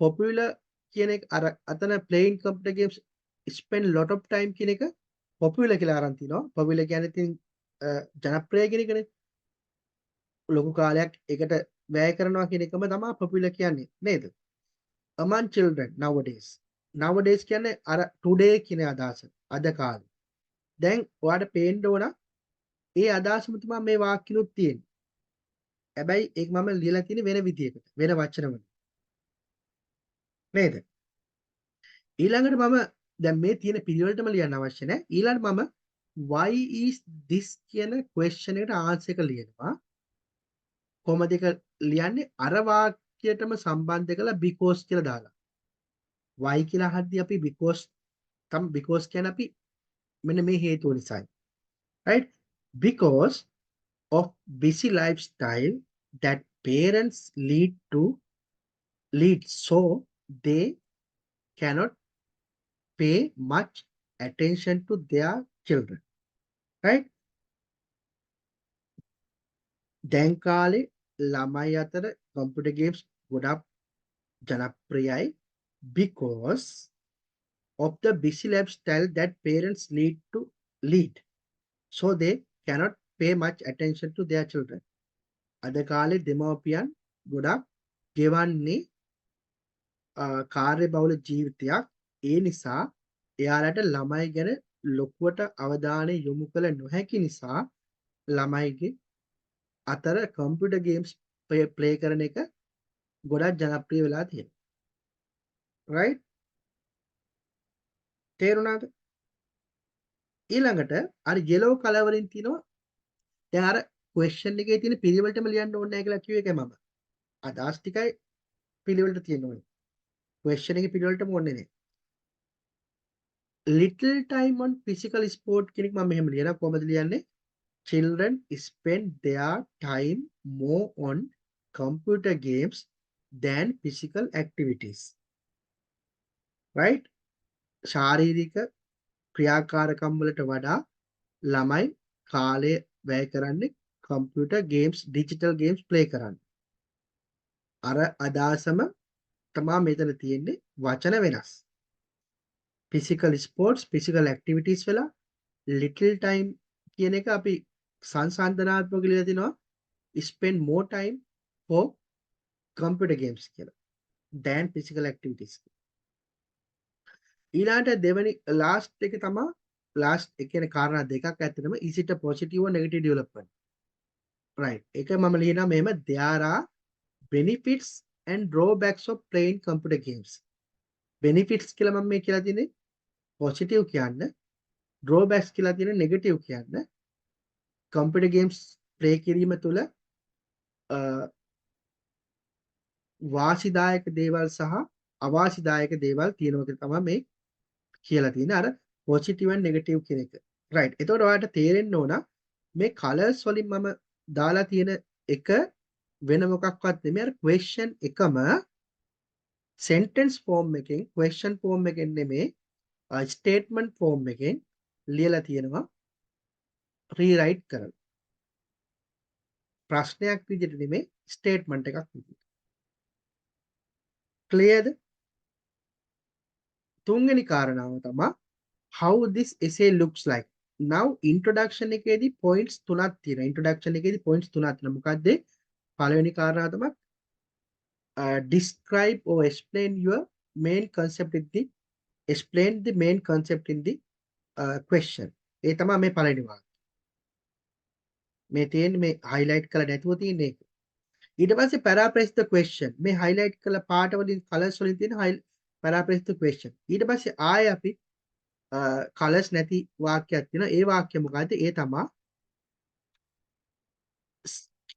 popular කියන එක අර අතන playing computer games spend lot of time කියන එක popular කියලා අරන් තිනවා. popular කියන්නේ ඉතින් ජනප්‍රිය කියන එකනේ. ලොකු කාලයක් ඒකට වැය කරනවා කියන එකම තමයි popular කියන්නේ නේද? among children nowadays. Nowadays කියන්නේ අර today කියන අදහස. අද කාලේ. දැන් ඔයාලට පේන්න ඕන ඒ අදහසම තමයි මේ වාක්‍යෙනුත් තියෙන්නේ. හැබැයි ඒක මම ලියලා තියෙන්නේ වෙන විදියකට. වෙන වචනවලින්. නේද? ඊළඟට මම දැන් මේ තියෙන පිළිවෙලටම ලියන්න අවශ්‍ය නැහැ. ඊළඟට මම why is this කියන question එකට answer එක ලියනවා. කොහොමද ඒක ලියන්නේ? අර වාක්‍යයටම සම්බන්ධ කරලා because කියලා දාලා. why කියලා අහද්දී අපි because කියන්නේ අපි මෙන්න මේ හේතුව නිසායි. right? Because of busy lifestyle that parents lead so they cannot pay much attention to their children. Right? දැන් කාලේ ළමයි අතර computer games ගොඩක් ජනප්‍රියයි because of the busy lifestyle that parents lead so they cannot pay much attention to their children. අද කාලේ දෙමව්පියන් ගොඩක් ගෙවන්නේ කාර්යබහුල ජීවිතයක්. ඒ නිසා එයාලට ළමයි ගැන ලොකුවට අවධානය යොමු කළ නොහැකි නිසා ළමයිගේ අතර කම්පියුටර් ගේම්ස් ප්ලේ කරන එක ගොඩක් ජනප්‍රිය වෙලා තියෙනවා. right? තේරුණාද? ඊළඟට අර yellow color වලින් තියෙනවා දැන් අර question එකේ තියෙන පිළිවෙලටම ලියන්න ඕනේ නැහැ කියලා කිව්ව එකයි මම. අදහස් ටිකයි පිළිවෙලට තියෙන්න ඕනේ. question එකේ පිළිවෙලටම ඕනේ නැහැ. little time on physical sport කියන එක මම මෙහෙම ලියනවා. කොහොමද ලියන්නේ? children spend their time more on computer games than physical activities. right? ශාරීරික ක්‍රියාකාරකම් වලට වඩා ළමයි කාලය වැය කරන්නේ computer games digital games play කරන්න. අර අදහසම තමයි මෙතන තියෙන්නේ වචන වෙනස්. physical sports physical activities වෙලා little time කියන එක අපි සංසන්දනාත්මක ලියලා තිනවා spend more time for computer games කියලා than physical activities. ඊළාට දෙවෙනි last එක තමයි last එක කියන කාරණා දෙකක් ඇත්තටම is it a positive or negative development. right? ඒක මම ලියනවා මෙහෙම there are benefits and drawbacks of playing computer games. benefits කියලා මම මේ කියලා තියෙන්නේ positive කියන්න, drawbacks කියලා තියෙන්නේ negative කියන්න. computer games play කිරීම තුළ වාසිදායක දේවල් සහ අවාසිදායක දේවල් තියෙනවා කියලා තමයි මේ කියලා තියෙන්නේ අර positive and negative කියන එක. right? එතකොට ඔයාලට තේරෙන්න ඕන මේ colors වලින් මම දාලා තියෙන එක වෙන මොකක්වත් නෙමෙයි අර question එකම sentence form එකෙන් question form එකෙන් නෙමෙයි statement form එකෙන් ලියලා තියෙනවා rewrite කරලා. ප්‍රශ්නයක් විදිහට නෙමෙයි statement එකක් විදිහට. clearද? තුන්වෙනි කාරණාව තමයි how this essay looks like. now introduction එකේදී points තුනක් තියෙනවා. introduction එකේදී points තුනක් තියෙනවා. මොකක්ද? පළවෙනි කාරණාව තමයි describe or explain your main concept in the explain the main concept in the question. ඒ තමයි මේ පළවෙනි වාක්‍යය. මේ තියෙන්නේ මේ highlight කරලා නැතුව තියෙන එක. ඊට පස්සේ paraphrase the question. මේ highlight කළ පාට වලින් colors වලින් තියෙන paraphrase the question. ඊට පස්සේ ආයෙ අපි colors නැති වාක්‍යයක් තියෙනවා. ඒ වාක්‍ය මොකද්ද? ඒ තමයි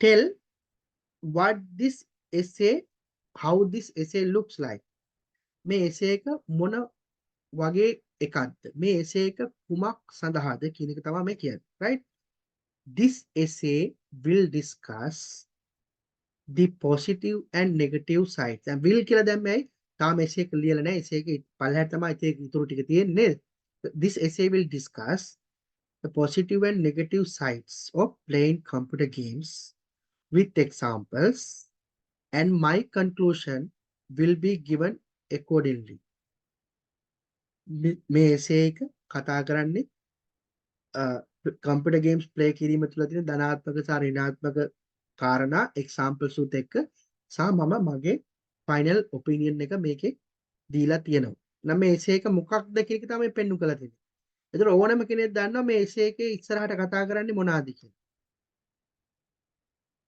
tell what this essay how this essay looks like. මේ essay එක මොන වගේ එකක්ද? මේ essay එක කුමක් සඳහාද කියන එක තමයි මේ කියන්නේ. right? this essay will discuss the positive and negative sides. and will කියලා දැම්මයි තාම essay එක ලියලා නැහැ. essay එක පළහැට තමයි ඒක ඉතුරු ටික තියෙන්නේ. this essay will discuss the positive and negative sides of playing computer games with examples and my conclusion will be given accordingly. මේ essay එක කතා කරන්නේ computer games play කිරීම තුළ තියෙන ධනාත්මක සහ ඍණාත්මක කාරණා examples උත් එක්ක සහ මම මගේ ෆයිනල් ඔපිනියන් එක මේකේ දීලා තියෙනවා. නම් මේ එසේ එක මොකක්ද කියන එක තමයි පෙන්වු කරලා තියෙන්නේ. ඒතර ඕනම කෙනෙක් දන්නවා මේ එසේ එකේ ඉස්සරහට කතා කරන්නේ මොනවාද කියලා.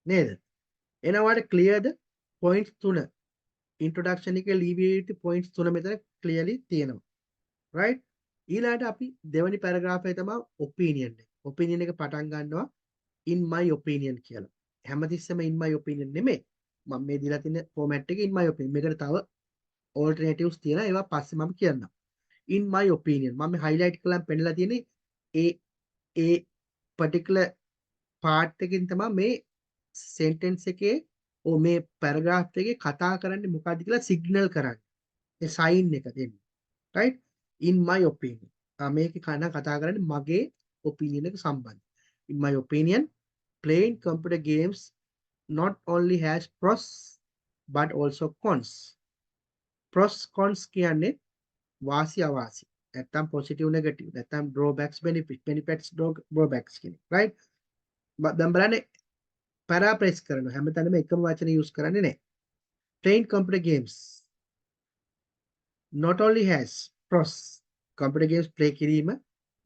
නේද? එනවාට ක්ලියර්ද පොයින්ට්ස් 3. ඉන්ට්‍රොඩක්ෂන් එකේ ලීවියේටි පොයින්ට්ස් 3 මෙතන ක්ලියර්ලි තියෙනවා. රයිට්? ඊළඟට අපි දෙවෙනි පැරග්‍රාෆ් එකේ තමයි ඔපිනියන් එක. ඔපිනියන් එක පටන් ගන්නවා in my opinion කියලා. හැමතිස්සෙම in my opinion නෙමෙයි. මම මේ දීලා තියෙන ෆෝමැට් එකේ in my opinion. මේකට තව alternatives තියෙනවා. ඒවා පස්සේ මම කියන්නම්. in my opinion මම highlight කරලා පෙන්නලා තියෙන්නේ ඒ particular part එකකින් තමයි මේ sentence එකේ මේ paragraph එකේ කතා කරන්නේ මොකක්ද කියලා signal කරන්නේ. ඒ sign එක දෙන්නේ. right? in my opinion. මේකේ කතා කරන්නේ මගේ opinion එක සම්බන්ධ. in my opinion playing computer games not only has pros but also cons. Pros cons කියන්නේ වාසි අවාසි. නැත්තම් positive negative. නැත්තම් drawbacks benefits drawbacks කියන්නේ. right? දැන් බලන්න paraphrase කරනවා. හැමතැනම එකම වචන use කරන්නේ නැහැ. Playing computer games not only has pros. computer games play කිරීම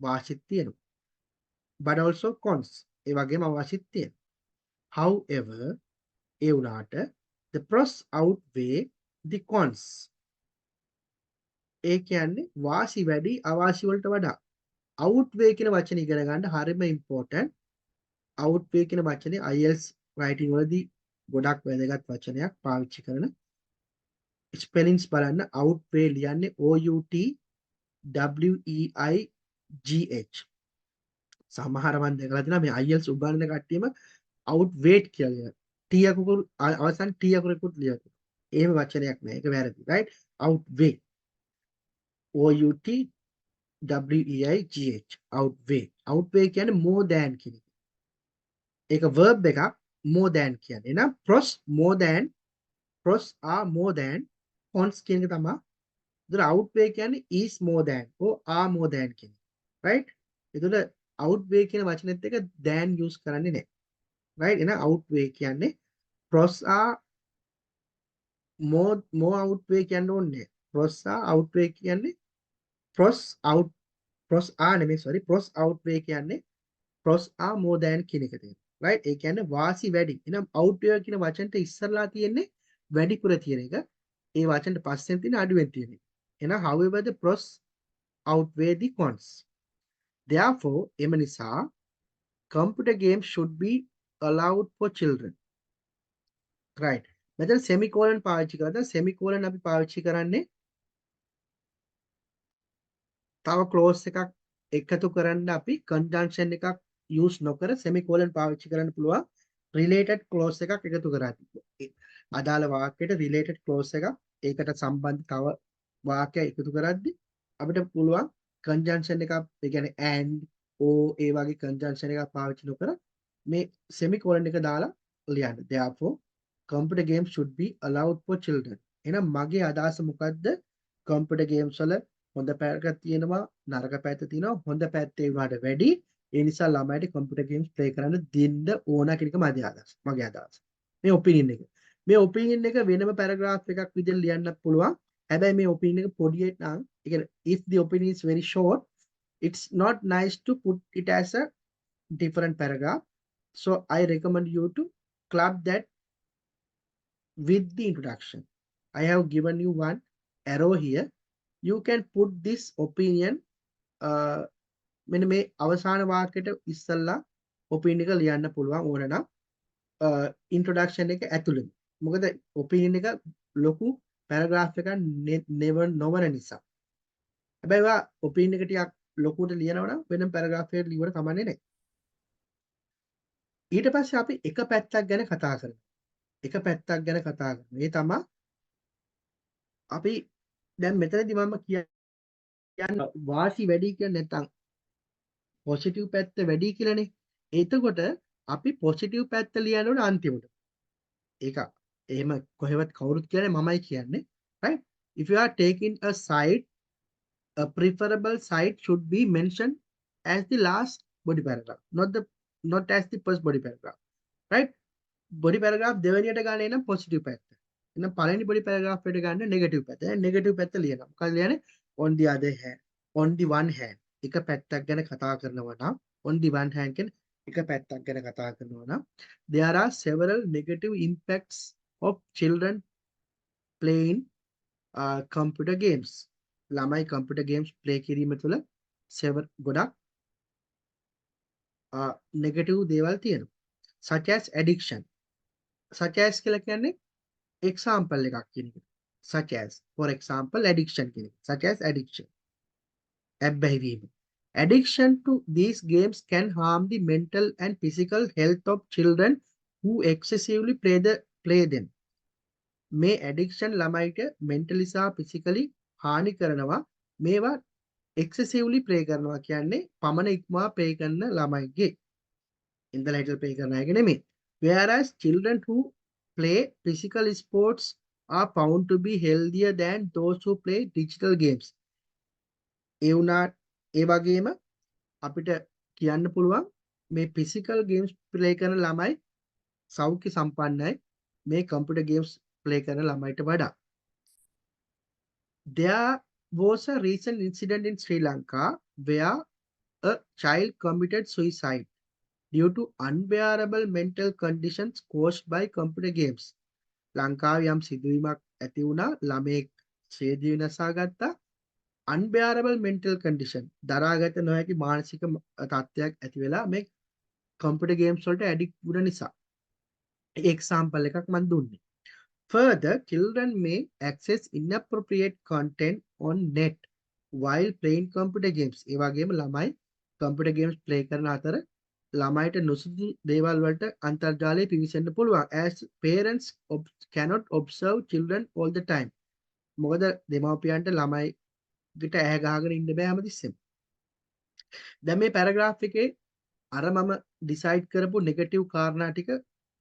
වාසිත් තියෙනවා. but also cons. ඒ වගේම අවාසිත් තියෙනවා. However, ඒ වුණාට the pros outweigh the cons. ඒ කියන්නේ වාසි වැඩි අවාසි වලට වඩා. outweigh කියන වචනේ ඉගෙන ගන්න හරිම important. outweigh කියන වචනේ IELTS writing වලදී ගොඩක් වැදගත් වචනයක් පාවිච්චි කරන. spellings බලන්න outweigh ලියන්නේ OUTWEIGH. සමහර මන් දැකලා තියෙනවා මේ IELTS උගන්වන කට්ටියම outweigh කියලා ලියනවා. T අකුරු අවසන් T අකුරකුත් ලියනවා. එහෙම වචනයක් නෑ. ඒක වැරදි. right? outweigh. OUTWEIGH. outweigh. outweigh කියන්නේ more than කියන එක. ඒක verb එකක් more than කියන්නේ. එහෙනම් pros more than pros are more than cons කියන එක තමයි. ඒතර outweigh කියන්නේ is more than or are more than කියන එක. right? ඒතර outweigh කියන වචනේත් එක than use කරන්නේ නැහැ. right? එහෙනම් outweigh කියන්නේ pros are more outweigh කියන්න ඕනේ. pros are outweigh කියන්නේ pros are නෙමෙයි sorry pros outweigh කියන්නේ pros are more than කියන එක තියෙනවා. right? ඒ කියන්නේ වාසි වැඩි. එහෙනම් outweigh කියන වචනට ඉස්සරලා තියෙන්නේ වැඩිපුර තියෙන එක. ඒ වචනට පස්සෙන් තියෙන අඩුවෙන් තියෙන එක. එහෙනම් however the pros outweigh the cons. Therefore, එම නිසා computer games should be allowed for children. right? මෙතන semicolon පාවිච්චි කරලා දැන් semicolon අපි පාවිච්චි කරන්නේ තව clause එකක් එකතු කරන්න අපි conjunction එකක් use නොකර semicolon පාවිච්චි කරන්න පුළුවන් related clause එකක් එකතු කරද්දී. අදාළ වාක්‍යයට related clause එකක් ඒකට සම්බන්ධ තව වාක්‍යයක් එකතු කරද්දී අපිට පුළුවන් conjunction එකක් ඒ කියන්නේ and or ඒ වගේ conjunction එකක් පාවිච්චි නොකර මේ semicolon එක දාලා ලියන්න. Therefore, computer games should be allowed for children. එහෙනම් මගේ අදහස මොකද්ද? computer games වල හොඳ පැත්තක් තියෙනවා නරක පැත්ත තියෙනවා. හොඳ පැත්තේ වඩා වැඩි. ඒ නිසා ළමයිට computer games play කරන්න දෙන්න ඕන කියන එක මගේ අදහස. මේ opinion එක. මේ opinion එක වෙනම paragraph එකක් විදිහට ලියන්න පුළුවන්. හැබැයි මේ opinion එක පොඩි නම් ඒ කියන්නේ if the opinion is very short, it's not nice to put it as a different paragraph. So I recommend you to club that with the introduction. I have given you one arrow here. You can put this opinion මෙන්න මේ අවසාන වාක්‍යයට ඉස්සල්ලා opinion එක ලියන්න පුළුවන් ඕන නම් introduction එක ඇතුළේ. මොකද opinion එක ලොකු paragraph එකක් නොවන නිසා. හැබැයි ඔයා opinion එක ටිකක් ලොකුට ලියනවා නම් වෙනම paragraph එකකට ලියවට කමන්නේ නැහැ. ඊට පස්සේ අපි එක පැත්තක් ගැන කතා කරමු. එක පැත්තක් ගැන කතා කරමු. ඒ තමයි අපි දැන් මෙතනදී මම කියන්නේ වාසි වැඩි කියන්නේ නැත්නම් පොසිටිව් පැත්ත වැඩි කියලානේ. එතකොට අපි පොසිටිව් පැත්ත ලියන්න ඕනේ අන්තිමට. ඒක එහෙම කොහෙවත් කවුරුත් කියන්නේ මමයි කියන්නේ. right? If you are taking a side, a preferable side should be mentioned as the last body paragraph, not as the first body paragraph. right? body paragraph දෙවෙනියට ගානේ නම් පොසිටිව් පැත්ත. එහෙනම් පළවෙනි බොඩි පැරග්‍රාෆ් එකට ගන්න නෙගටිව් පැත්ත. දැන් negative පැත්ත ලියනවා. මොකද ලියන්නේ? on the other hand. on the one hand. එක පැත්තක් ගැන කතා කරනවා නම් on the one hand කියන එක පැත්තක් ගැන කතා කරනවා නම් there are several negative impacts of children playing computer games. ළමයි computer games play කිරීම තුළ ගොඩක් negative දේවල් තියෙනවා. such as addiction. such as කියලා කියන්නේ example එකක් කියන එක. such as for example addiction කියන එක. such as addiction. ඇබ්බැහි වීම. Addiction to these games can harm the mental and physical health of children who excessively play them. මේ addiction ළමයිට mentally සහ physically හානි කරනවා. මේවා excessively play කරනවා කියන්නේ පමණ ඉක්මවා play කරන ළමයිගේ. ඉඳලා හිටලා play කරන අයගේ නෙමෙයි. Whereas children who play physical sports are found to be healthier than those who play digital games. ඒ වුණා ඒ වගේම අපිට කියන්න පුළුවන් මේ physical games play කරන ළමයි සෞඛ්‍ය සම්පන්නයි මේ computer games play කරන ළමයිට වඩා. There was a recent incident in Sri Lanka where a child committed suicide due to unbearable mental conditions caused by computer games. ලංකාවේ යම් සිදුවීමක් ඇති වුණා ළමයෙක් ඡේදය විනාශා ගත්තා. unbearable mental condition දරාගත නොහැකි මානසික තත්ත්වයක් ඇති වෙලා මේ computer games වලට addict වුණ නිසා. example එකක් මම දුන්නේ. Further, children may access inappropriate content on net while playing computer games. ඒ වගේම ළමයි computer games play කරන අතර ළමයිට නුසුදුසු දේවල් වලට අන්තර්ජාලය පිවිසෙන්න පුළුවන්. As parents cannot observe children all the time. මොකද දෙමාපියන්ට ළමයිට ඇහැ ගහගෙන ඉන්න බෑ හැමතිස්සෙම. දැන් මේ පැරග්‍රාෆ් එකේ අර මම ඩිසයිඩ් කරපු නෙගටිව් කාරණා ටික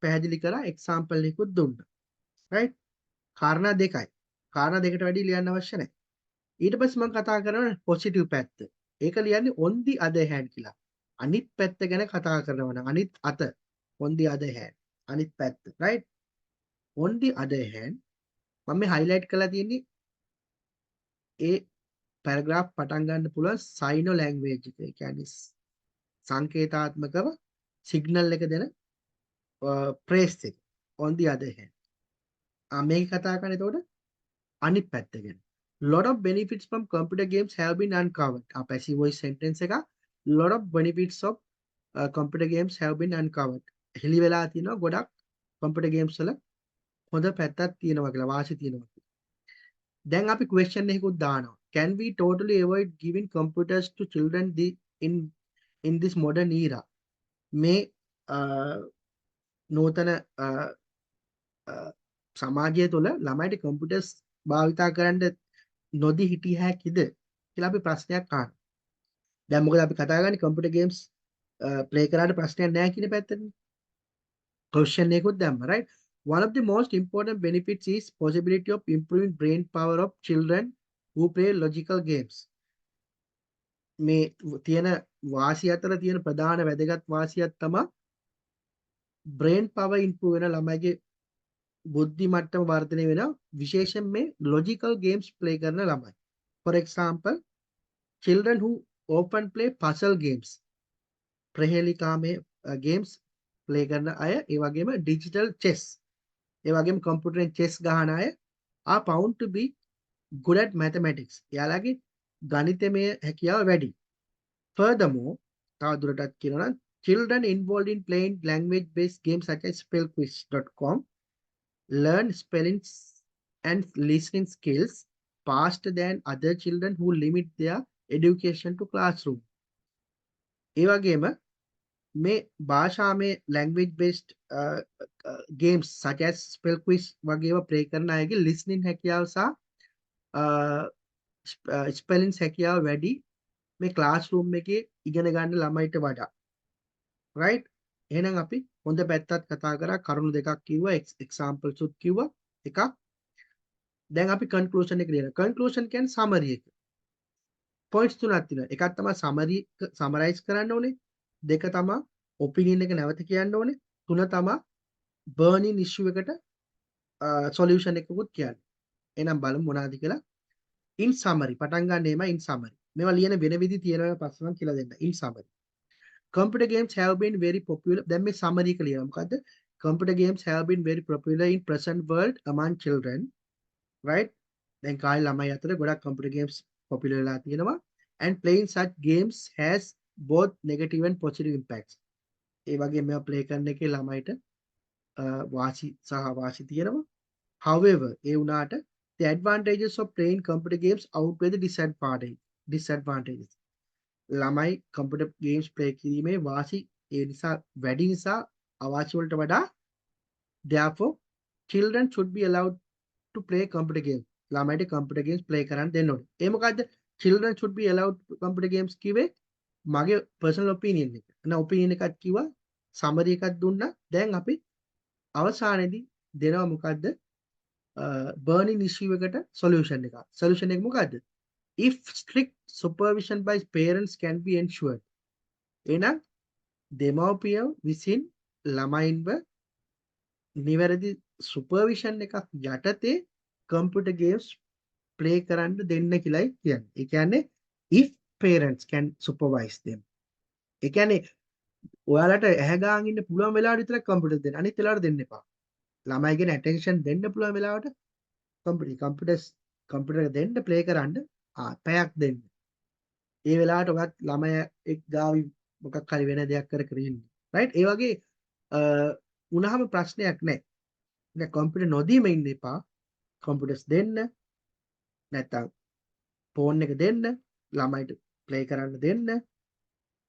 පැහැදිලි කරා එක්සැම්පල් එකකුත් දුන්නා. right? කාරණා දෙකයි. කාරණා දෙකට වැඩි ලියන්න අවශ්‍ය නැහැ. ඊට පස්සේ මම කතා කරනවා පොසිටිව් පැත්ත. ඒක ලියන්නේ on the other hand කියලා. අනිත් පැත්ත ගැන කතා කරනවා නම් අනිත් අත on the other hand අනිත් පැත්ත right? on the other hand මම මේ highlight කරලා තියෙන්නේ ඒ පැරග්‍රාෆ් පටන් ගන්න පුළුවන් සයිනෝ ලැන්ග්වේජ් එක. ඒ කියන්නේ සංකේතාත්මකව සිග්නල් එක දෙන ප්‍රේස් එක on the other hand. මේක කතා කරන්නේ එතකොට අනිත් පැත්ත ගැන. lot of benefits from computer games have been uncovered. passive voice sentence එක lot of benefits of computer games have been uncovered. හෙලි වෙලා තියෙනවා ගොඩක් computer games වල හොඳ පැත්තක් තියෙනවා කියලා වාසි තියෙනවා. දැන් අපි question එකකුත් දානවා. Can we totally avoid giving computers to children in this modern era? මේ නූතන සමාජය තුළ ළමයිට computers භාවිතා කරන්න නොදී හිටිය හැකිද කියලා අපි ප්‍රශ්නයක් අහනවා. දැන් මොකද අපි කතා කරන්නේ computer games play කරාට ප්‍රශ්නයක් නැහැ කියන පැත්තනේ. question එකකුත් දැම්ම right? One of the most important benefits is possibility of improving brain power of children who play logical games. මේ තියෙන වාසිය අතර තියෙන ප්‍රධාන වැදගත් වාසියක් තමයි brain power improve වෙන ළමයිගේ බුද්ධි මට්ටම වර්ධනය වෙනවා විශේෂයෙන් මේ logical games play කරන ළමයි. For example, children who often play puzzle games. ප්‍රහේලිකාමය games play කරන අය ඒ වගේම digital chess ඒ වගේම computer chess ගහන අය are found to be good at mathematics. එයාලගේ ගණිතමය හැකියාව වැඩි. Furthermore, තවදුරටත් කියනවා නම් children involved in playing language based games such as spellquiz.com learn spellings and listening skills faster than other children who limit their education to classroom. ඒ වගේම මේ භාෂාමය language based games such as spell quiz වගේව play කරන අයගේ listening හැකියාව සහ spellings හැකියාව වැඩි මේ classroom එකේ ඉගෙන ගන්න ළමයිට වඩා. right? එහෙනම් අපි හොඳ පැත්තත් කතා කරා කරුණු දෙකක් කිව්වා examples උත් කිව්වා එකක්. දැන් අපි conclusion එක ලියනවා. conclusion කියන්නේ summary එක. points තුනක් තියෙනවා. එකක් තමයි summarize කරන්න ඕනේ. දෙක තමයි opinion එක නැවත කියන්න ඕනේ. තුන තමයි burning issue එකට solution එකකුත් කියන්නේ. එහෙනම් බලමු මොනවද කියලා. In summary පටන් ගන්න එම in summary. මේවා ලියන වෙන විදි තියෙනවා පස්සේ මම කියලා දෙන්න. In summary. Computer games have been very popular. දැන් මේ summary එක ලියනවා. මොකද්ද? Computer games have been very popular in present world among children. Right? දැන් කාලේ ළමයි අතර ගොඩක් computer games popular වෙලා තියෙනවා. And playing such games has both negative and positive impacts. ඒ වගේ මේවා play කරන එකේ ළමයිට වාසි සහ වාසි තියෙනවා. However, ඒ වුණාට the advantages of playing computer games outweigh the disadvantages. ළමයි computer games play කිරීමේ වාසි ඒ නිසා වැඩි නිසා අවාසි වලට වඩා therefore children should be allowed to play computer games. ළමයිට computer games play කරන්න දෙන්න ඕනේ. ඒ මොකද්ද? Children should be allowed to computer games කිව්වේ මගේ personal opinion එක. එහෙනම් opinion එකක් කිව්වා summary එකක් දුන්නා. දැන් අපි අවසානයේදී දෙනවා මොකද්ද? burning issue එකට solution එක. solution එක මොකද්ද? If strict supervision by parents can be ensured. එහෙනම් දෙමව්පිය විසින් ළමයින්ව නිවැරදි supervision එකක් යටතේ computer games play කරන්න දෙන්න කියලායි කියන්නේ. ඒ කියන්නේ if parents can supervise them. ඒ කියන්නේ ඔයාලට ඇහැ ගාගෙන ඉන්න පුළුවන් වෙලාවට විතරක් computer දෙන්න. අනිත් වෙලාවට දෙන්න එපා. ළමයිගෙන attention දෙන්න පුළුවන් වෙලාවට computer දෙන්න play කරන්න පැයක් දෙන්න. ඒ වෙලාවට ඔයත් ළමයා එක් ගාවි මොකක් හරි වෙන දෙයක් කර කර ඉන්න. right? ඒ වගේ උනහම ප්‍රශ්නයක් නැහැ. දැන් computer නොදීම ඉන්න එපා. computers දෙන්න. නැත්තම් ෆෝන් එක දෙන්න. ළමයිට play කරන්න දෙන්න.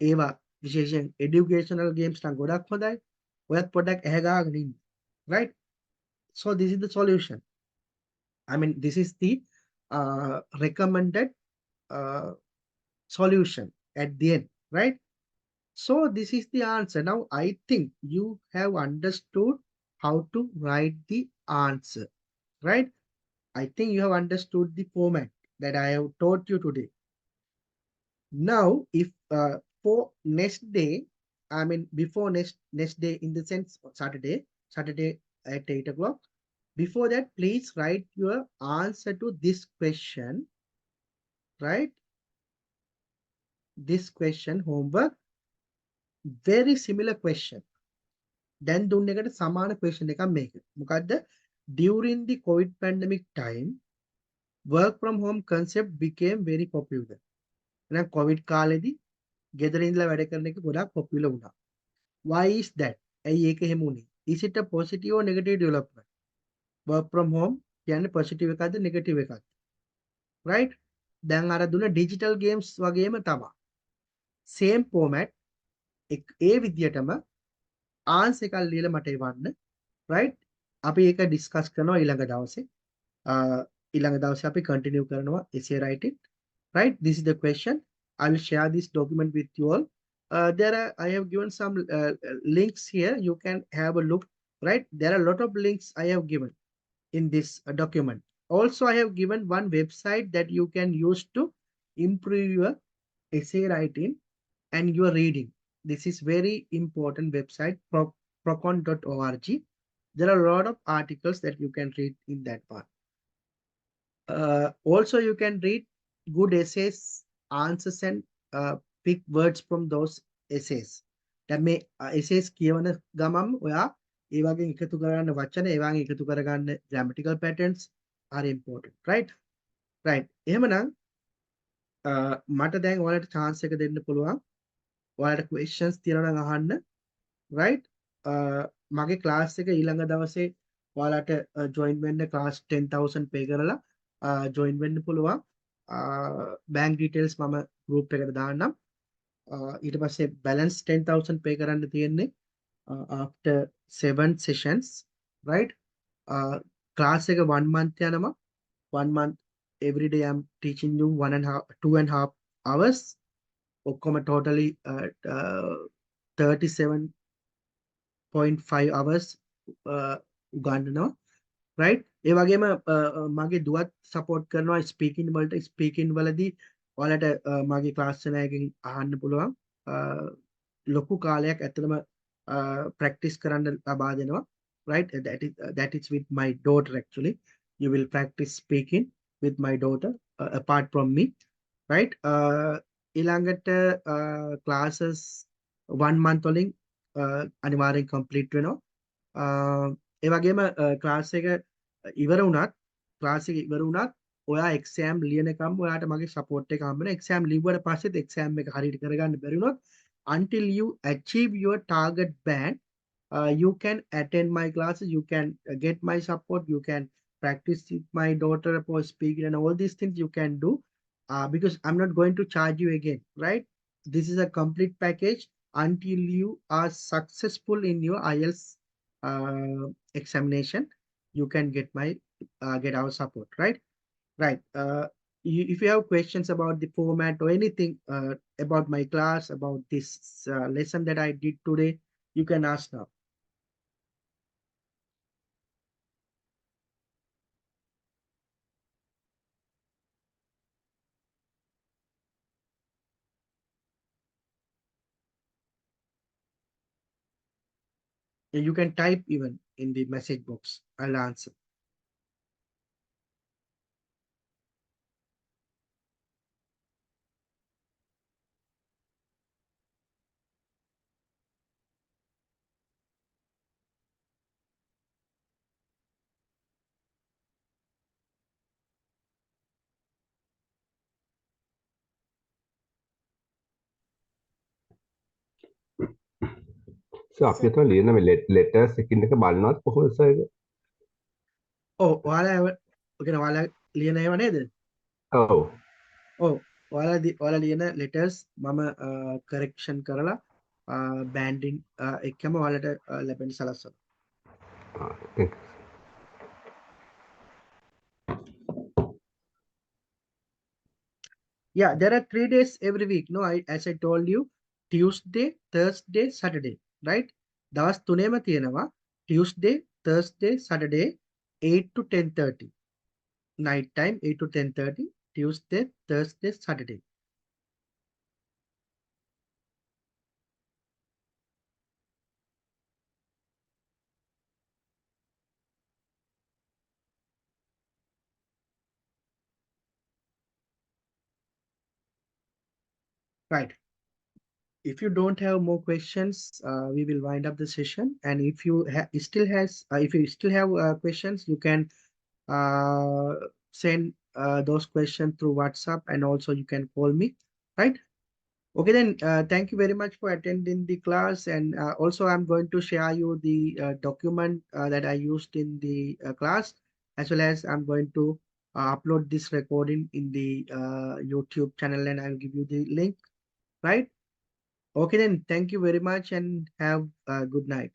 ඒවා විශේෂයෙන් educational games නම් ගොඩක් හොඳයි. ඔයත් පොඩ්ඩක් ඇහැ ගාගෙන ඉන්න. right? So this is the solution. I mean, this is the recommended solution at the end, right? So this is the answer. Now I think you have understood how to write the answer, right? I think you have understood the format that I have taught you today. Now, if for next day, I mean before next day, in the sense Saturday at 8 o'clock. Before that, please write your answer to this question, right? This question homework, very similar question. දැන් දුන්න එකට සමාන question එකක් මේක. මොකද්ද? During the COVID pandemic time, work from home concept became very popular. එහෙනම් COVID කාලෙදී ගෙදර ඉඳලා වැඩ කරන එක ගොඩක් popular වුණා. Why is that? ඇයි ඒක එහෙම වුනේ? Is it a positive or negative development? Work from home කියන්නේ positive එකක්ද negative එකක්ද? right? දැන් අර දුන්න digital games වගේම තමයි. same format ඒ විදියටම answer එකක් ලියලා මට එවන්න. right? අපි ඒක discuss කරනවා ඊළඟ දවසේ. ඊළඟ දවසේ අපි continue කරනවා essay writing. right? This is the question. I will share this document with you all. I have given some links here. You can have a look. Right? There are a lot of links I have given in this document. Also, I have given one website that you can use to improve your essay writing and your reading. This is very important website, procon.org. There are a lot of articles that you can read in that part. Also, you can read good essays, answers, and pick words from those essays. දැන් මේ essays කියවන ගමන් ඔයා ඒ වගේ එකතු කරගන්න වචන ඒ වගේ එකතු කරගන්න grammatical patterns are important, right? එහෙමනම් මට දැන් ඔයාලට chance එක දෙන්න පුළුවන්. ඔයාලට questions තියෙනවා නම් අහන්න, right? මගේ class එක ඊළඟ දවසේ ඔයාලට join වෙන්න class 10,000 pay කරලා join වෙන්න පුළුවන්. bank details මම group එකට දාන්නම්. ඊට පස්සේ balance 10,000 pay කරන්න තියෙන්නේ after 7 sessions, right? Class එක 1 month යනවා. 1 month every day I'm teaching you 2.5 hours. ඔක්කොම totally 37.5 hours උගන්වනවා. right? ඒ වගේම මගේ දුවත් support කරනවා speaking වලට. speaking වලදී ඔයාලට මගේ class එකකින් අහන්න පුළුවන්. ලොකු කාලයක් ඇත්තටම practice කරන්න ලබා දෙනවා. right? That is with my daughter actually. You will practice speaking with my daughter apart from me, right? ඊළඟට classes 1 month වලින් අනිවාර්යෙන් complete වෙනවා. ඒ වගේම ක්ලාස් එක ඉවර වුණත් ක්ලාස් එක ඉවර වුණත් ඔයා එක්සෑම් ලියනකම් ඔයාට මගේ සපෝට් එක හම්බ වෙනවා. එක්සෑම් ලිව්වට පස්සෙත් එක්සෑම් එක හරියට කරගන්න බැරි වුණොත් until you achieve your target band, you can attend my classes, you can get my support, you can practice with my daughter for speaking, and all these things you can do, because I'm not going to charge you again, right? This is a complete package until you are successful in your IELTS examination. You can get my get our support, right? Right. If you have questions about the format or anything about my class, about this lesson that I did today, you can ask now. You can type even in the message box. I'll answer. So අපි අතන ලියන මේ letters එකින් එක බලනවත් කොහොමද sir ඒක? Oh, ඔයාලා ලියන ඒවා නේද? ඔව්. ඔව්. ඔයාලා ලියන letters මම correction කරලා banding එක්කම ඔයාලට ලැබෙන්න සලස්වනවා. Thank you. Yeah, there are 3 days every week. No, as I told you, Tuesday, Thursday, Saturday, right? දවස් තුනේම තියෙනවා. Tuesday, Thursday, Saturday, 8 to 10:30. Night time, 8 to 10:30. Tuesday, Thursday, Saturday. Right. If you don't have more questions, we will wind up the session. And if you if you still have questions, you can send those questions through WhatsApp, and also you can call me, right? Okay, then thank you very much for attending the class. And also I'm going to share you the document that I used in the class, as well as I'm going to upload this recording in the YouTube channel, and I'll give you the link, right? Okay, then thank you very much and have a good night.